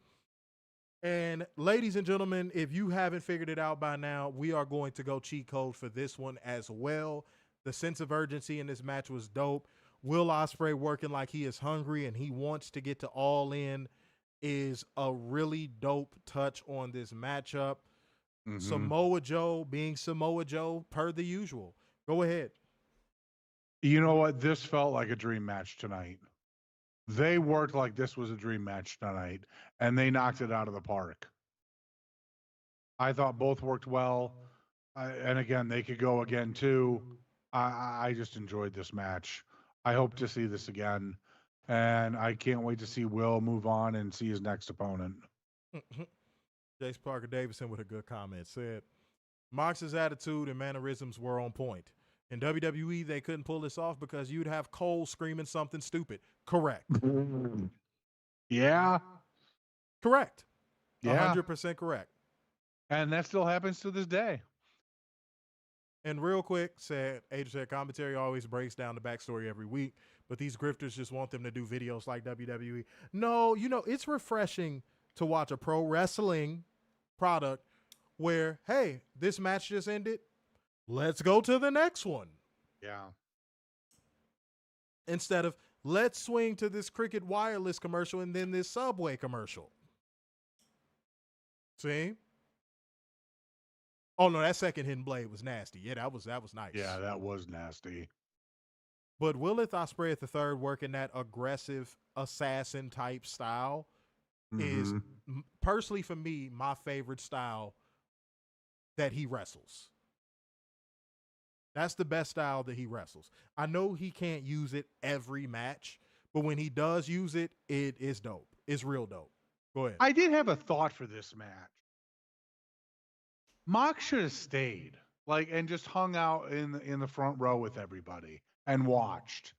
Speaker 2: And ladies and gentlemen, if you haven't figured it out by now, we are going to go cheat code for this one as well. The sense of urgency in this match was dope. Will Ospreay working like he is hungry and he wants to get to All In is a really dope touch on this matchup. Samoa Joe being Samoa Joe per the usual. Go ahead.
Speaker 3: You know what? This felt like a dream match tonight. They worked like this was a dream match tonight, and they knocked it out of the park. I thought both worked well. And again, they could go again, too. I just enjoyed this match. I hope to see this again. And I can't wait to see Will move on and see his next opponent.
Speaker 2: Jace Parker Davidson with a good comment said, Mox's attitude and mannerisms were on point. In WWE, they couldn't pull this off because you'd have Cole screaming something stupid. Correct.
Speaker 3: Yeah.
Speaker 2: Correct.
Speaker 3: Yeah.
Speaker 2: 100% correct.
Speaker 3: And that still happens to this day.
Speaker 2: And real quick, Adrian said, commentary always breaks down the backstory every week, but these grifters just want them to do videos like WWE. No, it's refreshing to watch a pro wrestling product where, hey, this match just ended. Let's go to the next one.
Speaker 3: Yeah.
Speaker 2: Instead of, let's swing to this Cricket Wireless commercial and then this Subway commercial. See? Oh, no, that second hidden blade was nasty. Yeah, that was nice.
Speaker 3: Yeah, that was nasty.
Speaker 2: But Willith Ospreay III working that aggressive assassin type style is, personally for me, my favorite style that he wrestles. That's the best style that he wrestles. I know he can't use it every match, but when he does use it, it is dope. It's real dope. Go ahead.
Speaker 3: I did have a thought for this match. Mox should have stayed, and just hung out in the front row with everybody and watched.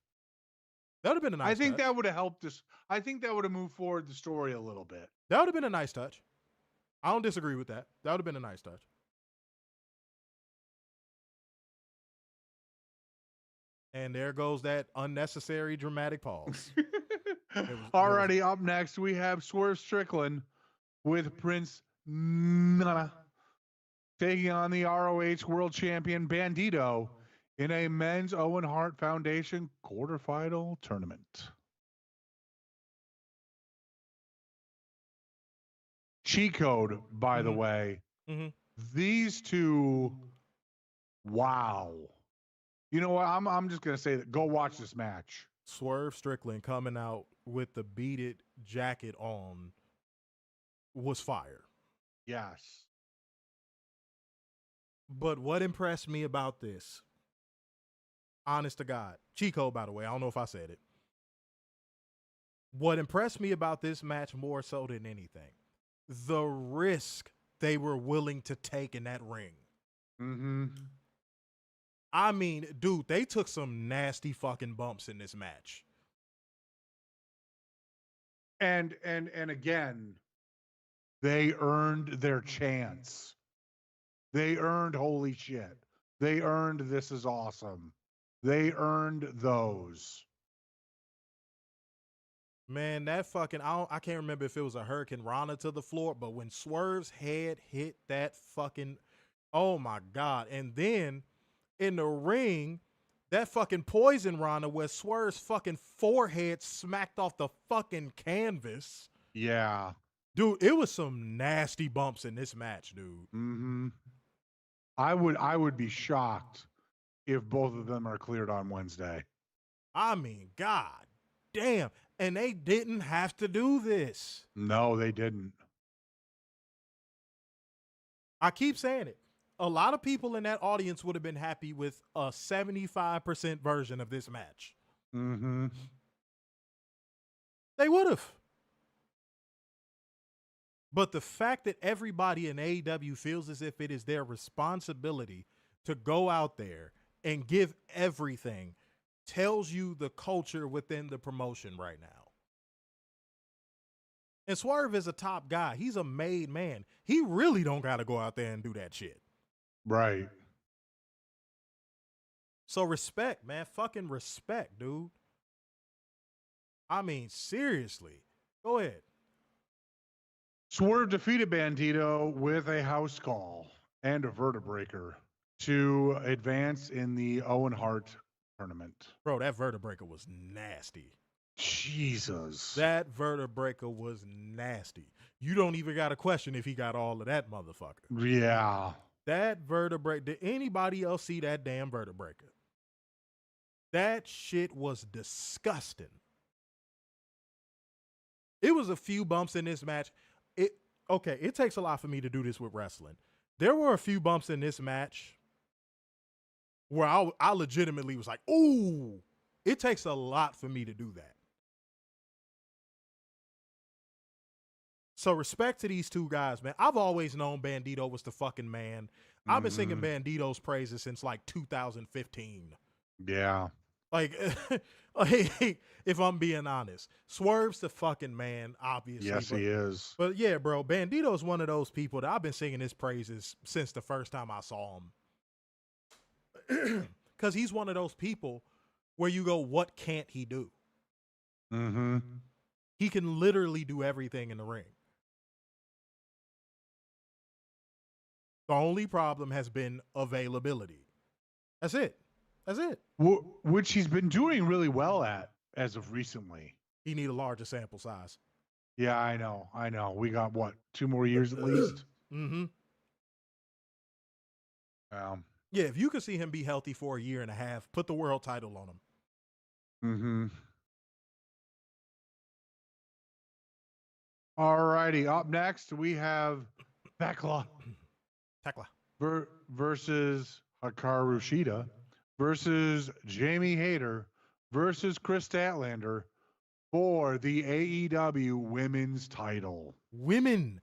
Speaker 2: That would have been a nice touch.
Speaker 3: I think that would have helped us. I think that would have moved forward the story a little bit.
Speaker 2: That would have been a nice touch. I don't disagree with that. That would have been a nice touch. And there goes that unnecessary dramatic pause.
Speaker 3: Alrighty, up next we have Swerve Strickland with Prince Nana taking on the ROH World Champion Bandito in a men's Owen Hart Foundation quarterfinal tournament. Cheat code, by the way. These two, wow. You know what? I'm just gonna say that. Go watch this match.
Speaker 2: Swerve Strickland coming out with the beaded jacket on was fire.
Speaker 3: Yes.
Speaker 2: But what impressed me about this, honest to God, Chico, by the way, I don't know if I said it. What impressed me about this match more so than anything, the risk they were willing to take in that ring. I mean, dude, they took some nasty fucking bumps in this match.
Speaker 3: And again, they earned their chance. They earned holy shit. They earned this is awesome. They earned those.
Speaker 2: Man, that fucking, I can't remember if it was a Hurricane Rana to the floor, but when Swerve's head hit that fucking, oh my God. And then in the ring, that fucking Poison Rana where Swerve's fucking forehead smacked off the fucking canvas.
Speaker 3: Yeah.
Speaker 2: Dude, it was some nasty bumps in this match, dude.
Speaker 3: I would be shocked if both of them are cleared on Wednesday.
Speaker 2: I mean, God damn. And they didn't have to do this.
Speaker 3: No, they didn't.
Speaker 2: I keep saying it. A lot of people in that audience would have been happy with a 75% version of this match. They would have. But the fact that everybody in AEW feels as if it is their responsibility to go out there and give everything tells you the culture within the promotion right now. And Swerve is a top guy. He's a made man. He really don't got to go out there and do that shit.
Speaker 3: Right.
Speaker 2: So respect, man. Fucking respect, dude. I mean, seriously. Go ahead.
Speaker 3: Swerve defeated Bandito with a house call and a vertebreaker to advance in the Owen Hart tournament.
Speaker 2: Bro, that vertebreaker was nasty.
Speaker 3: Jesus.
Speaker 2: That vertebreaker was nasty. You don't even got to question if he got all of that motherfucker.
Speaker 3: Yeah.
Speaker 2: That vertebrae, did anybody else see that damn vertebreaker? That shit was disgusting. It was a few bumps in this match. It takes a lot for me to do this with wrestling. There were a few bumps in this match where I legitimately was like, ooh, it takes a lot for me to do that. So respect to these two guys, man. I've always known Bandito was the fucking man. I've been singing Bandito's praises since like 2015.
Speaker 3: Yeah.
Speaker 2: Like, if I'm being honest, Swerve's the fucking man, obviously.
Speaker 3: Yes, he is.
Speaker 2: But yeah, bro, Bandito's one of those people that I've been singing his praises since the first time I saw him. Because he's one of those people where you go, what can't he do?
Speaker 3: Mm-hmm.
Speaker 2: He can literally do everything in the ring. The only problem has been availability. That's it. That's it.
Speaker 3: Which he's been doing really well at as of recently.
Speaker 2: He need a larger sample size.
Speaker 3: Yeah, I know. We got, what, 2 more years at least?
Speaker 2: Mm-hmm.
Speaker 3: Yeah,
Speaker 2: if you could see him be healthy for a year and a half, put the world title on him.
Speaker 3: Mm-hmm. All righty. Up next, we have Tekla versus Hikaru Shida versus Jamie Hayter versus Chris Statlander for the AEW Women's title.
Speaker 2: Women's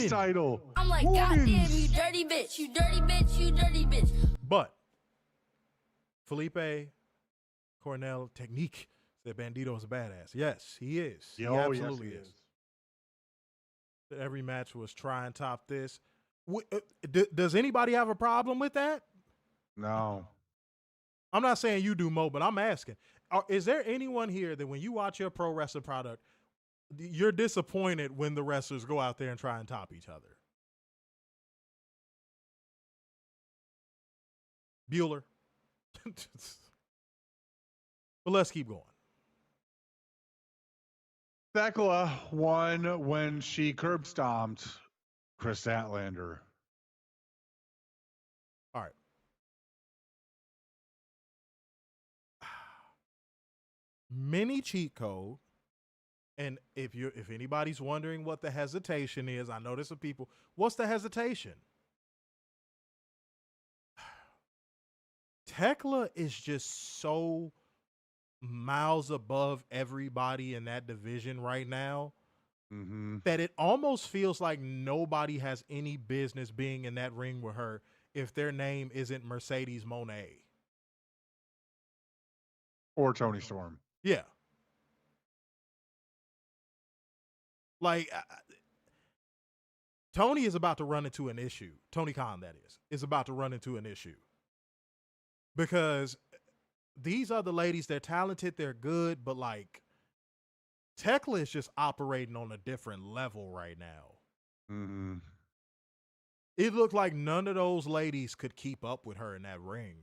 Speaker 2: title.
Speaker 1: I'm like, goddamn, you dirty bitch, you dirty bitch, you dirty bitch.
Speaker 2: But Felipe Cornell Technique said Bandito is a badass. Yes, he is. He absolutely is. Every match was try and top this. Does anybody have a problem with that?
Speaker 3: No.
Speaker 2: I'm not saying you do, Mo, but I'm asking. Is there anyone here that when you watch your pro wrestling product, you're disappointed when the wrestlers go out there and try and top each other? Bueller. But let's keep going.
Speaker 3: Tekla won when she curb stomped Chris Statlander.
Speaker 2: All right. Mini cheat code. And if anybody's wondering what the hesitation is, I know there's some people. What's the hesitation? Tekla is just so miles above everybody in that division right now that it almost feels like nobody has any business being in that ring with her if their name isn't Mercedes Moné.
Speaker 3: Or Tony Storm.
Speaker 2: Yeah. Like, Tony is about to run into an issue. Tony Khan, that is about to run into an issue. Because these other ladies, they're talented, they're good, but like, Tekla is just operating on a different level right now.
Speaker 3: Mm-hmm.
Speaker 2: It looked like none of those ladies could keep up with her in that ring.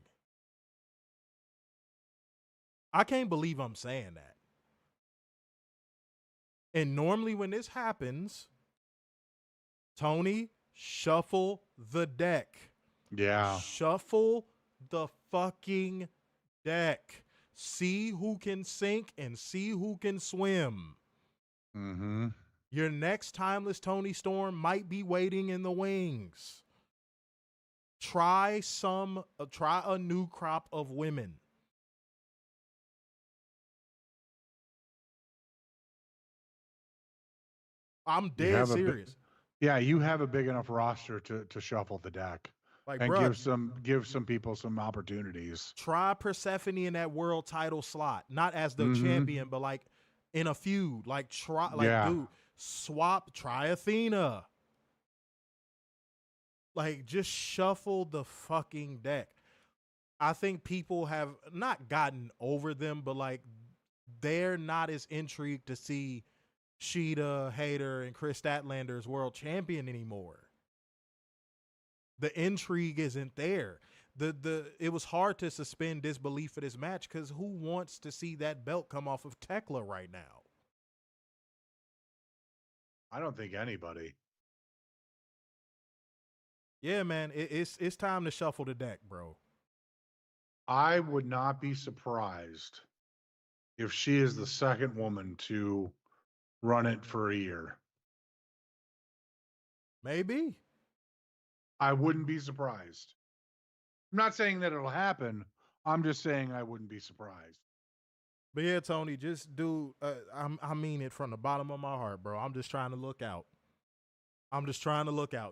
Speaker 2: I can't believe I'm saying that. And normally when this happens, Tony, shuffle the deck.
Speaker 3: Yeah.
Speaker 2: Shuffle the fucking deck. See who can sink and see who can swim.
Speaker 3: Mm-hmm.
Speaker 2: Your next timeless Tony Storm might be waiting in the wings. Try a new crop of women. I'm dead serious.
Speaker 3: You have a big enough roster to shuffle the deck.
Speaker 2: Like,
Speaker 3: and
Speaker 2: bruh,
Speaker 3: give some people some opportunities.
Speaker 2: Try Persephone in that world title slot, not as the champion, but like in a feud. Like dude, try Athena. Like, just shuffle the fucking deck. I think people have not gotten over them, but like they're not as intrigued to see Shida, Hayter, and Chris Statlander as world champion anymore. The intrigue isn't there. It was hard to suspend disbelief for this match because who wants to see that belt come off of Tekla right now?
Speaker 3: I don't think anybody.
Speaker 2: Yeah, man, it's time to shuffle the deck, bro.
Speaker 3: I would not be surprised if she is the second woman to run it for a year.
Speaker 2: Maybe.
Speaker 3: I wouldn't be surprised. I'm not saying that it'll happen. I'm just saying I wouldn't be surprised.
Speaker 2: But yeah, Tony, just do. I mean it from the bottom of my heart, bro. I'm just trying to look out.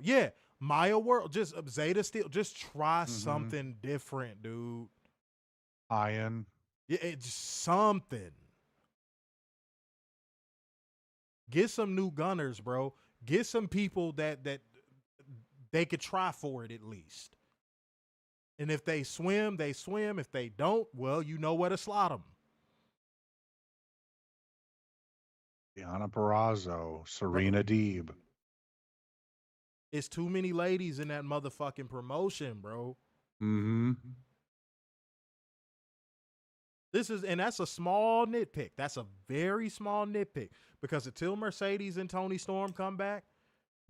Speaker 2: Yeah, Maya World, just Zeta Steel, just try something different, dude.
Speaker 3: Iron.
Speaker 2: Yeah, it's something. Get some new gunners, bro. Get some people that They could try for it at least. And if they swim, they swim. If they don't, well, you know where to slot them.
Speaker 3: Deonna Purrazzo, Serena Deeb.
Speaker 2: It's too many ladies in that motherfucking promotion, bro.
Speaker 3: Mm-hmm.
Speaker 2: And that's a small nitpick. That's a very small nitpick because until Mercedes and Toni Storm come back,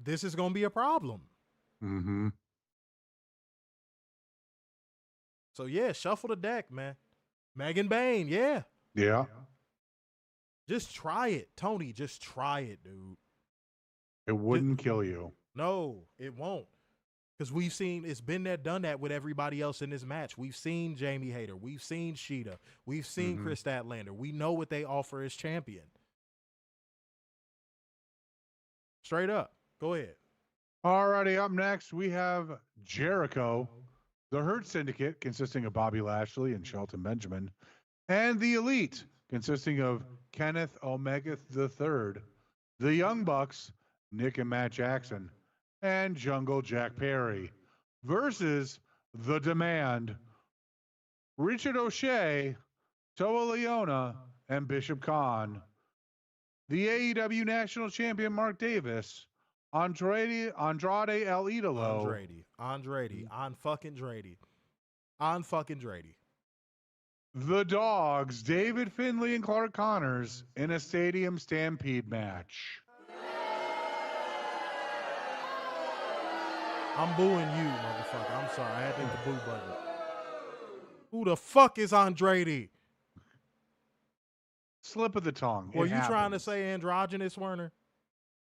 Speaker 2: this is going to be a problem.
Speaker 3: Mm-hmm.
Speaker 2: So, yeah, shuffle the deck, man. Megan Bain, yeah.
Speaker 3: Yeah.
Speaker 2: Just try it, Tony. Just try it, dude.
Speaker 3: It wouldn't kill you.
Speaker 2: No, it won't. Because we've seen, it's been there, done that with everybody else in this match. We've seen Jamie Hayter. We've seen Sheeta. We've seen Chris Statlander. We know what they offer as champion. Straight up. Go ahead.
Speaker 3: Alrighty, up next, we have Jericho, the Hurt Syndicate, consisting of Bobby Lashley and Shelton Benjamin, and the Elite, consisting of Kenneth Omega III, the Young Bucks, Nick and Matt Jackson, and Jungle Jack Perry, versus The Demand, Richard O'Shea, Toa Leona, and Bishop Khan, the AEW National Champion Mark Davis, Andrade El Idolo.
Speaker 2: Andrade. On fucking Drady.
Speaker 3: The Dogs, David Finlay and Clark Connors, in a Stadium Stampede match.
Speaker 2: I'm booing you, motherfucker. I'm sorry. I had to hit the boo button. Who the fuck is Andrade?
Speaker 3: Slip of the tongue.
Speaker 2: Were you trying to say androgynous, Werner?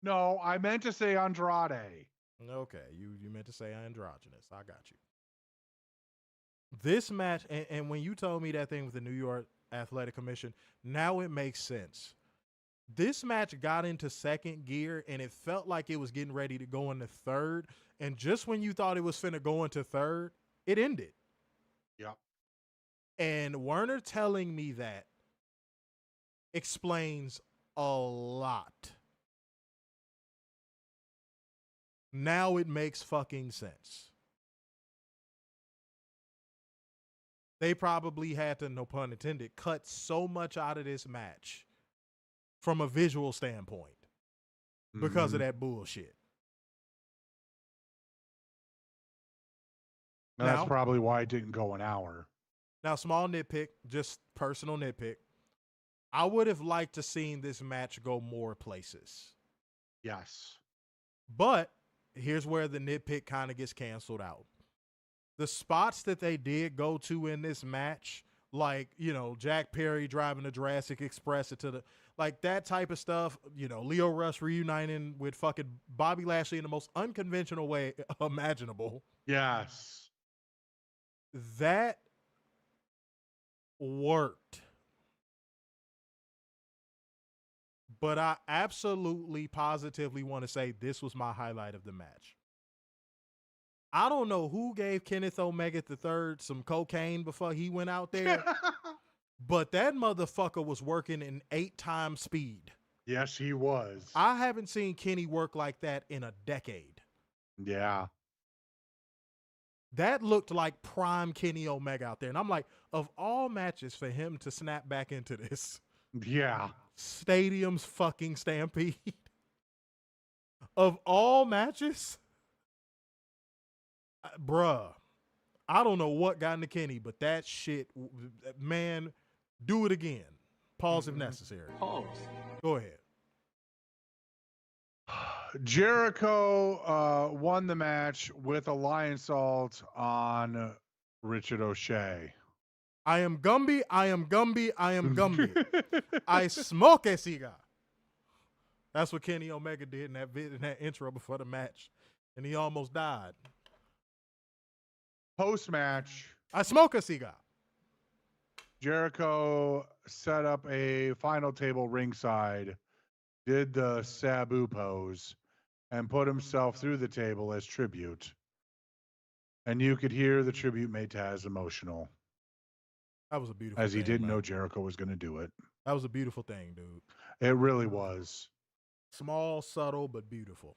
Speaker 3: No, I meant to say Andrade.
Speaker 2: Okay, you meant to say androgynous. I got you. This match, and when you told me that thing with the New York Athletic Commission, now it makes sense. This match got into second gear, and it felt like it was getting ready to go into third. And just when you thought it was finna go into third, it ended.
Speaker 3: Yep.
Speaker 2: And Werner telling me that explains a lot. Now it makes fucking sense. They probably had to, no pun intended, cut so much out of this match from a visual standpoint because of that bullshit.
Speaker 3: That's probably why it didn't go an hour.
Speaker 2: Now, small nitpick, just personal nitpick. I would have liked to seen this match go more places.
Speaker 3: Yes.
Speaker 2: But here's where the nitpick kind of gets canceled out. The spots that they did go to in this match, like, you know, Jack Perry driving the Jurassic Express into the, like that type of stuff, you know, Leo Rush reuniting with fucking Bobby Lashley in the most unconventional way imaginable.
Speaker 3: Yes.
Speaker 2: That worked. But I absolutely, positively want to say this was my highlight of the match. I don't know who gave Kenneth Omega III some cocaine before he went out there, but that motherfucker was working in 8 times speed.
Speaker 3: Yes, he was.
Speaker 2: I haven't seen Kenny work like that in a decade.
Speaker 3: Yeah.
Speaker 2: That looked like prime Kenny Omega out there. And I'm like, of all matches for him to snap back into this.
Speaker 3: Yeah.
Speaker 2: Stadium's fucking Stampede. Of all matches, bruh, I don't know what got into Kenny, but that shit, man, do it again. Pause if necessary.
Speaker 5: Pause.
Speaker 2: Go ahead.
Speaker 3: Jericho won the match with a lion salt on Richard O'Shea.
Speaker 2: I am Gumby. I am Gumby. I am Gumby. I smoke a cigar. That's what Kenny Omega did in that intro before the match, and he almost died.
Speaker 3: Post-match,
Speaker 2: I smoke a cigar.
Speaker 3: Jericho set up a final table ringside, did the Sabu pose, and put himself through the table as tribute. And you could hear the tribute made Taz emotional.
Speaker 2: That was a beautiful
Speaker 3: as he
Speaker 2: thing,
Speaker 3: didn't
Speaker 2: man.
Speaker 3: know Jericho was going to do it.
Speaker 2: That was a beautiful thing, dude.
Speaker 3: It really was.
Speaker 2: Small, subtle, but beautiful.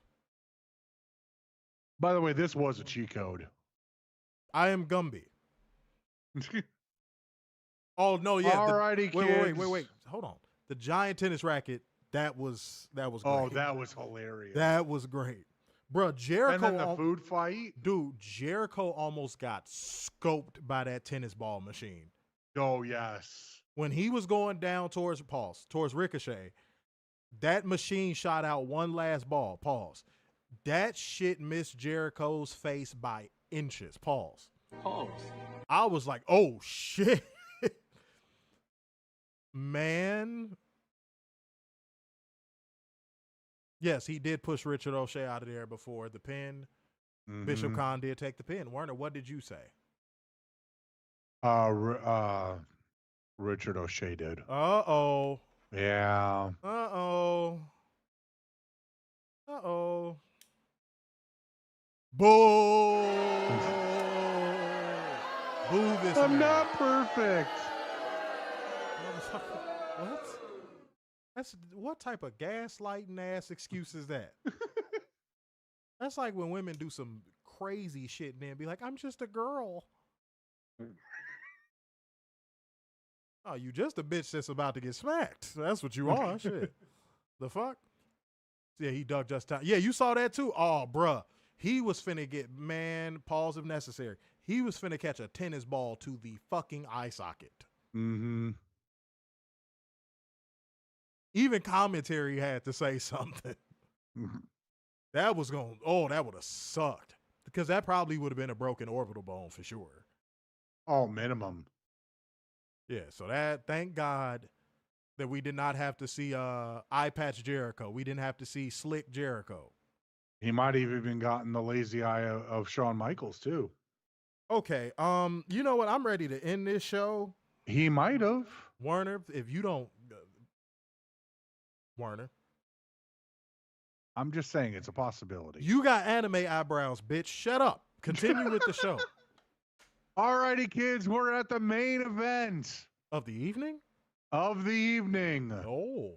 Speaker 3: By the way, this was a cheat code.
Speaker 2: I am Gumby. Oh no, yeah.
Speaker 3: Alrighty, kids.
Speaker 2: Wait. Hold on. The giant tennis racket. That was great.
Speaker 3: Oh, that was hilarious.
Speaker 2: That was great, bro. Jericho.
Speaker 3: And then the food fight,
Speaker 2: dude. Jericho almost got scoped by that tennis ball machine.
Speaker 3: Oh yes.
Speaker 2: When he was going down towards Ricochet, that machine shot out one last ball. Pause. That shit missed Jericho's face by inches. Pause. I was like, oh shit. Man. Yes, he did push Richard O'Shea out of there before the pin.
Speaker 3: Mm-hmm.
Speaker 2: Bishop Khan did take the pin. Werner, what did you say?
Speaker 3: Richard O'Shea did.
Speaker 2: Uh-oh.
Speaker 3: Yeah.
Speaker 2: Uh-oh. Uh-oh. Boo! Boo this
Speaker 3: I'm
Speaker 2: man.
Speaker 3: not perfect.
Speaker 2: What? That's what type of gaslighting ass excuse is that? That's like when women do some crazy shit and then be like, I'm just a girl. Oh, you just a bitch that's about to get smacked. That's what you are. Shit. The fuck? Yeah, he ducked just time. Yeah, you saw that too? Oh, bruh. He was finna get, man, pause if necessary. He was finna catch a tennis ball to the fucking eye socket.
Speaker 3: Mm-hmm.
Speaker 2: Even commentary had to say something. That was that would have sucked. Because that probably would have been a broken orbital bone for sure.
Speaker 3: Oh, minimum.
Speaker 2: Yeah, so thank God that we did not have to see eye patch Jericho. We didn't have to see slick Jericho.
Speaker 3: He might have even gotten the lazy eye of Shawn Michaels too.
Speaker 2: Okay, you know what? I'm ready to end this show.
Speaker 3: He might have.
Speaker 2: Werner, if you don't Werner.
Speaker 3: I'm just saying it's a possibility.
Speaker 2: You got anime eyebrows, bitch. Shut up. Continue with the show.
Speaker 3: Alrighty, kids, we're at the main event
Speaker 2: Of the evening?
Speaker 3: Oh.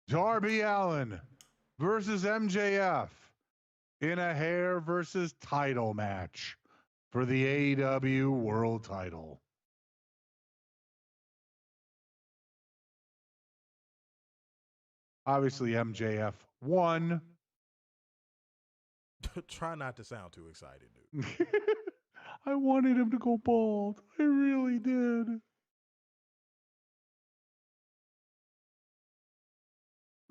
Speaker 3: Darby Allin versus MJF in a hair versus title match for the AEW World Title. Obviously, MJF won.
Speaker 2: Try not to sound too excited, dude.
Speaker 3: I wanted him to go bald. I really did.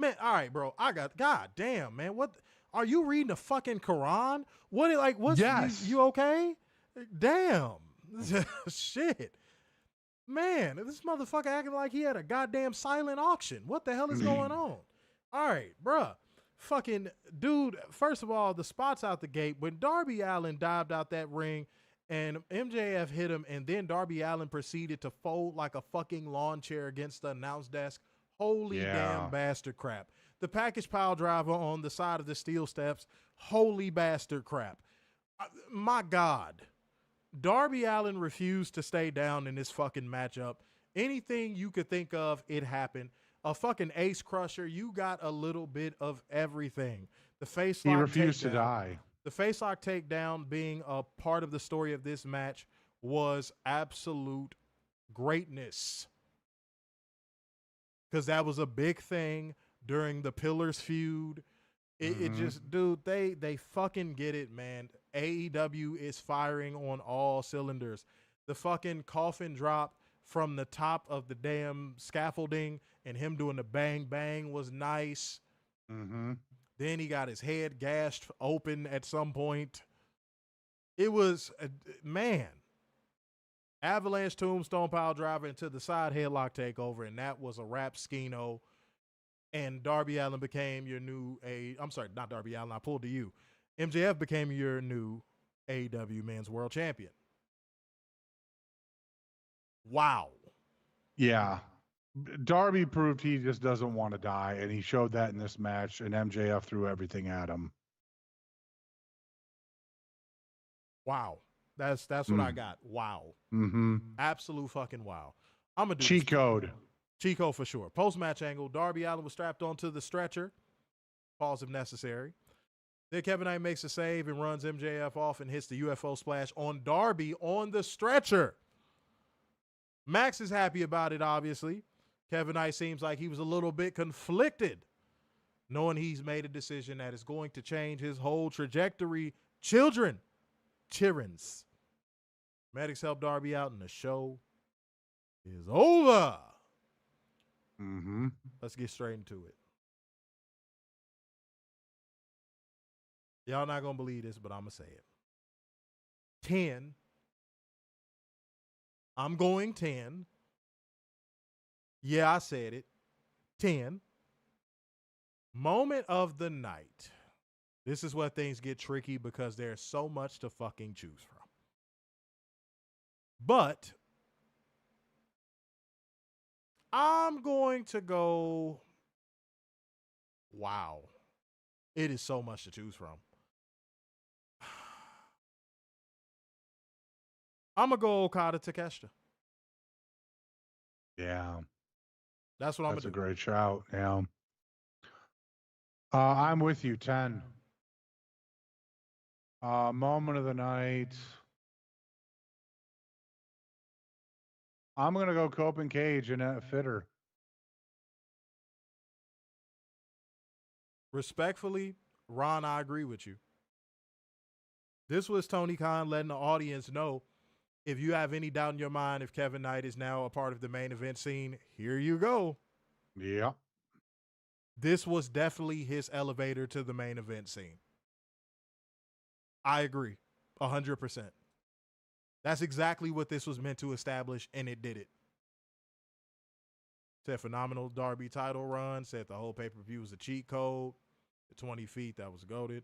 Speaker 2: Man, all right, bro. God damn, man. What are you reading the fucking Quran? What's
Speaker 3: Yes.
Speaker 2: you okay? Damn. Shit. Man, this motherfucker acting like he had a goddamn silent auction. What the hell is going on? All right, bruh. Fucking dude, first of all, the spots out the gate. When Darby Allin dived out that ring and MJF hit him, and then Darby Allin proceeded to fold like a fucking lawn chair against the announce desk. Holy damn bastard crap. The package pile driver on the side of the steel steps. Holy bastard crap. My God. Darby Allin refused to stay down in this fucking matchup. Anything you could think of, it happened. A fucking ace crusher. You got a little bit of everything. The face lock.
Speaker 3: He refused to
Speaker 2: takedown.
Speaker 3: die.
Speaker 2: The face lock takedown being a part of the story of this match was absolute greatness. Because that was a big thing during the Pillars feud. It just, dude, they fucking get it, man. AEW is firing on all cylinders. The fucking coffin drop from the top of the damn scaffolding and him doing the bang bang was nice.
Speaker 3: Mm-hmm.
Speaker 2: Then he got his head gashed open at some point. It was, man. Avalanche tombstone pile driver into the side headlock takeover, and that was a wrap skino. And Darby Allin became your new I'm sorry, not Darby Allin, I pulled to you. MJF became your new AEW Men's World Champion. Wow.
Speaker 3: Yeah. Darby proved he just doesn't want to die, and he showed that in this match, and MJF threw everything at him.
Speaker 2: Wow. That's what I got. Wow.
Speaker 3: Mm-hmm.
Speaker 2: Absolute fucking wow. I'm going to do
Speaker 3: Cheat code.
Speaker 2: Cheat code for sure. Post-match angle, Darby Allin was strapped onto the stretcher. Pause if necessary. Then Kevin Knight makes a save and runs MJF off and hits the UFO splash on Darby on the stretcher. Max is happy about it, obviously. Kevin Knight seems like he was a little bit conflicted, knowing he's made a decision that is going to change his whole trajectory. Children's. Medics help Darby out and the show is over.
Speaker 3: Mm-hmm.
Speaker 2: Let's get straight into it. Y'all not going to believe this, but I'm going to say it. 10. I'm going 10. Yeah, I said it. 10. Moment of the night. This is where things get tricky because there's so much to fucking choose from. But I'm going to go, wow. It is so much to choose from. I'm going to go Okada Takeshita.
Speaker 3: Yeah.
Speaker 2: That's what I'm going to do.
Speaker 3: That's a great shout. Yeah. I'm with you. 10. Moment of the night. I'm going to go Cope and Cage and Fitter.
Speaker 2: Respectfully, Ron, I agree with you. This was Tony Khan letting the audience know, if you have any doubt in your mind if Kevin Knight is now a part of the main event scene, here you go.
Speaker 3: Yeah.
Speaker 2: This was definitely his elevator to the main event scene. I agree. 100%. That's exactly what this was meant to establish, and it did it. Said phenomenal Darby title run. Said the whole pay-per-view was a cheat code. The 20 feet, that was goated.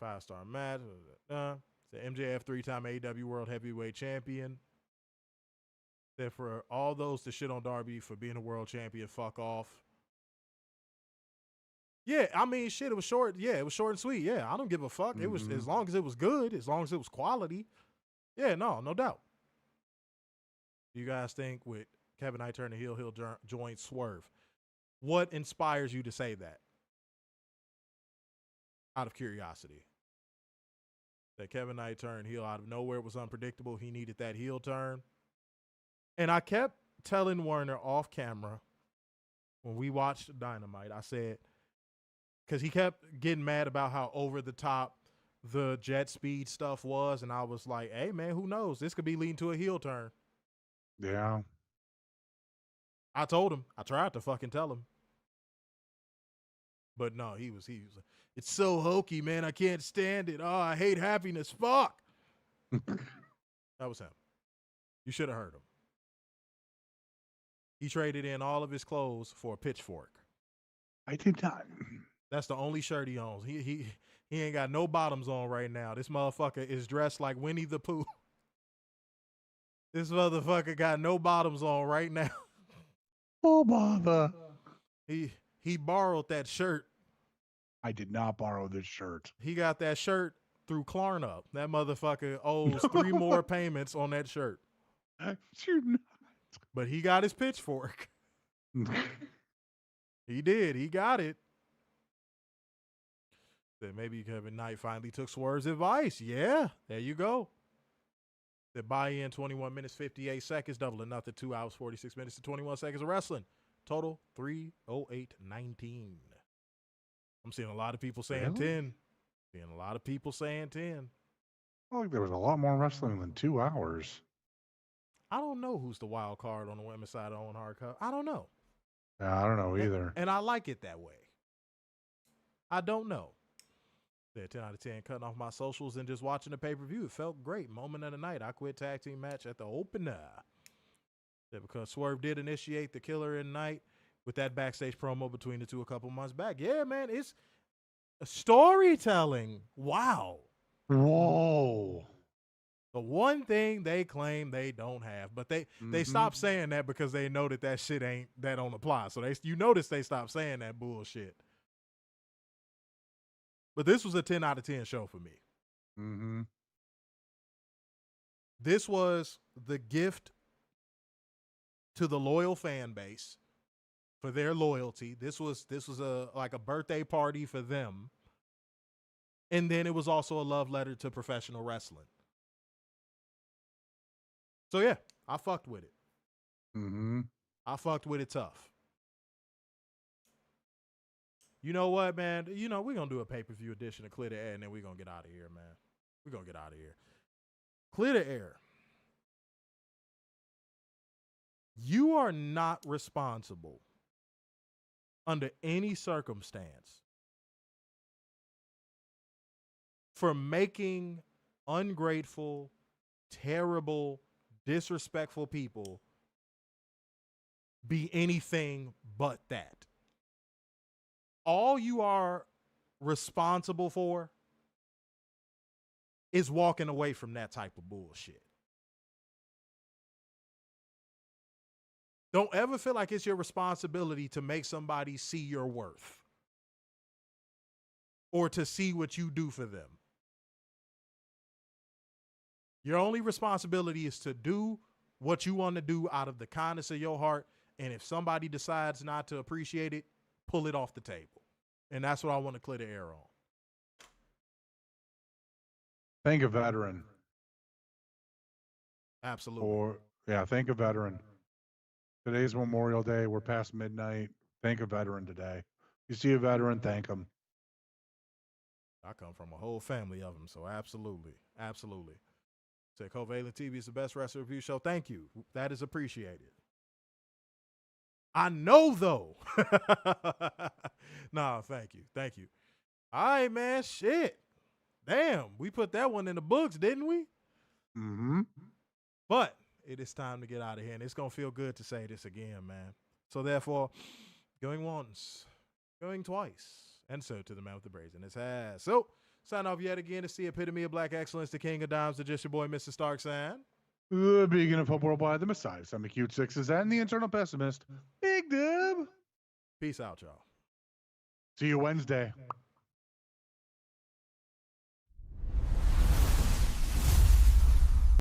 Speaker 2: 5-star match. Said MJF 3-time AEW World Heavyweight Champion. Said for all those to shit on Darby for being a world champion, fuck off. Yeah, I mean, shit, it was short. Yeah, it was short and sweet. Yeah, I don't give a fuck. It was, as long as it was good, as long as it was quality. Yeah, no doubt. You guys think with Kevin Knight turning heel, he'll join Swerve. What inspires you to say that? Out of curiosity. That Kevin Knight turned heel out of nowhere. It was unpredictable. He needed that heel turn. And I kept telling Werner off camera when we watched Dynamite, I said, because he kept getting mad about how over the top the jet speed stuff was. And I was like, hey, man, who knows? This could be leading to a heel turn.
Speaker 3: Yeah.
Speaker 2: I told him. I tried to fucking tell him. But no, he was like, it's so hokey, man. I can't stand it. Oh, I hate happiness. Fuck. That was him. You should have heard him. He traded in all of his clothes for a pitchfork.
Speaker 3: I did not.
Speaker 2: That's the only shirt he owns. He ain't got no bottoms on right now. This motherfucker is dressed like Winnie the Pooh. This motherfucker got no bottoms on right now.
Speaker 3: Oh, bother.
Speaker 2: He borrowed that shirt.
Speaker 3: I did not borrow this shirt.
Speaker 2: He got that shirt through Klarna. That motherfucker owes 3 more payments on that shirt.
Speaker 3: You're not.
Speaker 2: But he got his pitchfork. He did. He got it. Then maybe Kevin Knight finally took Swerve's advice. Yeah, there you go. The buy-in 21 minutes, 58 seconds, double or nothing, 2 hours, 46 minutes to 21 seconds of wrestling. Total 3:08:19. I'm seeing a lot of people saying 10. Seeing a lot of people saying 10.
Speaker 3: I think there was a lot more wrestling than 2 hours.
Speaker 2: I don't know who's the wild card on the women's side of Owen Hart Cup. I don't know.
Speaker 3: Yeah, I don't know either.
Speaker 2: And I like it that way. I don't know. Yeah, 10 out of 10, cutting off my socials and just watching the pay-per-view. It felt great. Moment of the night. I quit tag team match at the opener. Yeah, because Swerve did initiate the Killer in Night with that backstage promo between the two a couple months back. Yeah, man, it's storytelling. Wow.
Speaker 3: Whoa.
Speaker 2: The one thing they claim they don't have, but they stopped saying that because they know that shit that don't apply. So you notice they stopped saying that bullshit. But this was a 10 out of 10 show for me.
Speaker 3: Mm-hmm.
Speaker 2: This was the gift to the loyal fan base for their loyalty. This was like a birthday party for them. And then it was also a love letter to professional wrestling. So, yeah, I fucked with it.
Speaker 3: Mm-hmm.
Speaker 2: I fucked with it tough. You know what, man? You know, we're going to do a pay-per-view edition of Clear the Air, and then we're going to get out of here, man. We're going to get out of here. Clear the Air. You are not responsible under any circumstance for making ungrateful, terrible, disrespectful people be anything but that. All you are responsible for is walking away from that type of bullshit. Don't ever feel like it's your responsibility to make somebody see your worth or to see what you do for them. Your only responsibility is to do what you want to do out of the kindness of your heart. And if somebody decides not to appreciate it, pull it off the table. And that's what I want to clear the air on.
Speaker 3: Thank a veteran.
Speaker 2: Absolutely.
Speaker 3: Thank a veteran. Today's Memorial Day. We're past midnight. Thank a veteran today. You see a veteran, thank him.
Speaker 2: I come from a whole family of them, so absolutely. Absolutely. Say Covalent TV is the best wrestling review show. Thank you. That is appreciated. I know, though. Nah, thank you. Thank you. All right, man. Shit. Damn. We put that one in the books, didn't we?
Speaker 3: Mm-hmm.
Speaker 2: But it is time to get out of here, and it's going to feel good to say this again, man. So, therefore, going once, going twice, and so to the man with the braids in his hat. So, sign off yet again. It's the epitome of black excellence, the king of dimes, the just your boy, Mr. Stark, saying.
Speaker 3: The beacon of hope worldwide, the Messiah, some cute sixes, and the internal pessimist, Big Dub.
Speaker 2: Peace out, y'all.
Speaker 3: See you Wednesday.